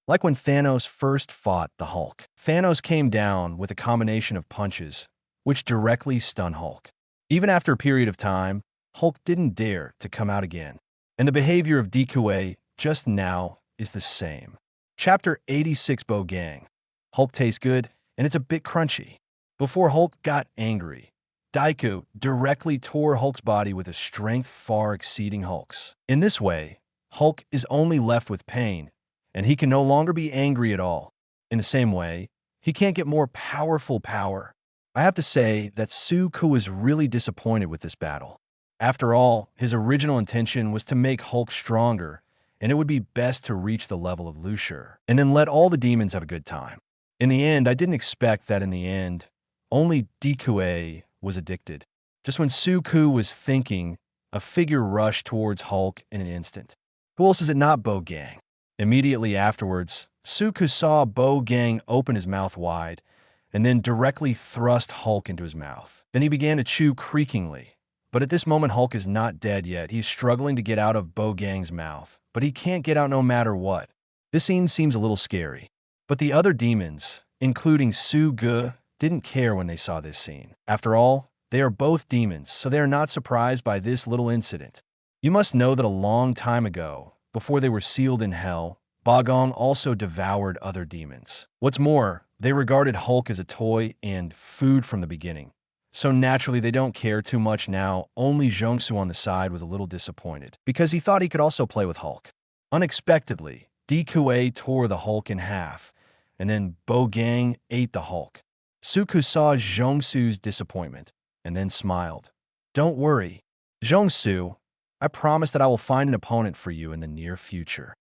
Like when Thanos first fought the Hulk. Thanos came down with a combination of punches, which directly stunned Hulk. Even after a period of time, Hulk didn't dare to come out again. And the behavior of Dekue just now is the same. Chapter 86 Bo Gang. Hulk tastes good, and it's a bit crunchy. Before Hulk got angry, Daiku directly tore Hulk's body with a strength far exceeding Hulk's. In this way, Hulk is only left with pain, and he can no longer be angry at all. In the same way, he can't get more powerful power. I have to say that Suku is really disappointed with this battle. After all, his original intention was to make Hulk stronger, and it would be best to reach the level of Lunar, and then let all the demons have a good time. In the end, I didn't expect that in the end, only Dekue was addicted. Just when Suku was thinking, a figure rushed towards Hulk in an instant. Who else is it not Bo Gang? Immediately afterwards, Suku saw Bo Gang open his mouth wide, and then directly thrust Hulk into his mouth. Then he began to chew creakingly. But at this moment, Hulk is not dead yet. He's struggling to get out of Bo Gang's mouth, but he can't get out no matter what. This scene seems a little scary. But the other demons, including Sugu, didn't care when they saw this scene. After all, they are both demons, so they are not surprised by this little incident. You must know that a long time ago, before they were sealed in hell, Bagong also devoured other demons. What's more, they regarded Hulk as a toy and food from the beginning. So naturally, they don't care too much now. Only Zhongsu on the side was a little disappointed, because he thought he could also play with Hulk. Unexpectedly, Dekue tore the Hulk in half, and then Bo Gang ate the Hulk. Suku saw Zhongsu's disappointment, and then smiled. Don't worry, Zhongsu, I promise that I will find an opponent for you in the near future.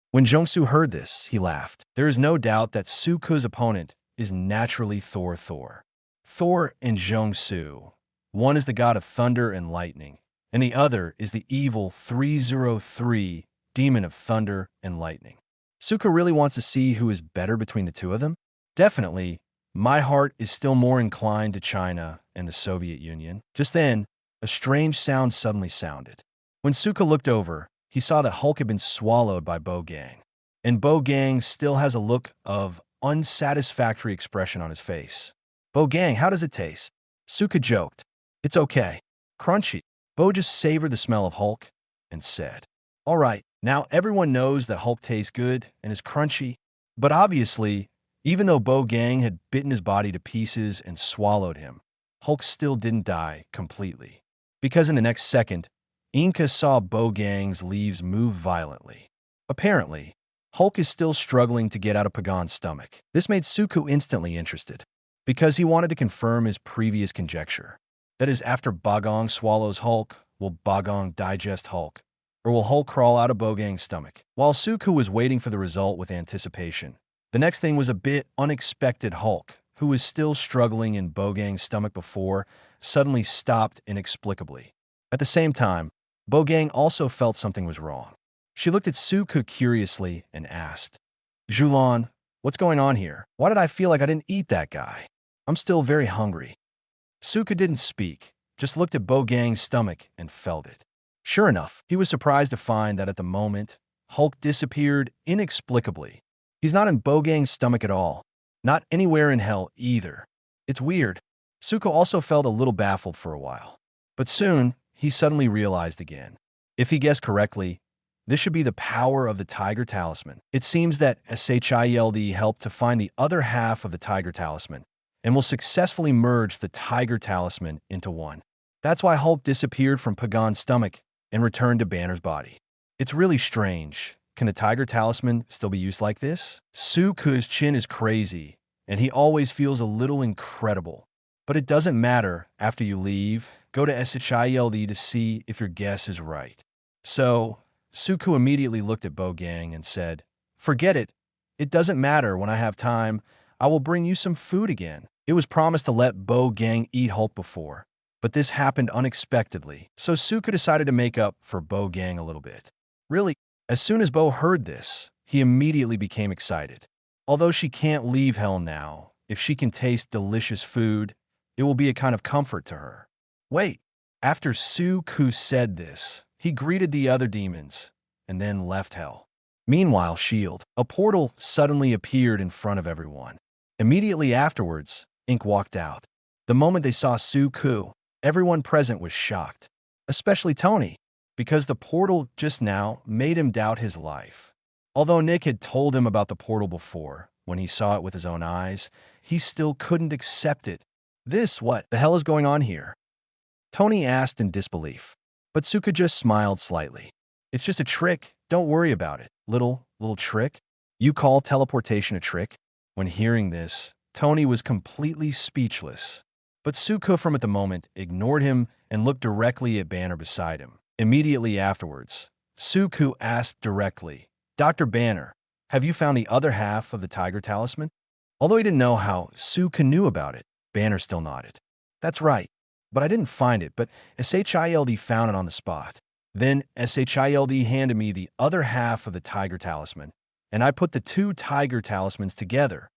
When Zhongsu heard this, he laughed. There is no doubt that Suku's opponent is naturally Thor. Thor and Zhongsu. One is the god of thunder and lightning, and the other is the evil 303 demon of thunder and lightning. Suku really wants to see who is better between the two of them? Definitely, my heart is still more inclined to China and the Soviet Union. Just then, a strange sound suddenly sounded. When Suku looked over, he saw that Hulk had been swallowed by Bo Gang. And Bo Gang still has a look of unsatisfactory expression on his face. Bo Gang, how does it taste? Suku joked. It's okay. Crunchy. Bo just savored the smell of Hulk and said, all right, now everyone knows that Hulk tastes good and is crunchy, but obviously, even though Bo Gang had bitten his body to pieces and swallowed him, Hulk still didn't die completely. Because in the next second, Inca saw Bo Gang's leaves move violently. Apparently, Hulk is still struggling to get out of Pagon's stomach. This made Suku instantly interested, because he wanted to confirm his previous conjecture. That is, after Bagong swallows Hulk, will Bagong digest Hulk? Or will Hulk crawl out of Bo Gang's stomach? While Suku was waiting for the result with anticipation, The next thing was a bit unexpected. Hulk, who was still struggling in Bogang's stomach before, suddenly stopped inexplicably. At the same time, Bogang also felt something was wrong. She looked at Suku curiously and asked, Julon, what's going on here? Why did I feel like I didn't eat that guy? I'm still very hungry. Suku didn't speak, just looked at Bogang's stomach and felt it. Sure enough, he was surprised to find that at the moment, Hulk disappeared inexplicably. He's not in Bogang's stomach at all. Not anywhere in hell either. It's weird. Suko also felt a little baffled for a while. But soon, he suddenly realized again. If he guessed correctly, this should be the power of the Tiger Talisman. It seems that SHIELD helped to find the other half of the Tiger Talisman and will successfully merge the Tiger Talisman into one. That's why Hulk disappeared from Pagan's stomach and returned to Banner's body. It's really strange. Can the Tiger Talisman still be used like this? Suku's chin is crazy, and he always feels a little incredible. But it doesn't matter. After you leave, go to SHIELD to see if your guess is right. So, Suku immediately looked at Bogang and said, Forget it. It doesn't matter. When I have time, I will bring you some food again. It was promised to let Bogang eat Hulk before, but this happened unexpectedly, so Suku decided to make up for Bogang a little bit. Really, as soon as Bo heard this, he immediately became excited. Although she can't leave hell now, if she can taste delicious food, it will be a kind of comfort to her. Wait, after Suku said this, he greeted the other demons and then left hell. Meanwhile, S.H.I.E.L.D., a portal suddenly appeared in front of everyone. Immediately afterwards, Ink walked out. The moment they saw Suku, everyone present was shocked, especially Tony, because the portal just now made him doubt his life. Although Nick had told him about the portal before, when he saw it with his own eyes, he still couldn't accept it. What the hell is going on here? Tony asked in disbelief, but Suku just smiled slightly. It's just a trick. Don't worry about it. Little trick? You call teleportation a trick? When hearing this, Tony was completely speechless. But Suku from at the moment ignored him and looked directly at Banner beside him. Immediately afterwards, Suku asked directly, Dr. Banner, have you found the other half of the Tiger Talisman? Although he didn't know how Suku knew about it, Banner still nodded. That's right, but I didn't find it, but SHIELD found it on the spot. Then SHIELD handed me the other half of the Tiger Talisman, and I put the two Tiger Talismans together.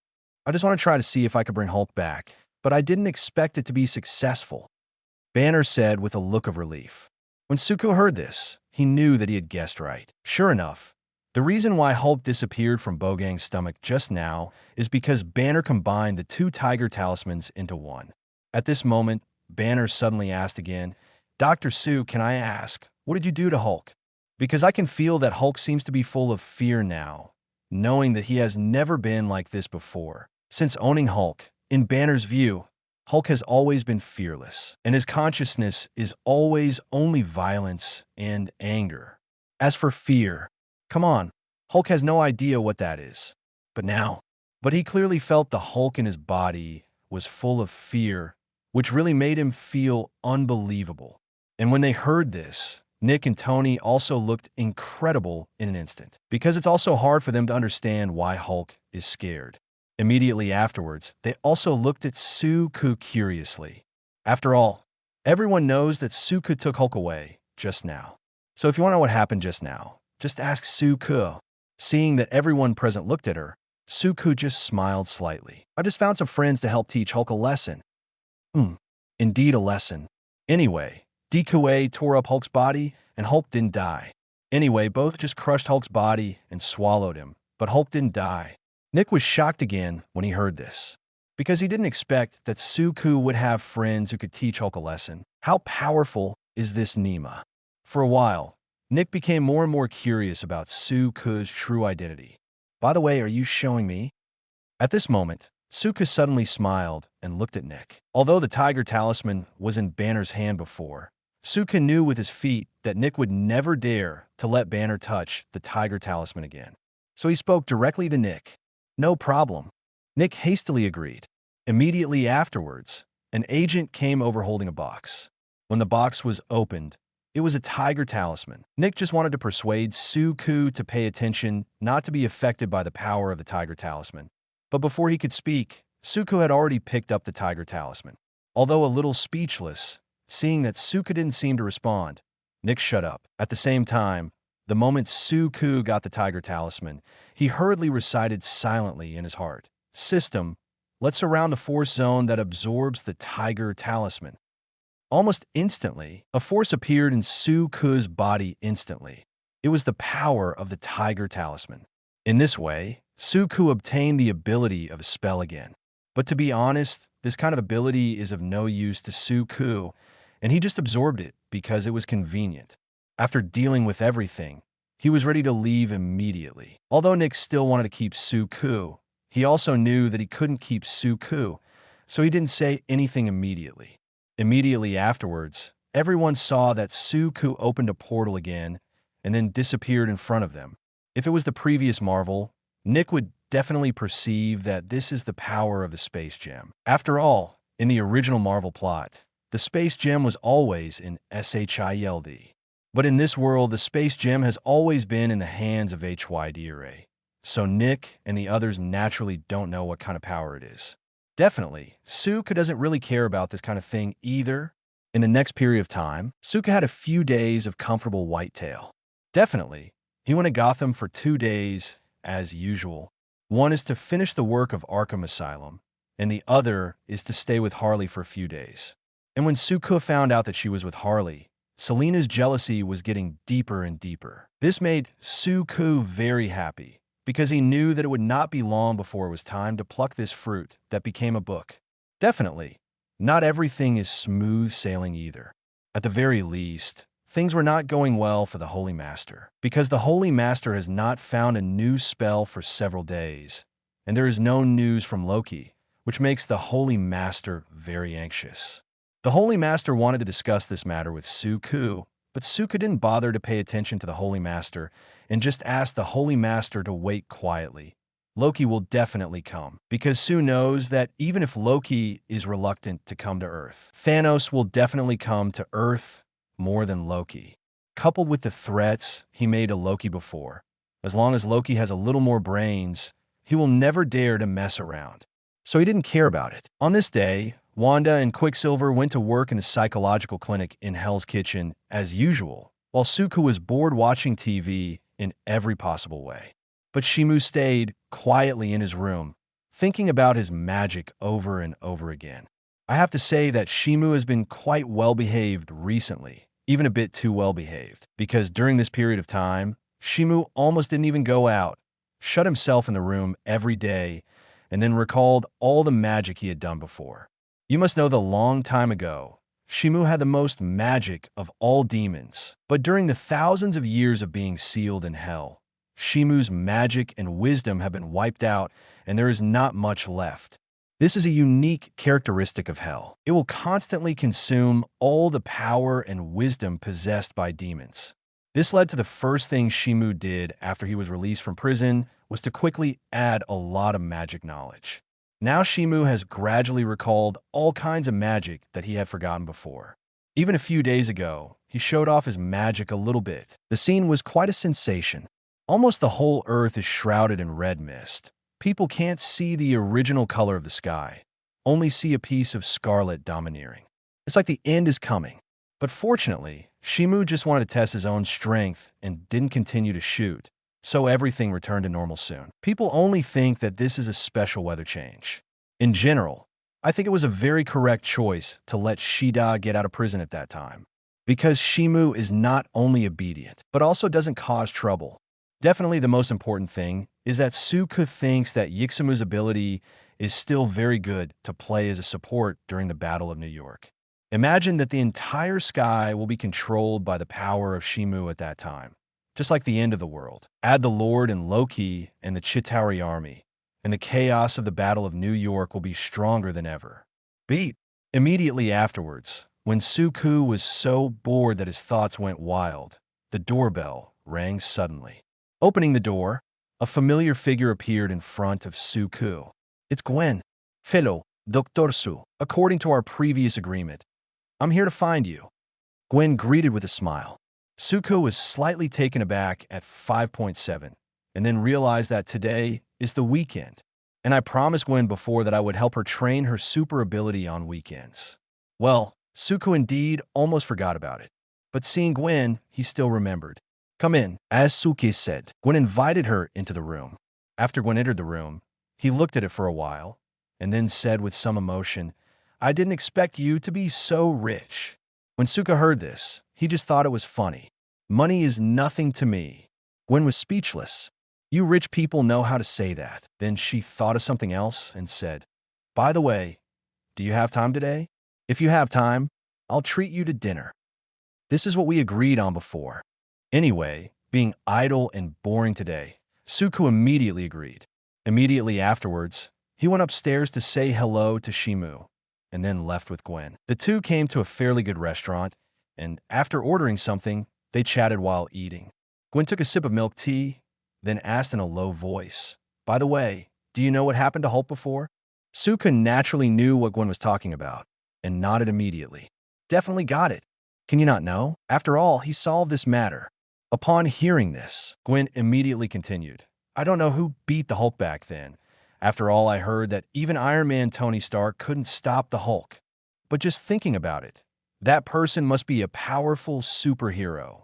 I just want to try to see if I could bring Hulk back, but I didn't expect it to be successful, Banner said with a look of relief. When Suku heard this, he knew that he had guessed right. Sure enough, the reason why Hulk disappeared from Bogang's stomach just now is because Banner combined the two Tiger Talismans into one. At this moment, Banner suddenly asked again, Dr. Su, can I ask, what did you do to Hulk? Because I can feel that Hulk seems to be full of fear now, knowing that he has never been like this before. Since owning Hulk, in Banner's view, Hulk has always been fearless, and his consciousness is always only violence and anger. As for fear, come on, Hulk has no idea what that is. But he clearly felt the Hulk in his body was full of fear, which really made him feel unbelievable. And when they heard this, Nick and Tony also looked incredible in an instant, because it's also hard for them to understand why Hulk is scared. Immediately afterwards, they also looked at Suku curiously. After all, everyone knows that Suku took Hulk away just now. So if you want to know what happened just now, just ask Suku. Seeing that everyone present looked at her, Suku just smiled slightly. I just found some friends to help teach Hulk a lesson. Indeed a lesson. Anyway, DQA tore up Hulk's body, and Hulk didn't die. Anyway, both just crushed Hulk's body and swallowed him, but Hulk didn't die. Nick was shocked again when he heard this, because he didn't expect that Suku would have friends who could teach Hulk a lesson. How powerful is this Nima? For a while, Nick became more and more curious about Suku's true identity. By the way, are you showing me? At this moment, Suku suddenly smiled and looked at Nick. Although the Tiger Talisman was in Banner's hand before, Suku knew with his feet that Nick would never dare to let Banner touch the Tiger Talisman again. So he spoke directly to Nick. No problem. Nick hastily agreed. Immediately afterwards, an agent came over holding a box. When the box was opened, It was a tiger talisman. Nick just wanted to persuade Suku to pay attention, not to be affected by the power of the tiger talisman. But before he could speak, Suku had already picked up the tiger talisman. Although a little speechless, seeing that Suku didn't seem to respond, Nick shut up. At the same time, the moment Suku got the tiger talisman, he hurriedly recited silently in his heart, "System, let's surround a force zone that absorbs the tiger talisman." Almost instantly, a force appeared in Suku's body instantly. It was the power of the tiger talisman. In this way, Suku obtained the ability of a spell again. But to be honest, this kind of ability is of no use to Suku, and he just absorbed it because it was convenient. After dealing with everything, he was ready to leave immediately. Although Nick still wanted to keep Suku, he also knew that he couldn't keep Suku, so he didn't say anything immediately. Immediately afterwards, everyone saw that Suku opened a portal again and then disappeared in front of them. If it was the previous Marvel, Nick would definitely perceive that this is the power of the Space Gem. After all, in the original Marvel plot, the Space Gem was always in SHIELD. But in this world, the Space Gem has always been in the hands of HYDRA. So Nick and the others naturally don't know what kind of power it is. Definitely, Suka doesn't really care about this kind of thing either. In the next period of time, Suka had a few days of comfortable whitetail. Definitely, he went to Gotham for 2 days, as usual. One is to finish the work of Arkham Asylum, and the other is to stay with Harley for a few days. And when Suka found out that she was with Harley, Selina's jealousy was getting deeper and deeper. This made Suka very happy, because he knew that it would not be long before it was time to pluck this fruit that became a book. Definitely, not everything is smooth sailing either. At the very least, things were not going well for the Holy Master, because the Holy Master has not found a new spell for several days, and there is no news from Loki, which makes the Holy Master very anxious. The Holy Master wanted to discuss this matter with Suku, but Suku didn't bother to pay attention to the Holy Master and just asked the Holy Master to wait quietly. Loki will definitely come, because Sue knows that even if Loki is reluctant to come to Earth, Thanos will definitely come to Earth more than Loki. Coupled with the threats he made to Loki before, as long as Loki has a little more brains, he will never dare to mess around. So he didn't care about it. On this day, Wanda and Quicksilver went to work in the psychological clinic in Hell's Kitchen as usual, while Suku was bored watching TV in every possible way. But Shimu stayed quietly in his room, thinking about his magic over and over again. I have to say that Shimu has been quite well-behaved recently, even a bit too well-behaved, because during this period of time, Shimu almost didn't even go out, shut himself in the room every day, and then recalled all the magic he had done before. You must know that long time ago, Shimu had the most magic of all demons, but during the thousands of years of being sealed in hell, Shimu's magic and wisdom have been wiped out, and there is not much left. This is a unique characteristic of hell. It will constantly consume all the power and wisdom possessed by demons. This led to the first thing Shimu did after he was released from prison was to quickly add a lot of magic knowledge. Now Shimu has gradually recalled all kinds of magic that he had forgotten before. Even a few days ago, he showed off his magic a little bit. The scene was quite a sensation. Almost the whole earth is shrouded in red mist. People can't see the original color of the sky, only see a piece of scarlet domineering. It's like the end is coming. But fortunately, Shimu just wanted to test his own strength and didn't continue to shoot, so everything returned to normal soon. People only think that this is a special weather change. In general, I think it was a very correct choice to let Shida get out of prison at that time, because Shimu is not only obedient, but also doesn't cause trouble. Definitely the most important thing is that Suka thinks that Yixamu's ability is still very good to play as a support during the Battle of New York. Imagine that the entire sky will be controlled by the power of Shimu at that time, just like the end of the world. Add the Lord and Loki and the Chitauri army, and the chaos of the Battle of New York will be stronger than ever. Beat. Immediately afterwards, when Suku was so bored that his thoughts went wild, the doorbell rang suddenly. Opening the door, a familiar figure appeared in front of Suku. It's Gwen. Hello, Dr. Su. According to our previous agreement, I'm here to find you. Gwen greeted with a smile. Suko was slightly taken aback at 5.7, and then realized that today is the weekend. And I promised Gwen before that I would help her train her super ability on weekends. Well, Suko indeed almost forgot about it. But seeing Gwen, he still remembered. Come in, as Suki said. Gwen invited her into the room. After Gwen entered the room, he looked at it for a while, and then said with some emotion, I didn't expect you to be so rich. When Suka heard this, he just thought it was funny. Money is nothing to me. Gwen was speechless. You rich people know how to say that. Then she thought of something else and said, By the way, do you have time today? If you have time, I'll treat you to dinner. This is what we agreed on before. Anyway, being idle and boring today, Suku immediately agreed. Immediately afterwards, he went upstairs to say hello to Shimu, and then left with Gwen. The two came to a fairly good restaurant, and after ordering something, they chatted while eating. Gwen took a sip of milk tea, then asked in a low voice, By the way, do you know what happened to Hulk before? Suka naturally knew what Gwen was talking about, and nodded immediately. Definitely got it. Can you not know? After all, he solved this matter. Upon hearing this, Gwen immediately continued, I don't know who beat the Hulk back then. After all, I heard that even Iron Man Tony Stark couldn't stop the Hulk. But just thinking about it, that person must be a powerful superhero.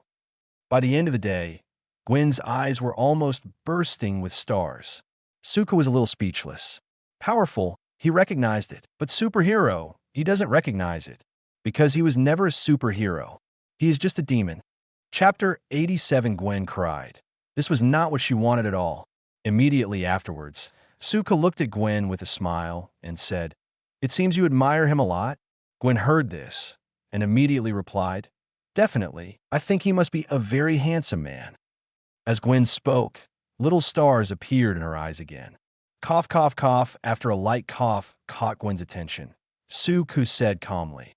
By the end of the day, Gwen's eyes were almost bursting with stars. Suka was a little speechless. Powerful, he recognized it, but superhero, he doesn't recognize it, because he was never a superhero. He is just a demon. Chapter 87. Gwen cried. This was not what she wanted at all. Immediately afterwards, Suka looked at Gwen with a smile and said, It seems you admire him a lot? Gwen heard this and immediately replied, Definitely. I think he must be a very handsome man. As Gwen spoke, little stars appeared in her eyes again. Cough, cough, cough. After a light cough caught Gwen's attention, Suku said calmly,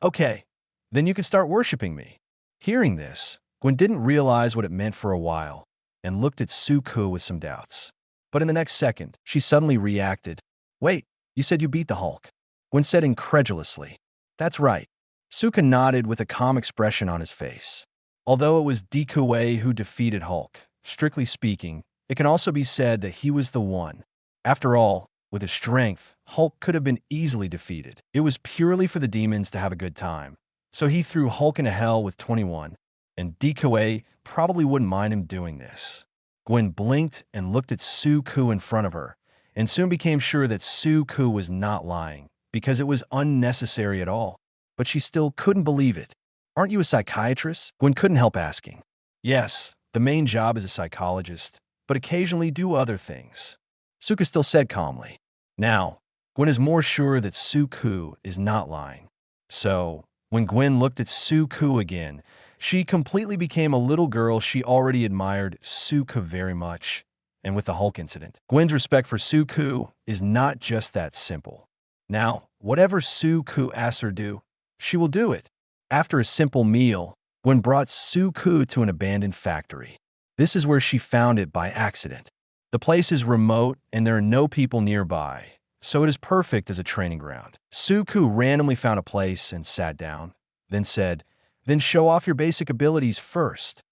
Okay, then you can start worshiping me. Hearing this, Gwen didn't realize what it meant for a while and looked at Suku with some doubts. But in the next second, she suddenly reacted. Wait, you said you beat the Hulk? Gwen said incredulously. That's right. Suka nodded with a calm expression on his face. Although it was Dikue who defeated Hulk, strictly speaking, it can also be said that he was the one. After all, with his strength, Hulk could have been easily defeated. It was purely for the demons to have a good time. So he threw Hulk into hell with 21, and Dikue probably wouldn't mind him doing this. Gwen blinked and looked at Suku in front of her, and soon became sure that Suku was not lying, because it was unnecessary at all. But she still couldn't believe it. Aren't you a psychiatrist? Gwen couldn't help asking. Yes, the main job is a psychologist, but occasionally do other things. Suka still said calmly. Now, Gwen is more sure that Suku is not lying. So, when Gwen looked at Suku again, she completely became a little girl. She already admired Suka very much. And with the Hulk incident, Gwen's respect for Suku is not just that simple. Now, whatever Suku asks her to do, she will do it. After a simple meal, Gwen brought Suku to an abandoned factory. This is where she found it by accident. The place is remote and there are no people nearby, so it is perfect as a training ground. Suku randomly found a place and sat down, then said, Then show off your basic abilities first.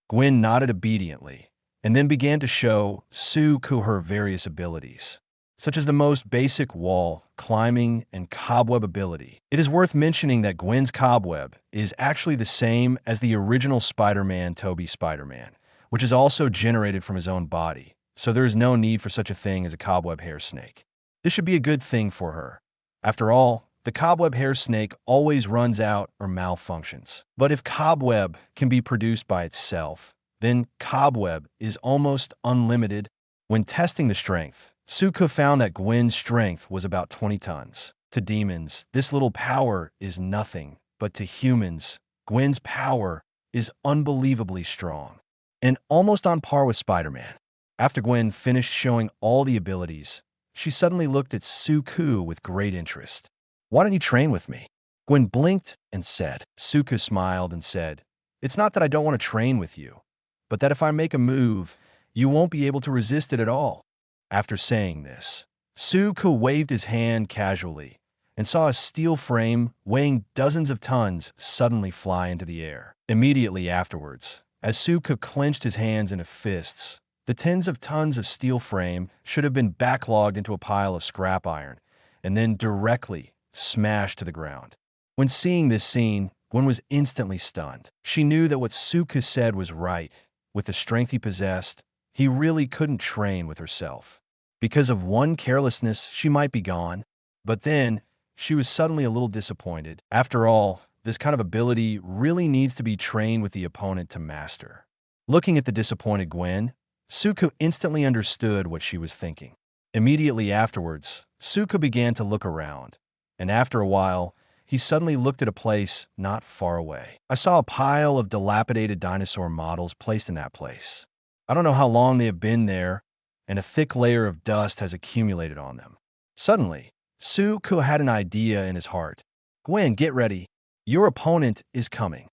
Gwen nodded obediently, and then began to show Suku her various abilities, such as the most basic wall, climbing, and cobweb ability. It is worth mentioning that Gwen's cobweb is actually the same as the original Spider-Man Tobey Spider-Man, which is also generated from his own body, so there is no need for such a thing as a cobweb hair snake. This should be a good thing for her. After all, the cobweb hair snake always runs out or malfunctions. But if cobweb can be produced by itself, then cobweb is almost unlimited. When testing the strength, Suka found that Gwen's strength was about 20 tons. To demons, this little power is nothing, but to humans, Gwen's power is unbelievably strong, and almost on par with Spider-Man. After Gwen finished showing all the abilities, she suddenly looked at Suku with great interest. Why don't you train with me? Gwen blinked and said. Suku smiled and said, It's not that I don't want to train with you, but that if I make a move, you won't be able to resist it at all. After saying this, Suku waved his hand casually, and saw a steel frame weighing dozens of tons suddenly fly into the air. Immediately afterwards, as Suka clenched his hands into fists, the tens of tons of steel frame should have been backlogged into a pile of scrap iron and then directly smashed to the ground. When seeing this scene, Gwen was instantly stunned. She knew that what Suka said was right. With the strength he possessed, he really couldn't train with herself. Because of one carelessness, she might be gone. But then, she was suddenly a little disappointed. After all, this kind of ability really needs to be trained with the opponent to master. Looking at the disappointed Gwen, Suka instantly understood what she was thinking. Immediately afterwards, Suka began to look around, and after a while, he suddenly looked at a place not far away. I saw a pile of dilapidated dinosaur models placed in that place. I don't know how long they have been there, and a thick layer of dust has accumulated on them. Suddenly, Suka had an idea in his heart. Gwen, get ready. Your opponent is coming.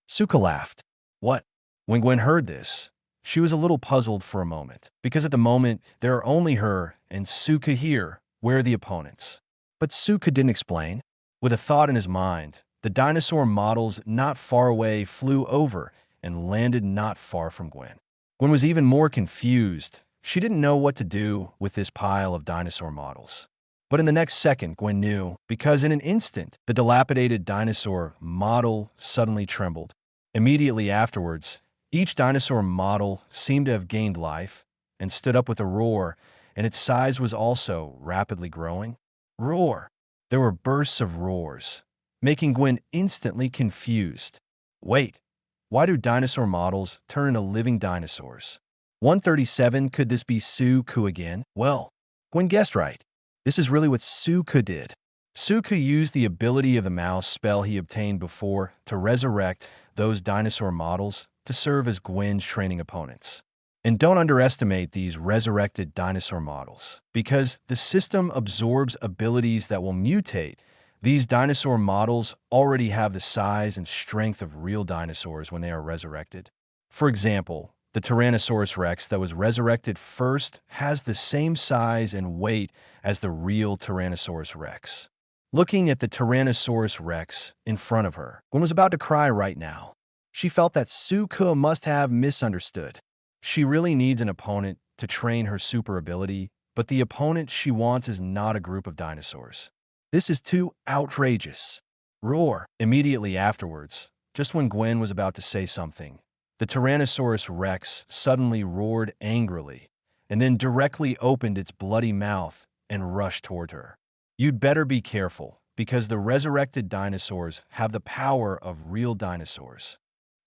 Suka laughed. What? When Gwen heard this, she was a little puzzled for a moment, because at the moment, there are only her and Suka here. Where are the opponents? But Suka didn't explain. With a thought in his mind, the dinosaur models not far away flew over and landed not far from Gwen. Gwen was even more confused. She didn't know what to do with this pile of dinosaur models. But in the next second, Gwen knew, because in an instant, the dilapidated dinosaur model suddenly trembled. Immediately afterwards, each dinosaur model seemed to have gained life and stood up with a roar, and its size was also rapidly growing. Roar! There were bursts of roars, making Gwen instantly confused. Wait, why do dinosaur models turn into living dinosaurs? 137, could this be Suka again? Well, Gwen guessed right. This is really what Suka did. Suka used the ability of the mouse spell he obtained before to resurrect those dinosaur models to serve as Gwen's training opponents. And don't underestimate these resurrected dinosaur models, because the system absorbs abilities that will mutate. These dinosaur models already have the size and strength of real dinosaurs when they are resurrected. For example, the Tyrannosaurus Rex that was resurrected first has the same size and weight as the real Tyrannosaurus Rex. Looking at the Tyrannosaurus Rex in front of her, Gwen was about to cry right now. She felt that Suka must have misunderstood. She really needs an opponent to train her super ability, but the opponent she wants is not a group of dinosaurs. This is too outrageous. Roar! Immediately afterwards, just when Gwen was about to say something, the Tyrannosaurus Rex suddenly roared angrily, and then directly opened its bloody mouth and rushed toward her. You'd better be careful, because the resurrected dinosaurs have the power of real dinosaurs.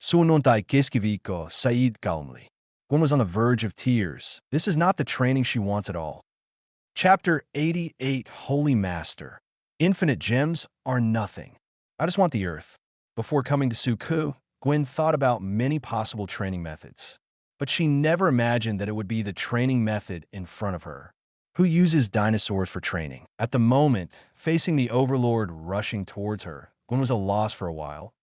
Suununtai keskiviko Said calmly. Gwen was on the verge of tears. This is not the training she wants at all. Chapter 88, Holy Master. Infinite gems are nothing. I just want the earth. Before coming to Suku, Gwen thought about many possible training methods. But she never imagined that it would be the training method in front of her. Who uses dinosaurs for training? At the moment, facing the Overlord rushing towards her, Gwen was a loss for a while.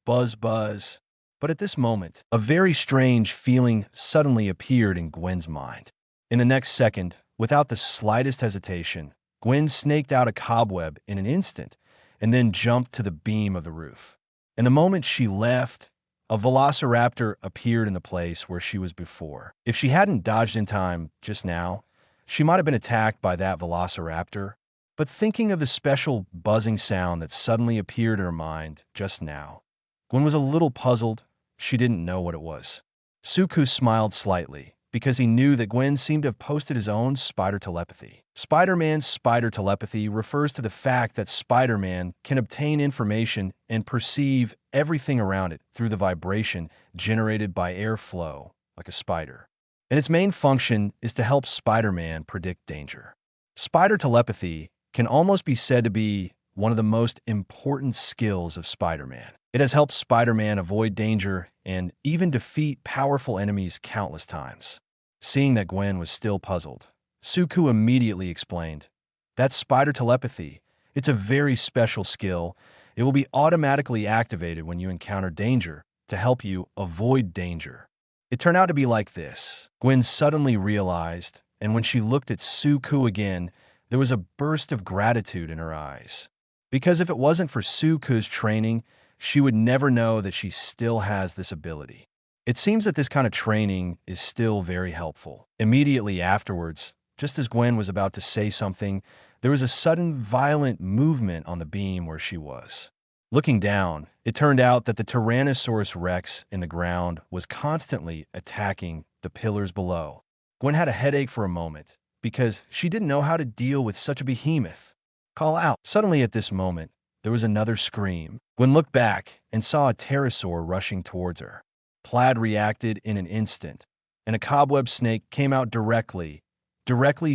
Buzz, buzz. But at this moment, a very strange feeling suddenly appeared in Gwen's mind. In the next second, without the slightest hesitation, Gwen snaked out a cobweb in an instant and then jumped to the beam of the roof. And the moment she left, a velociraptor appeared in the place where she was before. If she hadn't dodged in time just now, she might have been attacked by that velociraptor. But thinking of the special buzzing sound that suddenly appeared in her mind just now, Gwen was a little puzzled. She didn't know what it was. Suku smiled slightly, because he knew that Gwen seemed to have posted his own spider telepathy. Spider-Man's spider telepathy refers to the fact that Spider-Man can obtain information and perceive everything around it through the vibration generated by airflow, like a spider. And its main function is to help Spider-Man predict danger. Spider telepathy can almost be said to be one of the most important skills of Spider-Man. It has helped Spider-Man avoid danger and even defeat powerful enemies countless times. Seeing that Gwen was still puzzled, Suku immediately explained, "That's spider telepathy. It's a very special skill. It will be automatically activated when you encounter danger to help you avoid danger." It turned out to be like this. Gwen suddenly realized, and when she looked at Suku again, there was a burst of gratitude in her eyes. Because if it wasn't for Suku's training, she would never know that she still has this ability. It seems that this kind of training is still very helpful. Immediately afterwards, just as Gwen was about to say something, there was a sudden violent movement on the beam where she was. Looking down, it turned out that the Tyrannosaurus Rex in the ground was constantly attacking the pillars below. Gwen had a headache for a moment because she didn't know how to deal with such a behemoth. Call out. Suddenly at this moment, there was another scream. Gwen looked back and saw a pterosaur rushing towards her. Plaid reacted in an instant, and a cobweb snake came out directly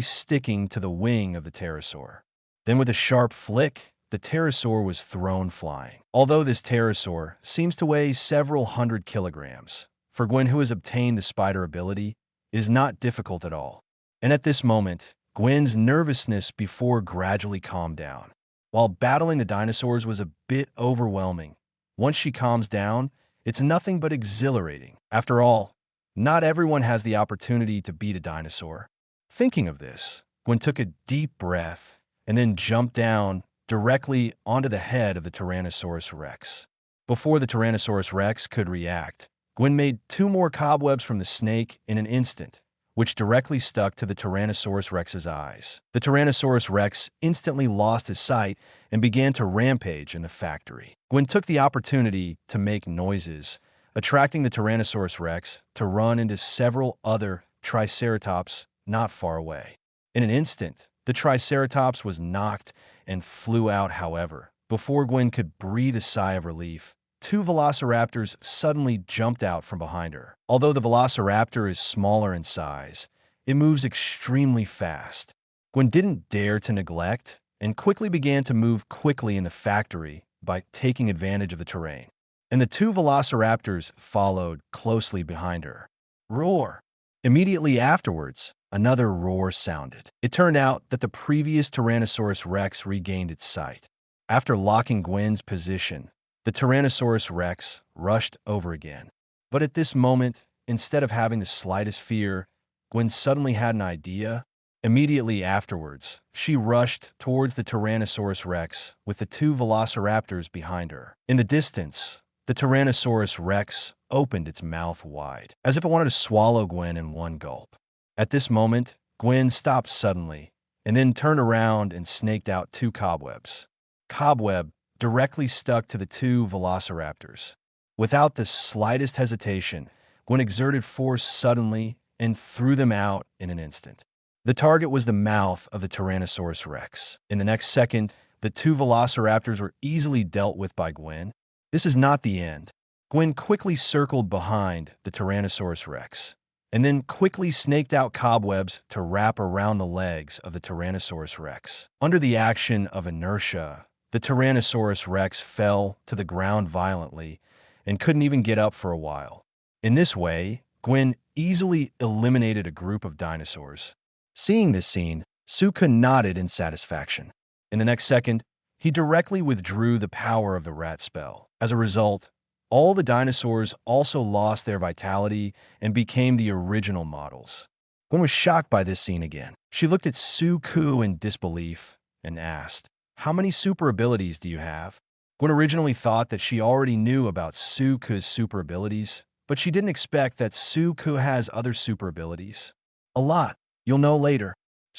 sticking to the wing of the pterosaur. Then with a sharp flick, the pterosaur was thrown flying. Although this pterosaur seems to weigh several hundred kilograms, for Gwen, who has obtained the spider ability, is not difficult at all. And at this moment, Gwen's nervousness before gradually calmed down. While battling the dinosaurs was a bit overwhelming, once she calms down, it's nothing but exhilarating. After all, not everyone has the opportunity to beat a dinosaur. Thinking of this, Gwen took a deep breath and then jumped down directly onto the head of the Tyrannosaurus Rex. Before the Tyrannosaurus Rex could react, Gwen made 2 more cobwebs from the snake in an instant, which directly stuck to the Tyrannosaurus Rex's eyes. The Tyrannosaurus Rex instantly lost his sight and began to rampage in the factory. Gwen took the opportunity to make noises, attracting the Tyrannosaurus Rex to run into several other Triceratops not far away. In an instant, the Triceratops was knocked and flew out. However, before Gwen could breathe a sigh of relief, 2 velociraptors suddenly jumped out from behind her. Although the velociraptor is smaller in size, it moves extremely fast. Gwen didn't dare to neglect and quickly began to move quickly in the factory by taking advantage of the terrain. And the 2 velociraptors followed closely behind her. Roar! Immediately afterwards, another roar sounded. It turned out that the previous Tyrannosaurus Rex regained its sight. After locking Gwen's position, the Tyrannosaurus Rex rushed over again. But at this moment, instead of having the slightest fear, Gwen suddenly had an idea. Immediately afterwards, she rushed towards the Tyrannosaurus Rex with the 2 velociraptors behind her. In the distance, the Tyrannosaurus Rex opened its mouth wide, as if it wanted to swallow Gwen in one gulp. At this moment, Gwen stopped suddenly, and then turned around and snaked out 2 cobwebs. Cobweb directly stuck to the 2 velociraptors. Without the slightest hesitation, Gwen exerted force suddenly and threw them out in an instant. The target was the mouth of the Tyrannosaurus Rex. In the next second, the 2 velociraptors were easily dealt with by Gwen. This is not the end. Gwen quickly circled behind the Tyrannosaurus Rex, and then quickly snaked out cobwebs to wrap around the legs of the Tyrannosaurus Rex. Under the action of inertia, the Tyrannosaurus Rex fell to the ground violently and couldn't even get up for a while. In this way, Gwen easily eliminated a group of dinosaurs. Seeing this scene, Suka nodded in satisfaction. In the next second, he directly withdrew the power of the rat spell. As a result, all the dinosaurs also lost their vitality and became the original models. Gwen was shocked by this scene again. She looked at Suku in disbelief and asked, "How many super abilities do you have?" Gwen originally thought that she already knew about Suku's super abilities, but she didn't expect that Suku has other super abilities. "A lot. You'll know later."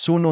Gwen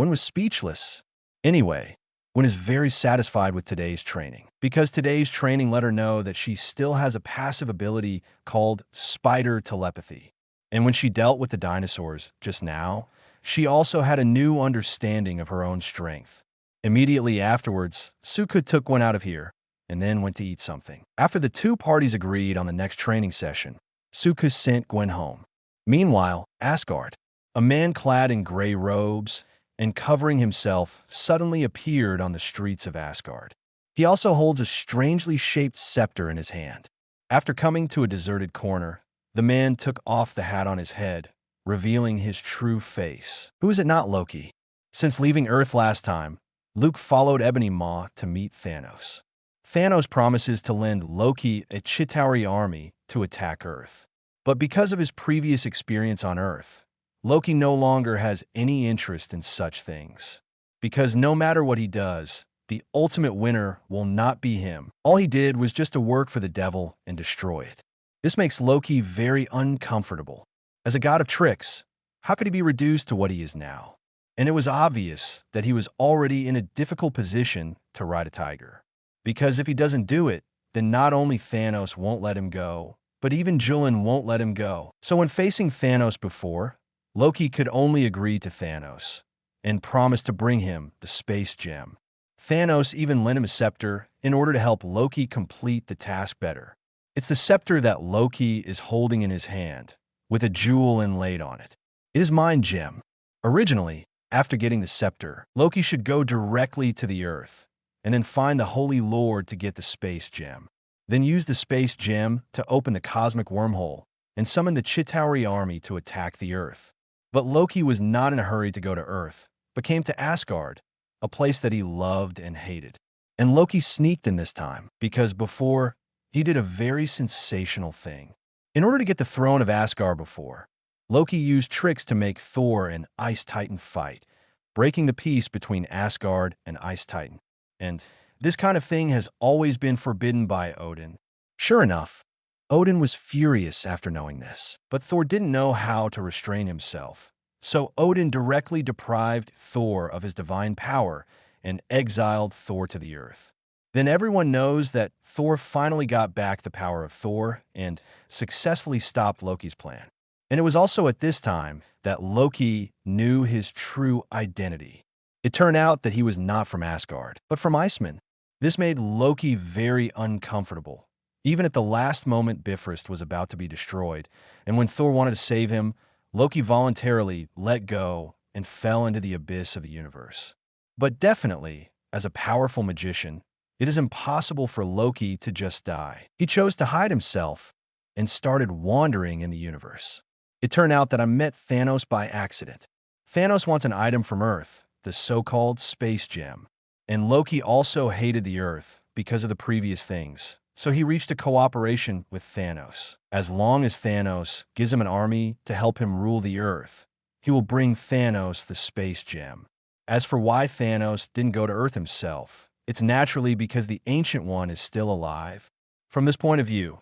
was speechless. Anyway, Gwen is very satisfied with today's training, because today's training let her know that she still has a passive ability called spider telepathy. And when she dealt with the dinosaurs just now, she also had a new understanding of her own strength. Immediately afterwards, Suka took Gwen out of here and then went to eat something. After the 2 parties agreed on the next training session, Suka sent Gwen home. Meanwhile, Asgard, a man clad in gray robes and covering himself, suddenly appeared on the streets of Asgard. He also holds a strangely shaped scepter in his hand. After coming to a deserted corner, the man took off the hat on his head, revealing his true face. Who is it not Loki? Since leaving Earth last time, Luke followed Ebony Maw to meet Thanos. Thanos promises to lend Loki a Chitauri army to attack Earth. But because of his previous experience on Earth, Loki no longer has any interest in such things. because no matter what he does, the ultimate winner will not be him. All he did was just to work for the devil and destroy it. This makes Loki very uncomfortable. As a god of tricks, how could he be reduced to what he is now? And it was obvious that he was already in a difficult position to ride a tiger. Because if he doesn't do it, then not only Thanos won't let him go, but even Julian won't let him go. So when facing Thanos before, Loki could only agree to Thanos and promise to bring him the space gem. Thanos even lent him a scepter in order to help Loki complete the task better. It's the scepter that Loki is holding in his hand, with a jewel inlaid on it. It is Mind Gem. Originally, after getting the scepter, Loki should go directly to the Earth, and then find the Holy Lord to get the space gem. Then use the space gem to open the cosmic wormhole and summon the Chitauri army to attack the Earth. But Loki was not in a hurry to go to Earth, but came to Asgard, a place that he loved and hated. And Loki sneaked in this time, because before, he did a very sensational thing. In order to get the throne of Asgard before, Loki used tricks to make Thor and Ice Titan fight, breaking the peace between Asgard and Ice Titan. And this kind of thing has always been forbidden by Odin. Sure enough, Odin was furious after knowing this, but Thor didn't know how to restrain himself. So Odin directly deprived Thor of his divine power and exiled Thor to the earth. Then everyone knows that Thor finally got back the power of Thor and successfully stopped Loki's plan. And it was also at this time that Loki knew his true identity. It turned out that he was not from Asgard, but from Iceman. This made Loki very uncomfortable. Even at the last moment, Bifrost was about to be destroyed, and when Thor wanted to save him, Loki voluntarily let go and fell into the abyss of the universe. But definitely, as a powerful magician, it is impossible for Loki to just die. He chose to hide himself and started wandering in the universe. It turned out that I met Thanos by accident. Thanos wants an item from Earth, the so-called space gem. And Loki also hated the Earth because of the previous things. So he reached a cooperation with Thanos. As long as Thanos gives him an army to help him rule the Earth, he will bring Thanos the space gem. As for why Thanos didn't go to Earth himself, it's naturally because the Ancient One is still alive. From this point of view,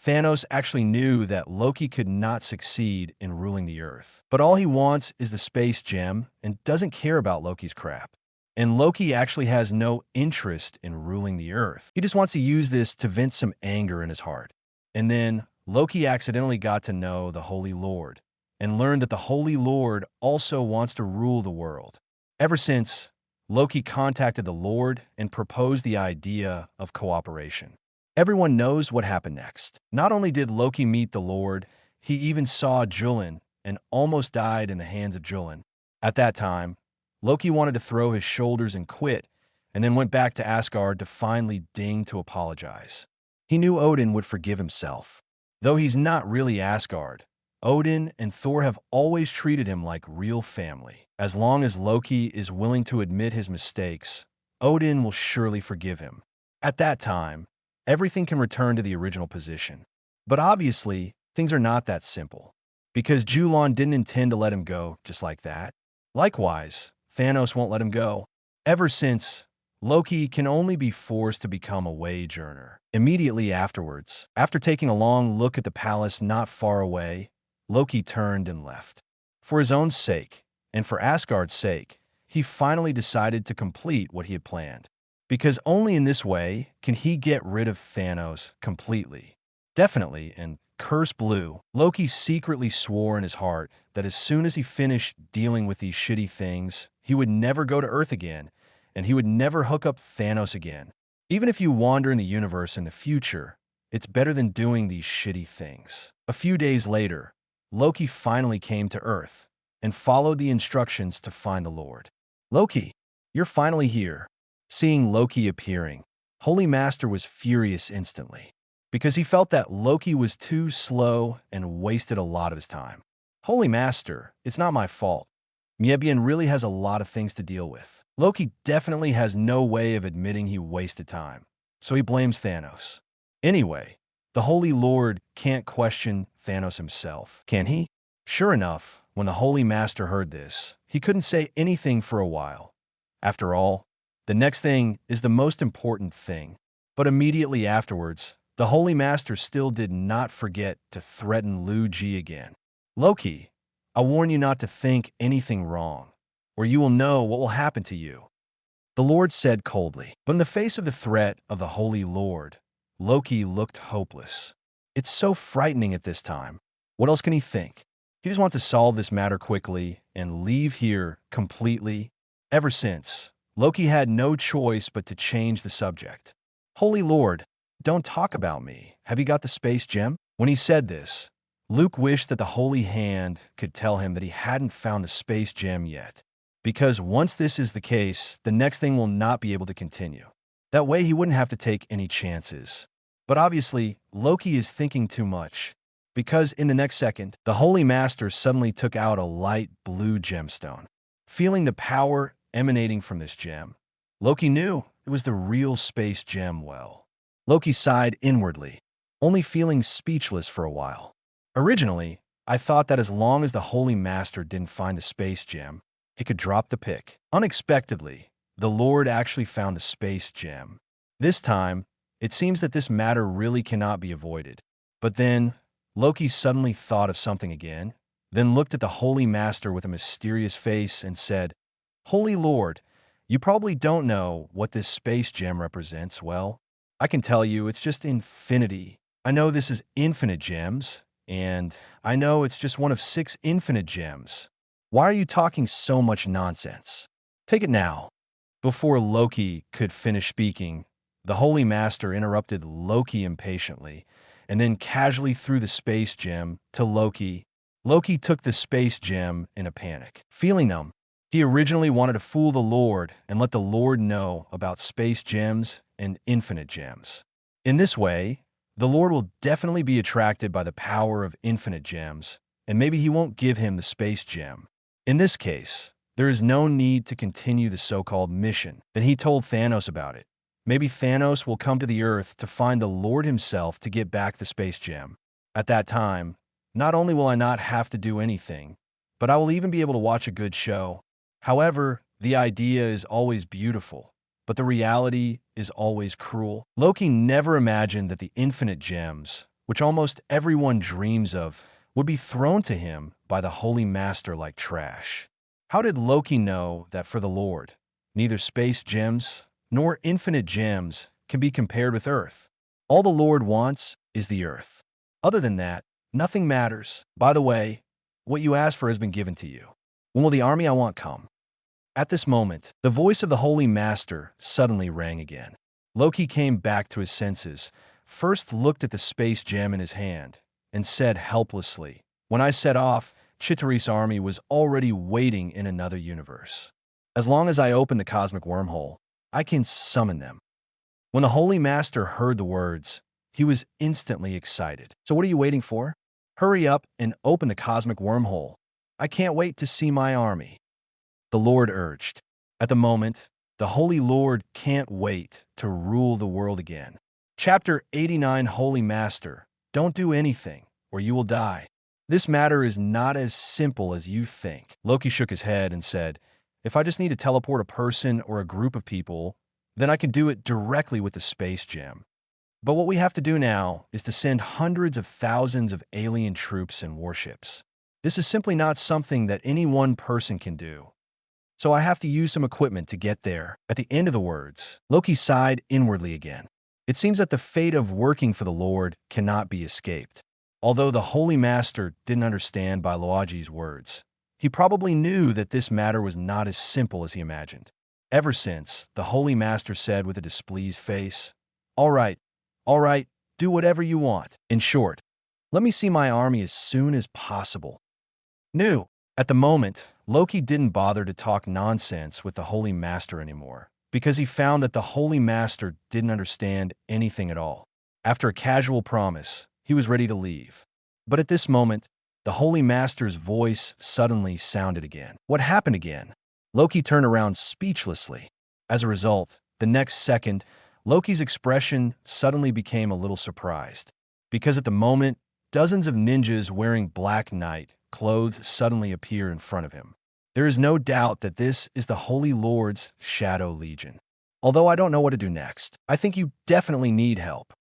Thanos actually knew that Loki could not succeed in ruling the Earth. But all he wants is the space gem and doesn't care about Loki's crap. And Loki actually has no interest in ruling the Earth. He just wants to use this to vent some anger in his heart. And then Loki accidentally got to know the Holy Lord and learned that the Holy Lord also wants to rule the world. Ever since, Loki contacted the Lord and proposed the idea of cooperation. Everyone knows what happened next. Not only did Loki meet the Lord, he even saw Julian and almost died in the hands of Julian. At that time, Loki wanted to throw his shoulders and quit, and then went back to Asgard to finally ding to apologize. He knew Odin would forgive himself. Though he's not really Asgard, Odin and Thor have always treated him like real family. As long as Loki is willing to admit his mistakes, Odin will surely forgive him. At that time, everything can return to the original position. But obviously, things are not that simple, because Julian didn't intend to let him go just like that. Likewise, Thanos won't let him go. Ever since, Loki can only be forced to become a wage earner. Immediately afterwards, after taking a long look at the palace not far away, Loki turned and left. For his own sake, and for Asgard's sake, he finally decided to complete what he had planned. Because only in this way can he get rid of Thanos completely. Definitely, and Curse Blue, Loki secretly swore in his heart that as soon as he finished dealing with these shitty things, he would never go to Earth again, and he would never hook up Thanos again. Even if you wander in the universe in the future, it's better than doing these shitty things. A few days later, Loki finally came to Earth and followed the instructions to find the Lord. Loki, you're finally here. Seeing Loki appearing, Holy Master was furious instantly, because he felt that Loki was too slow and wasted a lot of his time. Holy Master, it's not my fault. Miebian really has a lot of things to deal with. Loki definitely has no way of admitting he wasted time, so he blames Thanos. Anyway, the Holy Lord can't question Thanos himself, can he? Sure enough, when the Holy Master heard this, he couldn't say anything for a while. After all, the next thing is the most important thing. But immediately afterwards, the Holy Master still did not forget to threaten Lu Ji again. Loki, I warn you not to think anything wrong, or you will know what will happen to you. The Lord said coldly. But in the face of the threat of the Holy Lord, Loki looked hopeless. It's so frightening at this time. What else can he think? He just wants to solve this matter quickly and leave here completely. Ever since, Loki had no choice but to change the subject. Holy Lord, don't talk about me. Have you got the space gem? When he said this, Luke wished that the Holy Hand could tell him that he hadn't found the space gem yet. Because once this is the case, the next thing will not be able to continue. That way he wouldn't have to take any chances. But obviously, Loki is thinking too much. Because in the next second, the Holy Master suddenly took out a light blue gemstone. Feeling the power emanating from this gem, Loki knew it was the real space gem well. Loki sighed inwardly, only feeling speechless for a while. Originally, I thought that as long as the Holy Master didn't find the space gem, he could drop the pick. Unexpectedly, the Lord actually found the space gem. This time, it seems that this matter really cannot be avoided. But then, Loki suddenly thought of something again, then looked at the Holy Master with a mysterious face and said, Holy Lord, you probably don't know what this space gem represents. Well, I can tell you it's just infinity. I know this is infinite gems, and I know it's just one of 6 infinite gems. Why are you talking so much nonsense? Take it now. Before Loki could finish speaking, the Holy Master interrupted Loki impatiently, and then casually threw the space gem to Loki. Loki took the space gem in a panic. Feeling numb, he originally wanted to fool the Lord and let the Lord know about space gems and infinite gems. In this way, the Lord will definitely be attracted by the power of infinite gems, and maybe he won't give him the space gem. In this case, there is no need to continue the so-called mission. Then he told Thanos about it. Maybe Thanos will come to the Earth to find the Lord himself to get back the space gem. At that time, not only will I not have to do anything, but I will even be able to watch a good show. However, the idea is always beautiful, but the reality is always cruel. Loki never imagined that the infinite gems, which almost everyone dreams of, would be thrown to him by the Holy Master like trash. How did Loki know that for the Lord, neither space gems nor infinite gems can be compared with Earth? All the Lord wants is the Earth. Other than that, nothing matters. By the way, what you asked for has been given to you. When will the army I want come? At this moment, the voice of the Holy Master suddenly rang again. Loki came back to his senses, first looked at the space gem in his hand, and said helplessly, When I set off, Chitauri's army was already waiting in another universe. As long as I open the cosmic wormhole, I can summon them. When the Holy Master heard the words, he was instantly excited. So what are you waiting for? Hurry up and open the cosmic wormhole. I can't wait to see my army. The Lord urged. At the moment, the Holy Lord can't wait to rule the world again. Chapter 89 Holy Master, don't do anything, or you will die. This matter is not as simple as you think. Loki shook his head and said, If I just need to teleport a person or a group of people, then I can do it directly with the space gem. But what we have to do now is to send hundreds of thousands of alien troops and warships. This is simply not something that any one person can do. So I have to use some equipment to get there. At the end of the words, Loki sighed inwardly again. It seems that the fate of working for the Lord cannot be escaped. Although the Holy Master didn't understand Bailuaji's words, he probably knew that this matter was not as simple as he imagined. Ever since, the Holy Master said with a displeased face, all right, do whatever you want. In short, let me see my army as soon as possible. New. At the moment, Loki didn't bother to talk nonsense with the Holy Master anymore, because he found that the Holy Master didn't understand anything at all. After a casual promise, he was ready to leave. But at this moment, the Holy Master's voice suddenly sounded again. What happened again? Loki turned around speechlessly. As a result, the next second, Loki's expression suddenly became a little surprised, because at the moment, dozens of ninjas wearing Black Knight clothes suddenly appear in front of him. There is no doubt that this is the Holy Lord's Shadow Legion. Although I don't know what to do next, I think you definitely need help.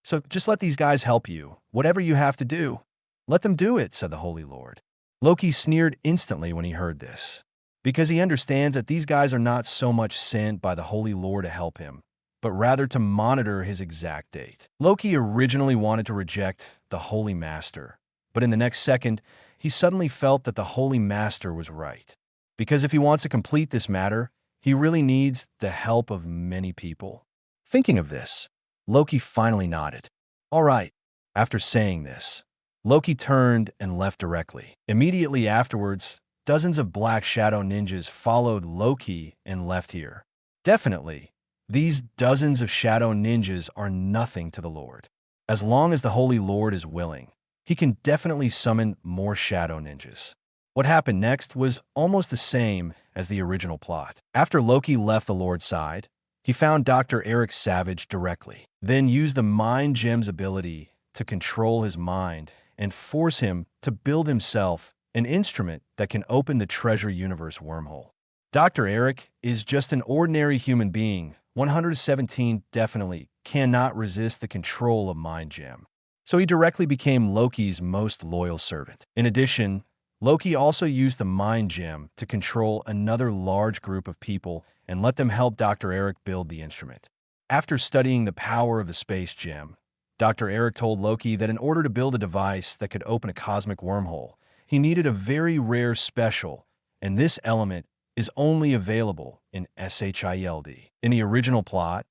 So just let these guys help you. Whatever you have to do, let them do it, said the Holy Lord. Loki sneered instantly when he heard this, because he understands that these guys are not so much sent by the Holy Lord to help him, but rather to monitor his exact date. Loki originally wanted to reject the Holy Master, but in the next second, he suddenly felt that the Holy Master was right. Because if he wants to complete this matter, he really needs the help of many people. Thinking of this, Loki finally nodded. All right. After saying this, Loki turned and left directly. Immediately afterwards, dozens of Black Shadow ninjas followed Loki and left here. Definitely, these dozens of Shadow ninjas are nothing to the Lord. As long as the Holy Lord is willing, he can definitely summon more Shadow ninjas. What happened next was almost the same as the original plot. After Loki left the Lord's side, he found Dr. Eric Savage directly, then used the Mind Gem's ability to control his mind and force him to build himself an instrument that can open the Treasure Universe wormhole. Dr. Eric is just an ordinary human being. 117 definitely cannot resist the control of Mind Gem. So he directly became Loki's most loyal servant. In addition, Loki also used the Mind Gem to control another large group of people and let them help Dr. Eric build the instrument. After studying the power of the Space Gem, Dr. Eric told Loki that in order to build a device that could open a cosmic wormhole, he needed a very rare special, and this element is only available in SHIELD. In the original plot,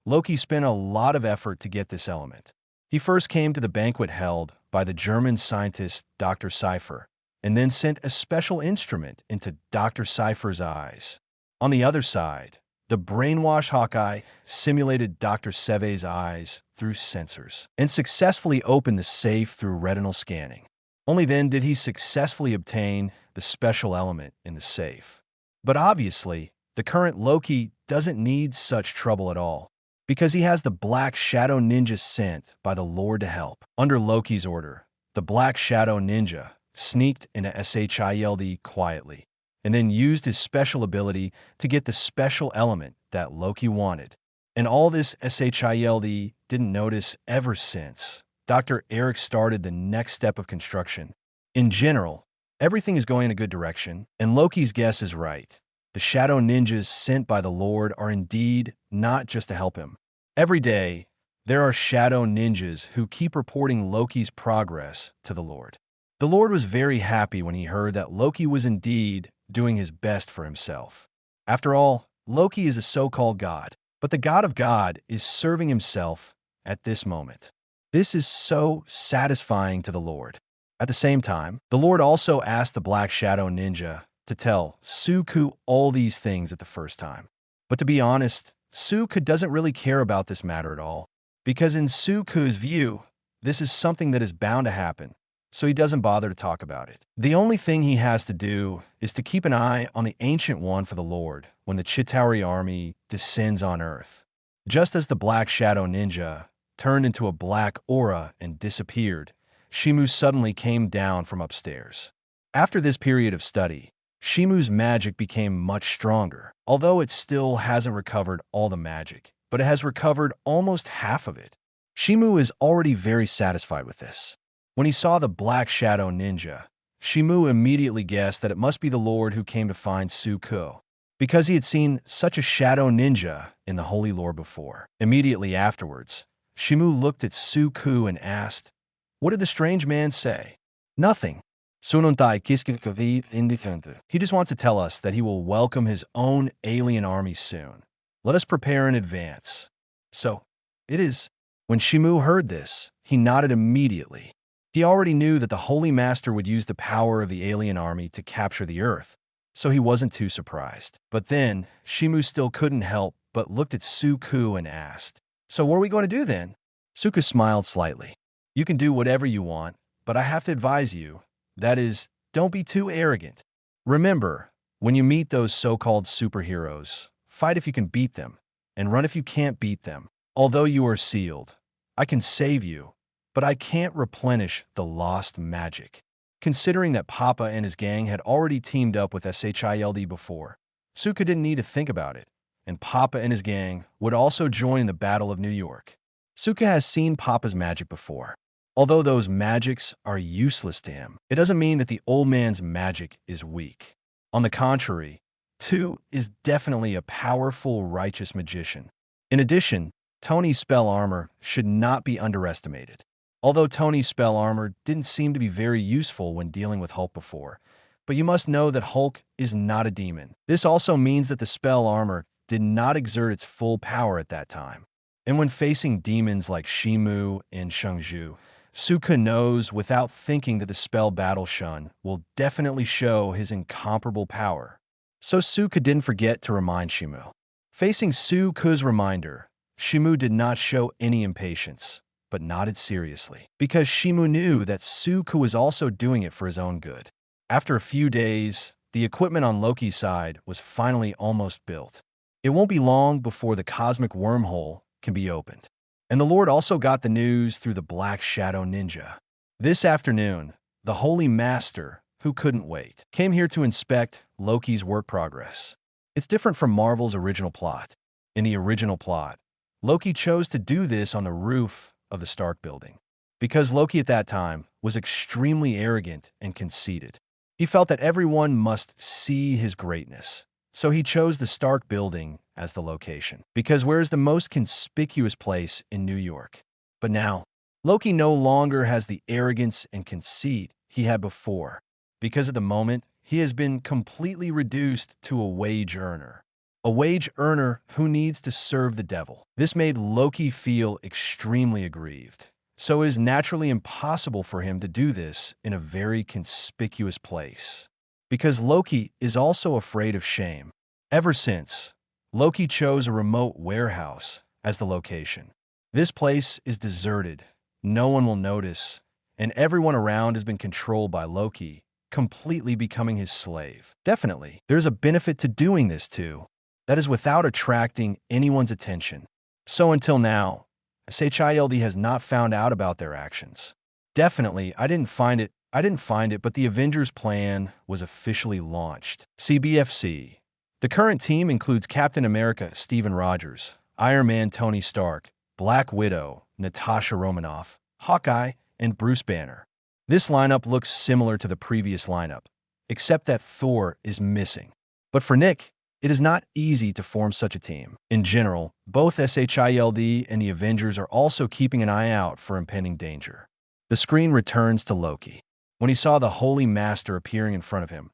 Loki spent a lot of effort to get this element. He first came to the banquet held by the German scientist Dr. Cypher, and then sent a special instrument into Dr. Cypher's eyes. On the other side, the brainwash Hawkeye simulated Dr. Seve's eyes through sensors and successfully opened the safe through retinal scanning. Only then did he successfully obtain the special element in the safe. But obviously, the current Loki doesn't need such trouble at all, because he has the Black Shadow Ninja sent by the Lord to help. Under Loki's order, the Black Shadow Ninja sneaked into SHIELD quietly, and then used his special ability to get the special element that Loki wanted. And all this SHIELD didn't notice ever since Dr. Eric started the next step of construction. In general, everything is going in a good direction, and Loki's guess is right. The Shadow Ninjas sent by the Lord are indeed not just to help him. Every day, there are Shadow Ninjas who keep reporting Loki's progress to the Lord. The Lord was very happy when he heard that Loki was indeed doing his best for himself. After all, Loki is a so-called god, but the god of God is serving himself at this moment. This is so satisfying to the Lord. At the same time, the Lord also asked the Black Shadow Ninja to tell Suku all these things at the first time. But to be honest, Suku doesn't really care about this matter at all, because in Suku's view, this is something that is bound to happen, so he doesn't bother to talk about it. The only thing he has to do is to keep an eye on the Ancient One for the Lord when the Chitauri army descends on Earth. Just as the Black Shadow Ninja turned into a black aura and disappeared, Shimu suddenly came down from upstairs. After this period of study, Shimu's magic became much stronger, although it still hasn't recovered all the magic, but it has recovered almost half of it. Shimu is already very satisfied with this. When he saw the Black Shadow Ninja, Shimu immediately guessed that it must be the Lord who came to find Suku, because he had seen such a Shadow Ninja in the Holy Lore before. Immediately afterwards, Shimu looked at Suku and asked, "What did the strange man say?" "Nothing. He just wants to tell us that he will welcome his own alien army soon. Let us prepare in advance." So, it is. When Shimu heard this, he nodded immediately. He already knew that the Holy Master would use the power of the alien army to capture the Earth, so he wasn't too surprised. But then, Shimu still couldn't help but looked at Suku and asked, "So what are we going to do then?" Suku smiled slightly. "You can do whatever you want, but I have to advise you, that is, don't be too arrogant. Remember, when you meet those so-called superheroes, fight if you can beat them, and run if you can't beat them. Although you are sealed, I can save you, but I can't replenish the lost magic. Considering that Papa and his gang had already teamed up with SHIELD before, Suka didn't need to think about it, and Papa and his gang would also join in the Battle of New York. Suka has seen Papa's magic before. Although those magics are useless to him, it doesn't mean that the old man's magic is weak. On the contrary, Tu is definitely a powerful, righteous magician. In addition, Tony's spell armor should not be underestimated. Although Tony's spell armor didn't seem to be very useful when dealing with Hulk before, but you must know that Hulk is not a demon. This also means that the spell armor did not exert its full power at that time. And when facing demons like Shimu and Shengju, Suka knows without thinking that the spell Battle Shun will definitely show his incomparable power. So Suka didn't forget to remind Shimu. Facing Suka's reminder, Shimu did not show any impatience, but nodded seriously, because Shimu knew that Suka was also doing it for his own good. After a few days, the equipment on Loki's side was finally almost built. It won't be long before the cosmic wormhole can be opened. And the Lord also got the news through the Black Shadow Ninja. This afternoon, the Holy Master, who couldn't wait, came here to inspect Loki's work progress. It's different from Marvel's original plot. In the original plot, Loki chose to do this on the roof of the Stark building, because Loki at that time was extremely arrogant and conceited. He felt that everyone must see his greatness, so he chose the Stark building as the location, because where is the most conspicuous place in New York? But now, Loki no longer has the arrogance and conceit he had before, because at the moment, he has been completely reduced to a wage earner. A wage earner who needs to serve the devil. This made Loki feel extremely aggrieved, so it is naturally impossible for him to do this in a very conspicuous place. Because Loki is also afraid of shame. Ever since, Loki chose a remote warehouse as the location. This place is deserted, no one will notice, and everyone around has been controlled by Loki, completely becoming his slave. Definitely, there's a benefit to doing this too. That is without attracting anyone's attention. So until now, SHIELD has not found out about their actions. Definitely, I didn't find it, but the Avengers plan was officially launched. CBFC. The current team includes Captain America, Steven Rogers, Iron Man, Tony Stark, Black Widow, Natasha Romanoff, Hawkeye, and Bruce Banner. This lineup looks similar to the previous lineup, except that Thor is missing. But for Nick, it is not easy to form such a team. In general, both SHIELD and the Avengers are also keeping an eye out for impending danger. The screen returns to Loki. When he saw the Holy Master appearing in front of him,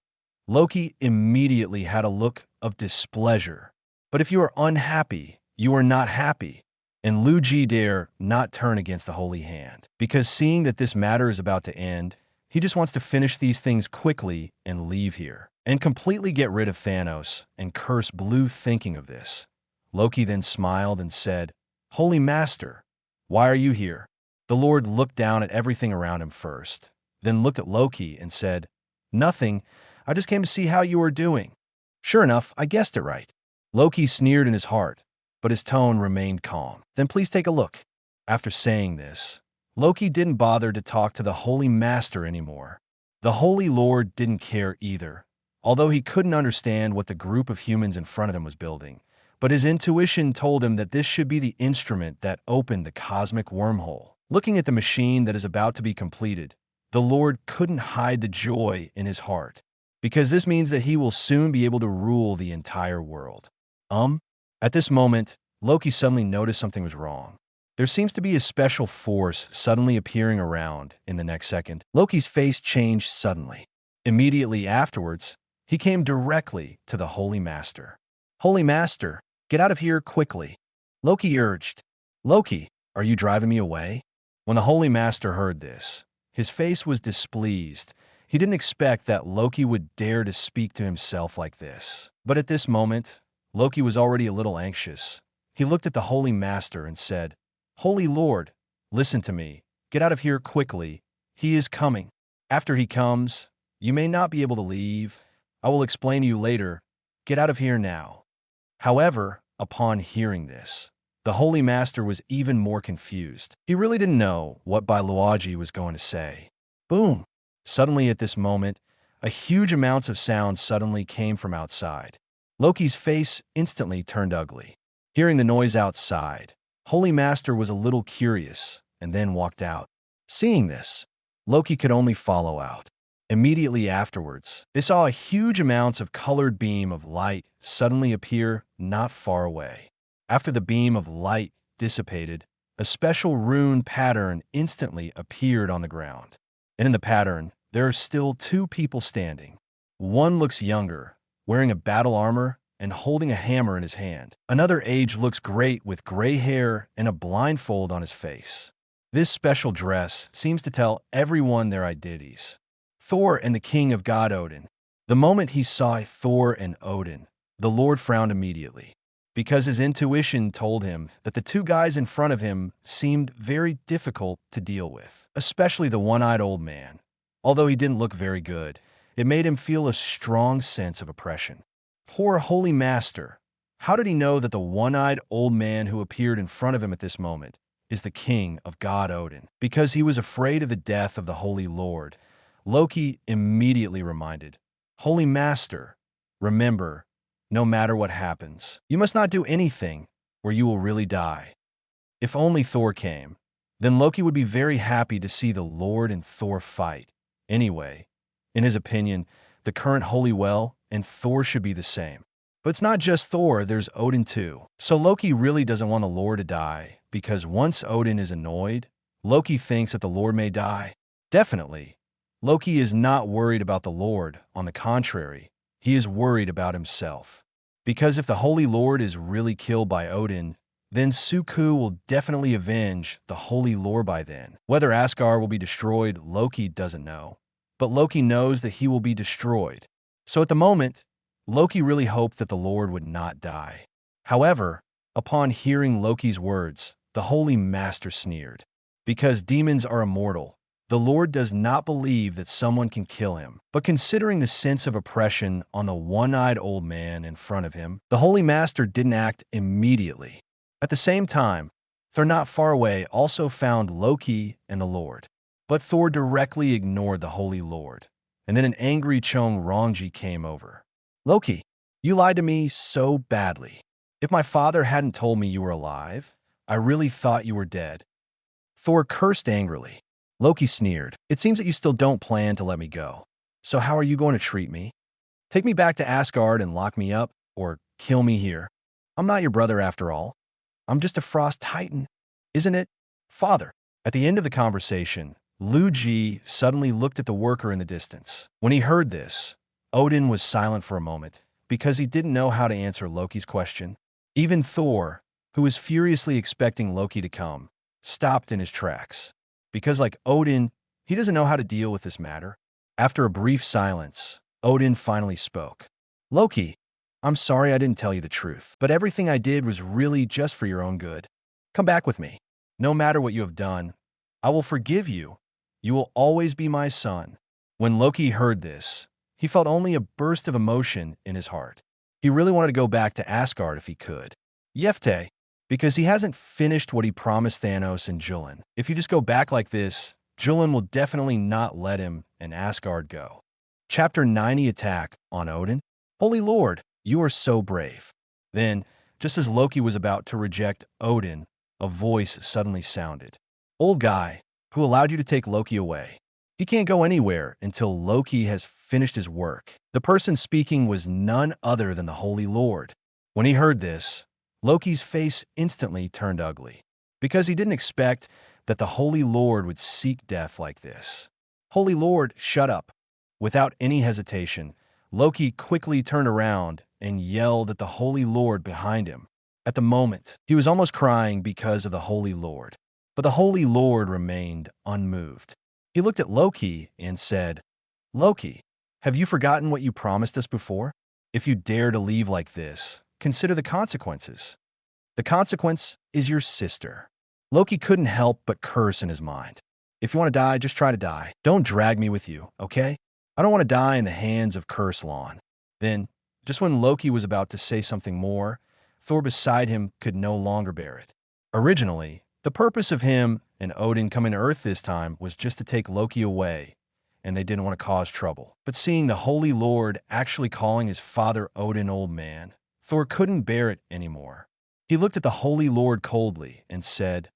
Loki immediately had a look of displeasure. But if you are unhappy, you are not happy. And Luigi dare not turn against the Holy Hand, because seeing that this matter is about to end, he just wants to finish these things quickly and leave here, and completely get rid of Thanos and curse Blue thinking of this. Loki then smiled and said, "Holy Master, why are you here?" The Lord looked down at everything around him first, then looked at Loki and said, "Nothing, I just came to see how you are doing." Sure enough, I guessed it right. Loki sneered in his heart, but his tone remained calm. "Then please take a look." After saying this, Loki didn't bother to talk to the Holy Master anymore. The Holy Lord didn't care either, although he couldn't understand what the group of humans in front of him was building. But his intuition told him that this should be the instrument that opened the cosmic wormhole. Looking at the machine that is about to be completed, the Lord couldn't hide the joy in his heart, because this means that he will soon be able to rule the entire world. At this moment, Loki suddenly noticed something was wrong. There seems to be a special force suddenly appearing around. In the next second, Loki's face changed suddenly. Immediately afterwards, he came directly to the Holy Master. "Holy Master, get out of here quickly," Loki urged. "Loki, are you driving me away?" When the Holy Master heard this, his face was displeased. He didn't expect that Loki would dare to speak to himself like this. But at this moment, Loki was already a little anxious. He looked at the Holy Master and said, "Holy Lord, listen to me. Get out of here quickly. He is coming. After he comes, you may not be able to leave. I will explain to you later. Get out of here now." However, upon hearing this, the Holy Master was even more confused. He really didn't know what Luigi was going to say. Boom! Suddenly at this moment, a huge amounts of sound suddenly came from outside. Loki's face instantly turned ugly. Hearing the noise outside, Holy Master was a little curious and then walked out. Seeing this, Loki could only follow out. Immediately afterwards, they saw a huge amounts of colored beam of light suddenly appear not far away. After the beam of light dissipated, a special rune pattern instantly appeared on the ground. And in the pattern, there are still two people standing. One looks younger, wearing a battle armor and holding a hammer in his hand. Another age looks great with gray hair and a blindfold on his face. This special dress seems to tell everyone their identities. Thor and the king of God Odin. The moment he saw Thor and Odin, the Lord frowned immediately, because his intuition told him that the two guys in front of him seemed very difficult to deal with, especially the one-eyed old man. Although he didn't look very good, it made him feel a strong sense of oppression. Poor Holy Master! How did he know that the one-eyed old man who appeared in front of him at this moment is the king of God Odin? Because he was afraid of the death of the Holy Lord, Loki immediately reminded, Holy Master, remember, no matter what happens, you must not do anything where you will really die. If only Thor came, then Loki would be very happy to see the Lord and Thor fight. Anyway, in his opinion, the current Holy Well and Thor should be the same. But it's not just Thor, there's Odin too. So Loki really doesn't want the Lord to die, because once Odin is annoyed, Loki thinks that the Lord may die. Definitely, Loki is not worried about the Lord. On the contrary, he is worried about himself. Because if the Holy Lord is really killed by Odin, then Suku will definitely avenge the Holy Lord by then. Whether Asgard will be destroyed, Loki doesn't know. But Loki knows that he will be destroyed. So at the moment, Loki really hoped that the Lord would not die. However, upon hearing Loki's words, the Holy Master sneered. Because demons are immortal, the Lord does not believe that someone can kill him. But considering the sense of oppression on the one-eyed old man in front of him, the Holy Master didn't act immediately. At the same time, Thor not far away also found Loki and the Lord. But Thor directly ignored the Holy Lord. And then an angry Chong-Rongji came over. Loki, you lied to me so badly. If my father hadn't told me you were alive, I really thought you were dead. Thor cursed angrily. Loki sneered. It seems that you still don't plan to let me go. So how are you going to treat me? Take me back to Asgard and lock me up, or kill me here. I'm not your brother after all. I'm just a frost titan, isn't it, father? At the end of the conversation, Lu Ji suddenly looked at the worker in the distance. When he heard this, Odin was silent for a moment, because he didn't know how to answer Loki's question. Even Thor, who was furiously expecting Loki to come, stopped in his tracks. Because like Odin, he doesn't know how to deal with this matter. After a brief silence, Odin finally spoke. Loki, I'm sorry I didn't tell you the truth, but everything I did was really just for your own good. Come back with me. No matter what you have done, I will forgive you. You will always be my son. When Loki heard this, he felt only a burst of emotion in his heart. He really wanted to go back to Asgard if he could. Yefte, because he hasn't finished what he promised Thanos and Jullin. If you just go back like this, Jullin will definitely not let him and Asgard go. Chapter 90 Attack on Odin. Holy Lord, you are so brave. Then, just as Loki was about to reject Odin, a voice suddenly sounded. Old guy, who allowed you to take Loki away? He can't go anywhere until Loki has finished his work. The person speaking was none other than the Holy Lord. When he heard this, Loki's face instantly turned ugly, because he didn't expect that the Holy Lord would seek death like this. Holy Lord, shut up. Without any hesitation, Loki quickly turned around and yelled at the Holy Lord behind him. At the moment, he was almost crying because of the Holy Lord. But the Holy Lord remained unmoved. He looked at Loki and said, Loki, have you forgotten what you promised us before? If you dare to leave like this, consider the consequences. The consequence is your sister. Loki couldn't help but curse in his mind. If you want to die, just try to die. Don't drag me with you, okay? I don't want to die in the hands of Curse Lawn. Then, just when Loki was about to say something more, Thor beside him could no longer bear it. Originally, the purpose of him and Odin coming to Earth this time was just to take Loki away and they didn't want to cause trouble. But seeing the Holy Lord actually calling his father Odin old man, Thor couldn't bear it anymore. He looked at the Holy Lord coldly and said,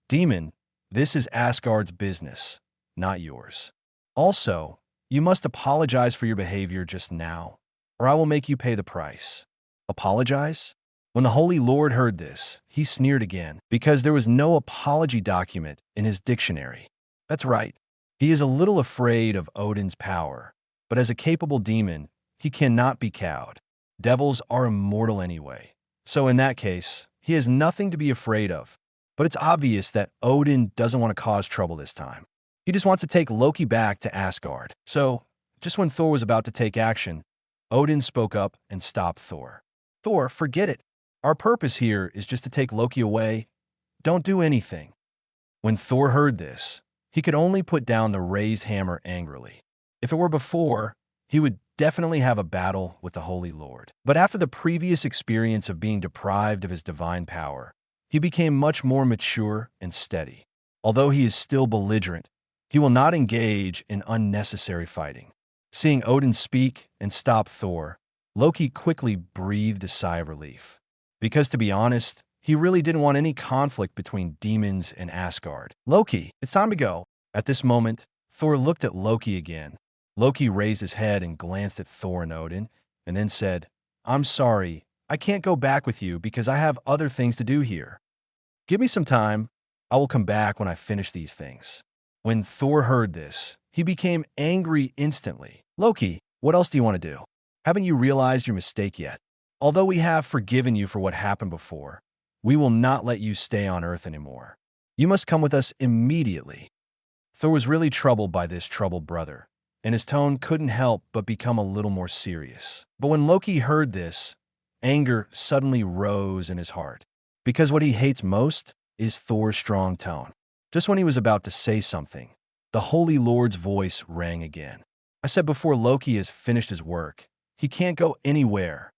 "Demon, this is Asgard's business, not yours. Also, you must apologize for your behavior just now, or I will make you pay the price." Apologize? When the Holy Lord heard this, he sneered again, because there was no apology document in his dictionary. That's right. He is a little afraid of Odin's power, but as a capable demon, he cannot be cowed. Devils are immortal anyway. So in that case, he has nothing to be afraid of. But it's obvious that Odin doesn't want to cause trouble this time. He just wants to take Loki back to Asgard. So, just when Thor was about to take action, Odin spoke up and stopped Thor. "Thor, forget it. Our purpose here is just to take Loki away. Don't do anything." When Thor heard this, he could only put down the raised hammer angrily. If it were before, he would definitely have a battle with the Holy Lord. But after the previous experience of being deprived of his divine power, he became much more mature and steady. Although he is still belligerent, he will not engage in unnecessary fighting. Seeing Odin speak and stop Thor, Loki quickly breathed a sigh of relief. Because to be honest, he really didn't want any conflict between demons and Asgard. "Loki, it's time to go." At this moment, Thor looked at Loki again. Loki raised his head and glanced at Thor and Odin, and then said, "I'm sorry, I can't go back with you because I have other things to do here. Give me some time. I will come back when I finish these things." When Thor heard this, he became angry instantly. "Loki, what else do you want to do? Haven't you realized your mistake yet? Although we have forgiven you for what happened before, we will not let you stay on Earth anymore. You must come with us immediately." Thor was really troubled by this troubled brother, and his tone couldn't help but become a little more serious. But when Loki heard this, anger suddenly rose in his heart, because what he hates most is Thor's strong tone. Just when he was about to say something, the Holy Lord's voice rang again. "I said before Loki has finished his work, he can't go anywhere."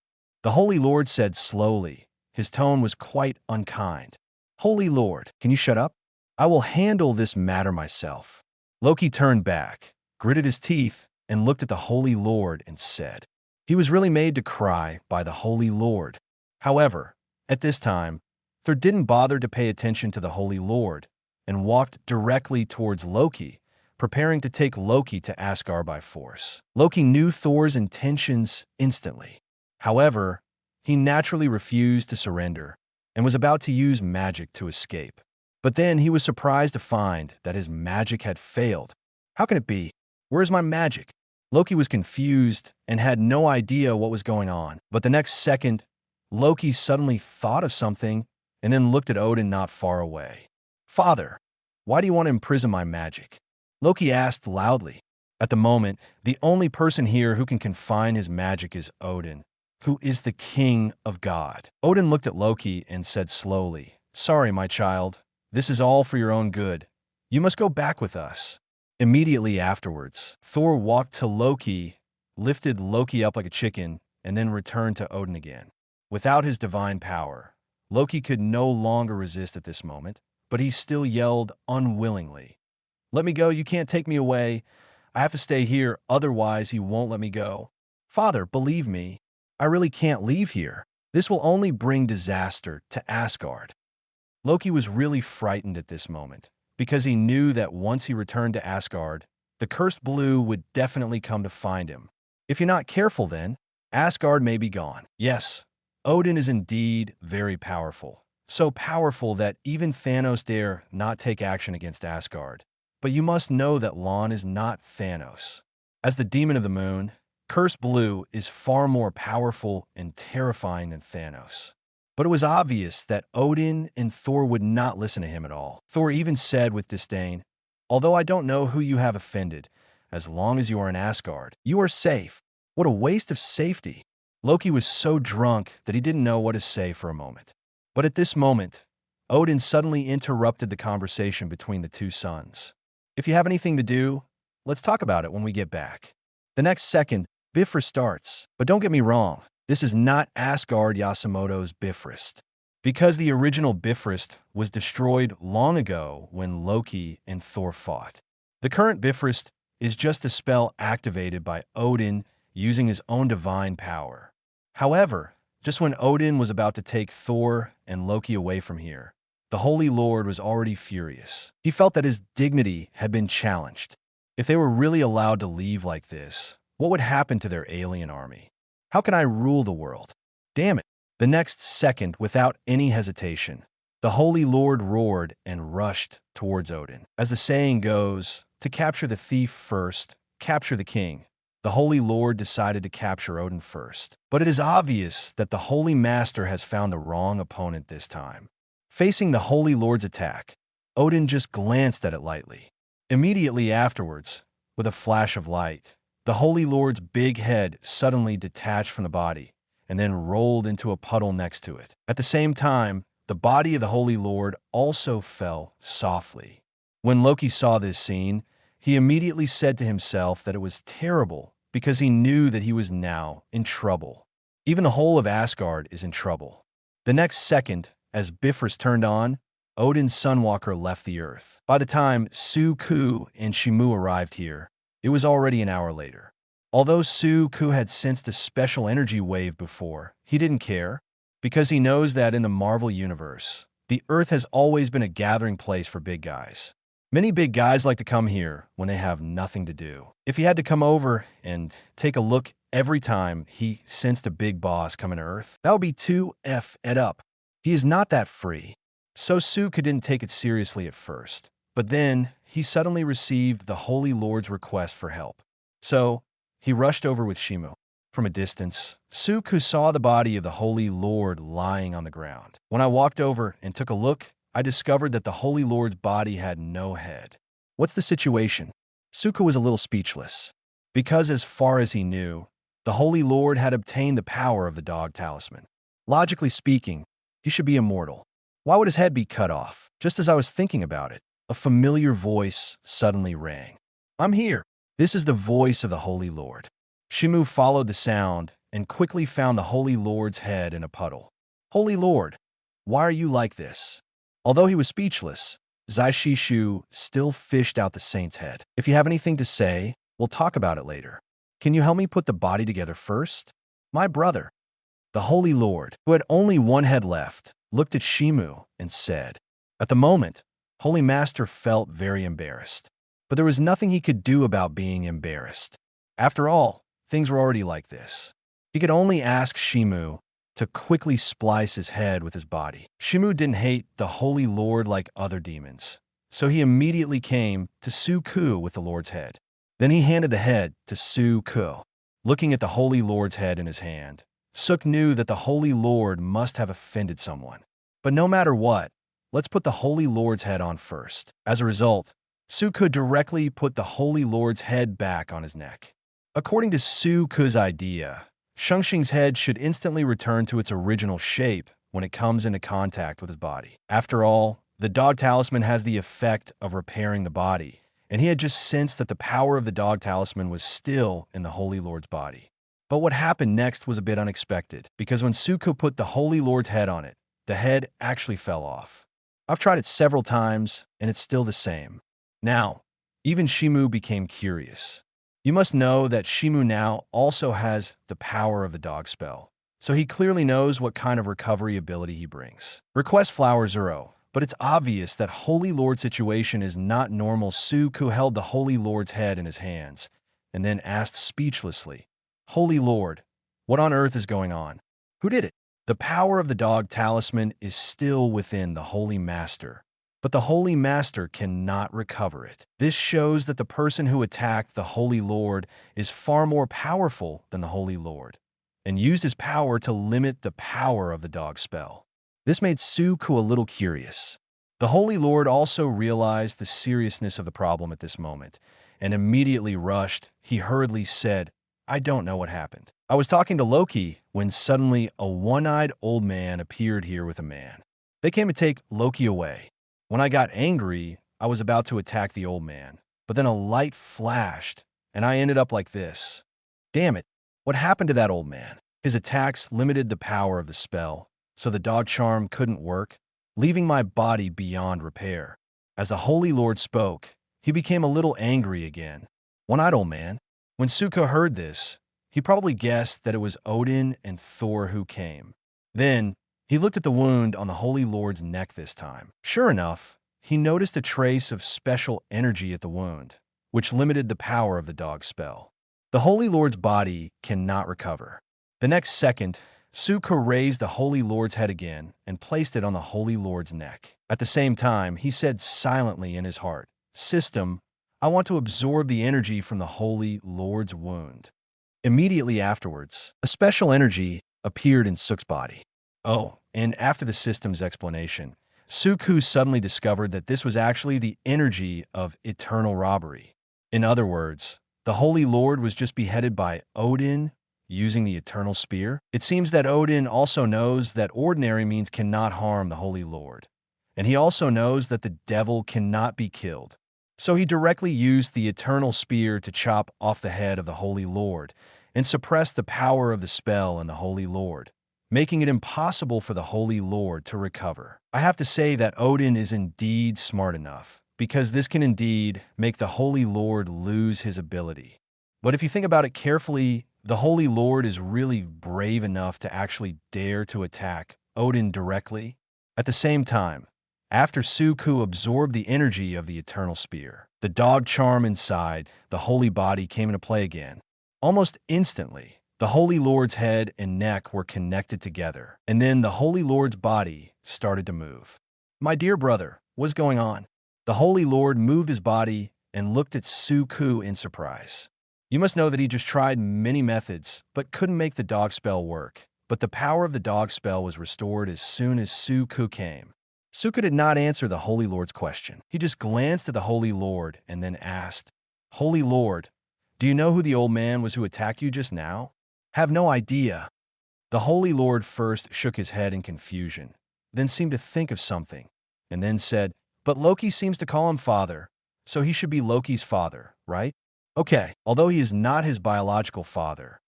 The Holy Lord said slowly. His tone was quite unkind. "Holy Lord, can you shut up? I will handle this matter myself." Loki turned back, gritted his teeth, and looked at the Holy Lord and said, he was really made to cry by the Holy Lord. However, at this time, Thor didn't bother to pay attention to the Holy Lord and walked directly towards Loki, preparing to take Loki to Asgard by force. Loki knew Thor's intentions instantly. However, he naturally refused to surrender and was about to use magic to escape. But then he was surprised to find that his magic had failed. "How can it be? Where's my magic?" Loki was confused and had no idea what was going on. But the next second, Loki suddenly thought of something and then looked at Odin not far away. "Father, why do you want to imprison my magic?" Loki asked loudly. At the moment, the only person here who can confine his magic is Odin, who is the king of God. Odin looked at Loki and said slowly, "Sorry, my child. This is all for your own good. You must go back with us." Immediately afterwards, Thor walked to Loki, lifted Loki up like a chicken, and then returned to Odin again. Without his divine power, Loki could no longer resist at this moment, but he still yelled unwillingly, "Let me go, you can't take me away. I have to stay here, otherwise he won't let me go. Father, believe me, I really can't leave here. This will only bring disaster to Asgard." Loki was really frightened at this moment, because he knew that once he returned to Asgard, the cursed blue would definitely come to find him. If you're not careful then, Asgard may be gone. Yes, Odin is indeed very powerful. So powerful that even Thanos dare not take action against Asgard. But you must know that Lon is not Thanos. As the demon of the moon, Cursed Blue is far more powerful and terrifying than Thanos. But it was obvious that Odin and Thor would not listen to him at all. Thor even said with disdain, "Although I don't know who you have offended, as long as you are in Asgard, you are safe." What a waste of safety. Loki was so drunk that he didn't know what to say for a moment. But at this moment, Odin suddenly interrupted the conversation between the two sons. "If you have anything to do, let's talk about it when we get back." The next second, Bifrost starts. But don't get me wrong, this is not Asgard Yasumoto's Bifrost, because the original Bifrost was destroyed long ago when Loki and Thor fought. The current Bifrost is just a spell activated by Odin using his own divine power. However, just when Odin was about to take Thor and Loki away from here, the Holy Lord was already furious. He felt that his dignity had been challenged. If they were really allowed to leave like this, what would happen to their alien army? How can I rule the world? Damn it. The next second, without any hesitation, the Holy Lord roared and rushed towards Odin. As the saying goes, to capture the thief first, capture the king. The Holy Lord decided to capture Odin first. But it is obvious that the Holy Master has found the wrong opponent this time. Facing the Holy Lord's attack, Odin just glanced at it lightly. Immediately afterwards, with a flash of light, the Holy Lord's big head suddenly detached from the body and then rolled into a puddle next to it. At the same time, the body of the Holy Lord also fell softly. When Loki saw this scene, he immediately said to himself that it was terrible because he knew that he was now in trouble. Even the whole of Asgard is in trouble. The next second, as Bifrost turned on, Odin's Sunwalker left the Earth. By the time Su-Ku and Shimu arrived here, it was already an hour later. Although Su-Ku had sensed a special energy wave before, he didn't care, because he knows that in the Marvel Universe, the Earth has always been a gathering place for big guys. Many big guys like to come here when they have nothing to do. If he had to come over and take a look every time he sensed a big boss coming to Earth, that would be too F'd up. He is not that free. So Su-Ku didn't take it seriously at first. But then, he suddenly received the Holy Lord's request for help. So, he rushed over with Shimu. From a distance, Su-Ku saw the body of the Holy Lord lying on the ground. When I walked over and took a look, I discovered that the Holy Lord's body had no head. What's the situation? Su-Ku was a little speechless. Because as far as he knew, the Holy Lord had obtained the power of the dog talisman. Logically speaking, he should be immortal. Why would his head be cut off? Just as I was thinking about it, a familiar voice suddenly rang. I'm here. This is the voice of the Holy Lord. Shimu followed the sound and quickly found the Holy Lord's head in a puddle. Holy Lord, why are you like this? Although he was speechless, Zaishishu still fished out the saint's head. If you have anything to say, we'll talk about it later. Can you help me put the body together first? My brother. The Holy Lord, who had only one head left, looked at Shimu and said, at the moment, Holy Master felt very embarrassed. But there was nothing he could do about being embarrassed. After all, things were already like this. He could only ask Shimu to quickly splice his head with his body. Shimu didn't hate the Holy Lord like other demons, so he immediately came to Su-Ku with the Lord's head. Then he handed the head to Su-Ku. Looking at the Holy Lord's head in his hand, Suk knew that the Holy Lord must have offended someone. But no matter what, let's put the Holy Lord's head on first. As a result, Su-Ku directly put the Holy Lord's head back on his neck. According to Su-Ku's idea, Shang-Chi's head should instantly return to its original shape when it comes into contact with his body. After all, the dog talisman has the effect of repairing the body, and he had just sensed that the power of the dog talisman was still in the Holy Lord's body. But what happened next was a bit unexpected, because when Su-Ku put the Holy Lord's head on it, the head actually fell off. I've tried it several times, and it's still the same. Now, even Shimu became curious. You must know that Shimu now also has the power of the dog spell, so he clearly knows what kind of recovery ability he brings. Request Flower Zero, but it's obvious that Holy Lord situation is not normal. Su-Ku held the Holy Lord's head in his hands, and then asked speechlessly, Holy Lord, what on earth is going on? Who did it? The power of the dog talisman is still within the Holy Master, but the Holy Master cannot recover it. This shows that the person who attacked the Holy Lord is far more powerful than the Holy Lord, and used his power to limit the power of the dog spell. This made Su-Ku a little curious. The Holy Lord also realized the seriousness of the problem at this moment, and immediately rushed. He hurriedly said, I don't know what happened. I was talking to Loki when suddenly a one-eyed old man appeared here with a man. They came to take Loki away. When I got angry, I was about to attack the old man, but then a light flashed, and I ended up like this. Damn it, what happened to that old man? His attacks limited the power of the spell, so the dog charm couldn't work, leaving my body beyond repair. As the Holy Lord spoke, he became a little angry again. One-eyed old man. When Suko heard this, he probably guessed that it was Odin and Thor who came. Then, he looked at the wound on the Holy Lord's neck this time. Sure enough, he noticed a trace of special energy at the wound, which limited the power of the dog's spell. The Holy Lord's body cannot recover. The next second, Suko raised the Holy Lord's head again and placed it on the Holy Lord's neck. At the same time, he said silently in his heart, "System, I want to absorb the energy from the Holy Lord's wound." Immediately afterwards, a special energy appeared in Suk's body. Oh, and after the system's explanation, Suku suddenly discovered that this was actually the energy of eternal robbery. In other words, the Holy Lord was just beheaded by Odin using the eternal spear. It seems that Odin also knows that ordinary means cannot harm the Holy Lord, and he also knows that the devil cannot be killed. So he directly used the eternal spear to chop off the head of the Holy Lord and suppress the power of the spell in the Holy Lord, making it impossible for the Holy Lord to recover. I have to say that Odin is indeed smart enough, because this can indeed make the Holy Lord lose his ability. But if you think about it carefully, the Holy Lord is really brave enough to actually dare to attack Odin directly. At the same time, after Suku absorbed the energy of the eternal spear, the dog charm inside the holy body came into play again. Almost instantly, the Holy Lord's head and neck were connected together, and then the Holy Lord's body started to move. "My dear brother, what's going on?" The Holy Lord moved his body and looked at Suku in surprise. You must know that he just tried many methods, but couldn't make the dog spell work. But the power of the dog spell was restored as soon as Suku came. Suku did not answer the Holy Lord's question. He just glanced at the Holy Lord and then asked, "Holy Lord, do you know who the old man was who attacked you just now?" "Have no idea." The Holy Lord first shook his head in confusion, then seemed to think of something, and then said, "But Loki seems to call him father, so he should be Loki's father, right?" Okay, although he is not his biological father,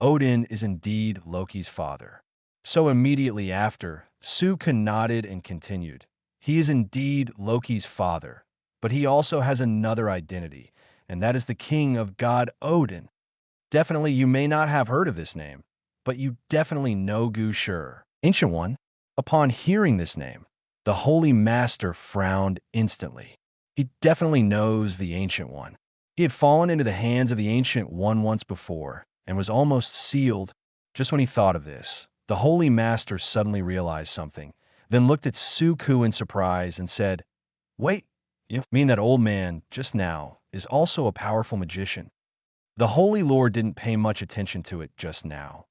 Odin is indeed Loki's father. So immediately after, Suku nodded and continued, "He is indeed Loki's father, but he also has another identity, and that is the king of god Odin. Definitely you may not have heard of this name, but you definitely know Sure. Ancient One." Upon hearing this name, the Holy Master frowned instantly. He definitely knows the Ancient One. He had fallen into the hands of the Ancient One once before, and was almost sealed. Just when he thought of this, the Holy Master suddenly realized something, then looked at Suku in surprise and said, "Wait, you mean that old man just now is also a powerful magician?" The Holy Lord didn't pay much attention to it just now,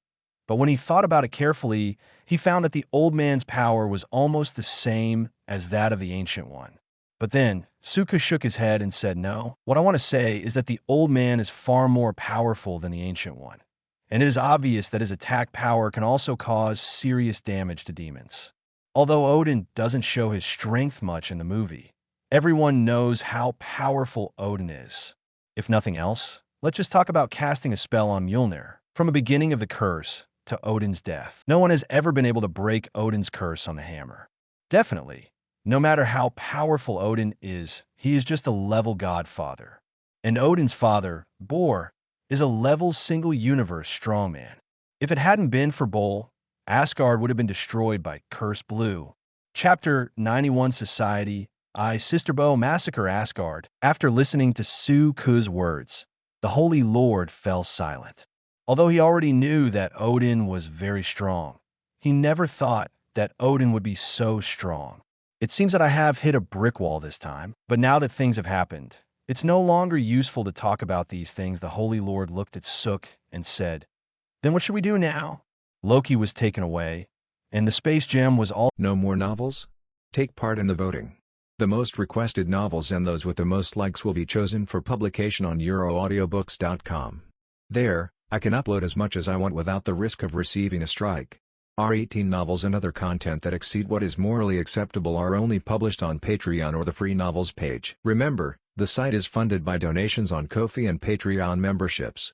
but when he thought about it carefully, he found that the old man's power was almost the same as that of the Ancient One. But then, Suku shook his head and said, "No, what I want to say is that the old man is far more powerful than the Ancient One, and it is obvious that his attack power can also cause serious damage to demons. Although Odin doesn't show his strength much in the movie, everyone knows how powerful Odin is. If nothing else, let's just talk about casting a spell on Mjolnir. From the beginning of the curse to Odin's death, no one has ever been able to break Odin's curse on the hammer. Definitely, no matter how powerful Odin is, he is just a level godfather. And Odin's father, Bor, is a level single-universe strongman. If it hadn't been for Bor, Asgard would have been destroyed by Curse Blue. Chapter 91 Society, I Sister Bo Massacre Asgard. After listening to Suku's words, the Holy Lord fell silent. Although he already knew that Odin was very strong, he never thought that Odin would be so strong. It seems that I have hit a brick wall this time, but now that things have happened, it's no longer useful to talk about these things. The Holy Lord looked at Suk and said, "Then what should we do now?" Loki was taken away, and the Space Gem was all— No more novels? Take part in the voting. The most requested novels and those with the most likes will be chosen for publication on euroaudiobooks.com. There, I can upload as much as I want without the risk of receiving a strike. Our 18 novels and other content that exceed what is morally acceptable are only published on Patreon or the free novels page. Remember, the site is funded by donations on Ko-fi and Patreon memberships.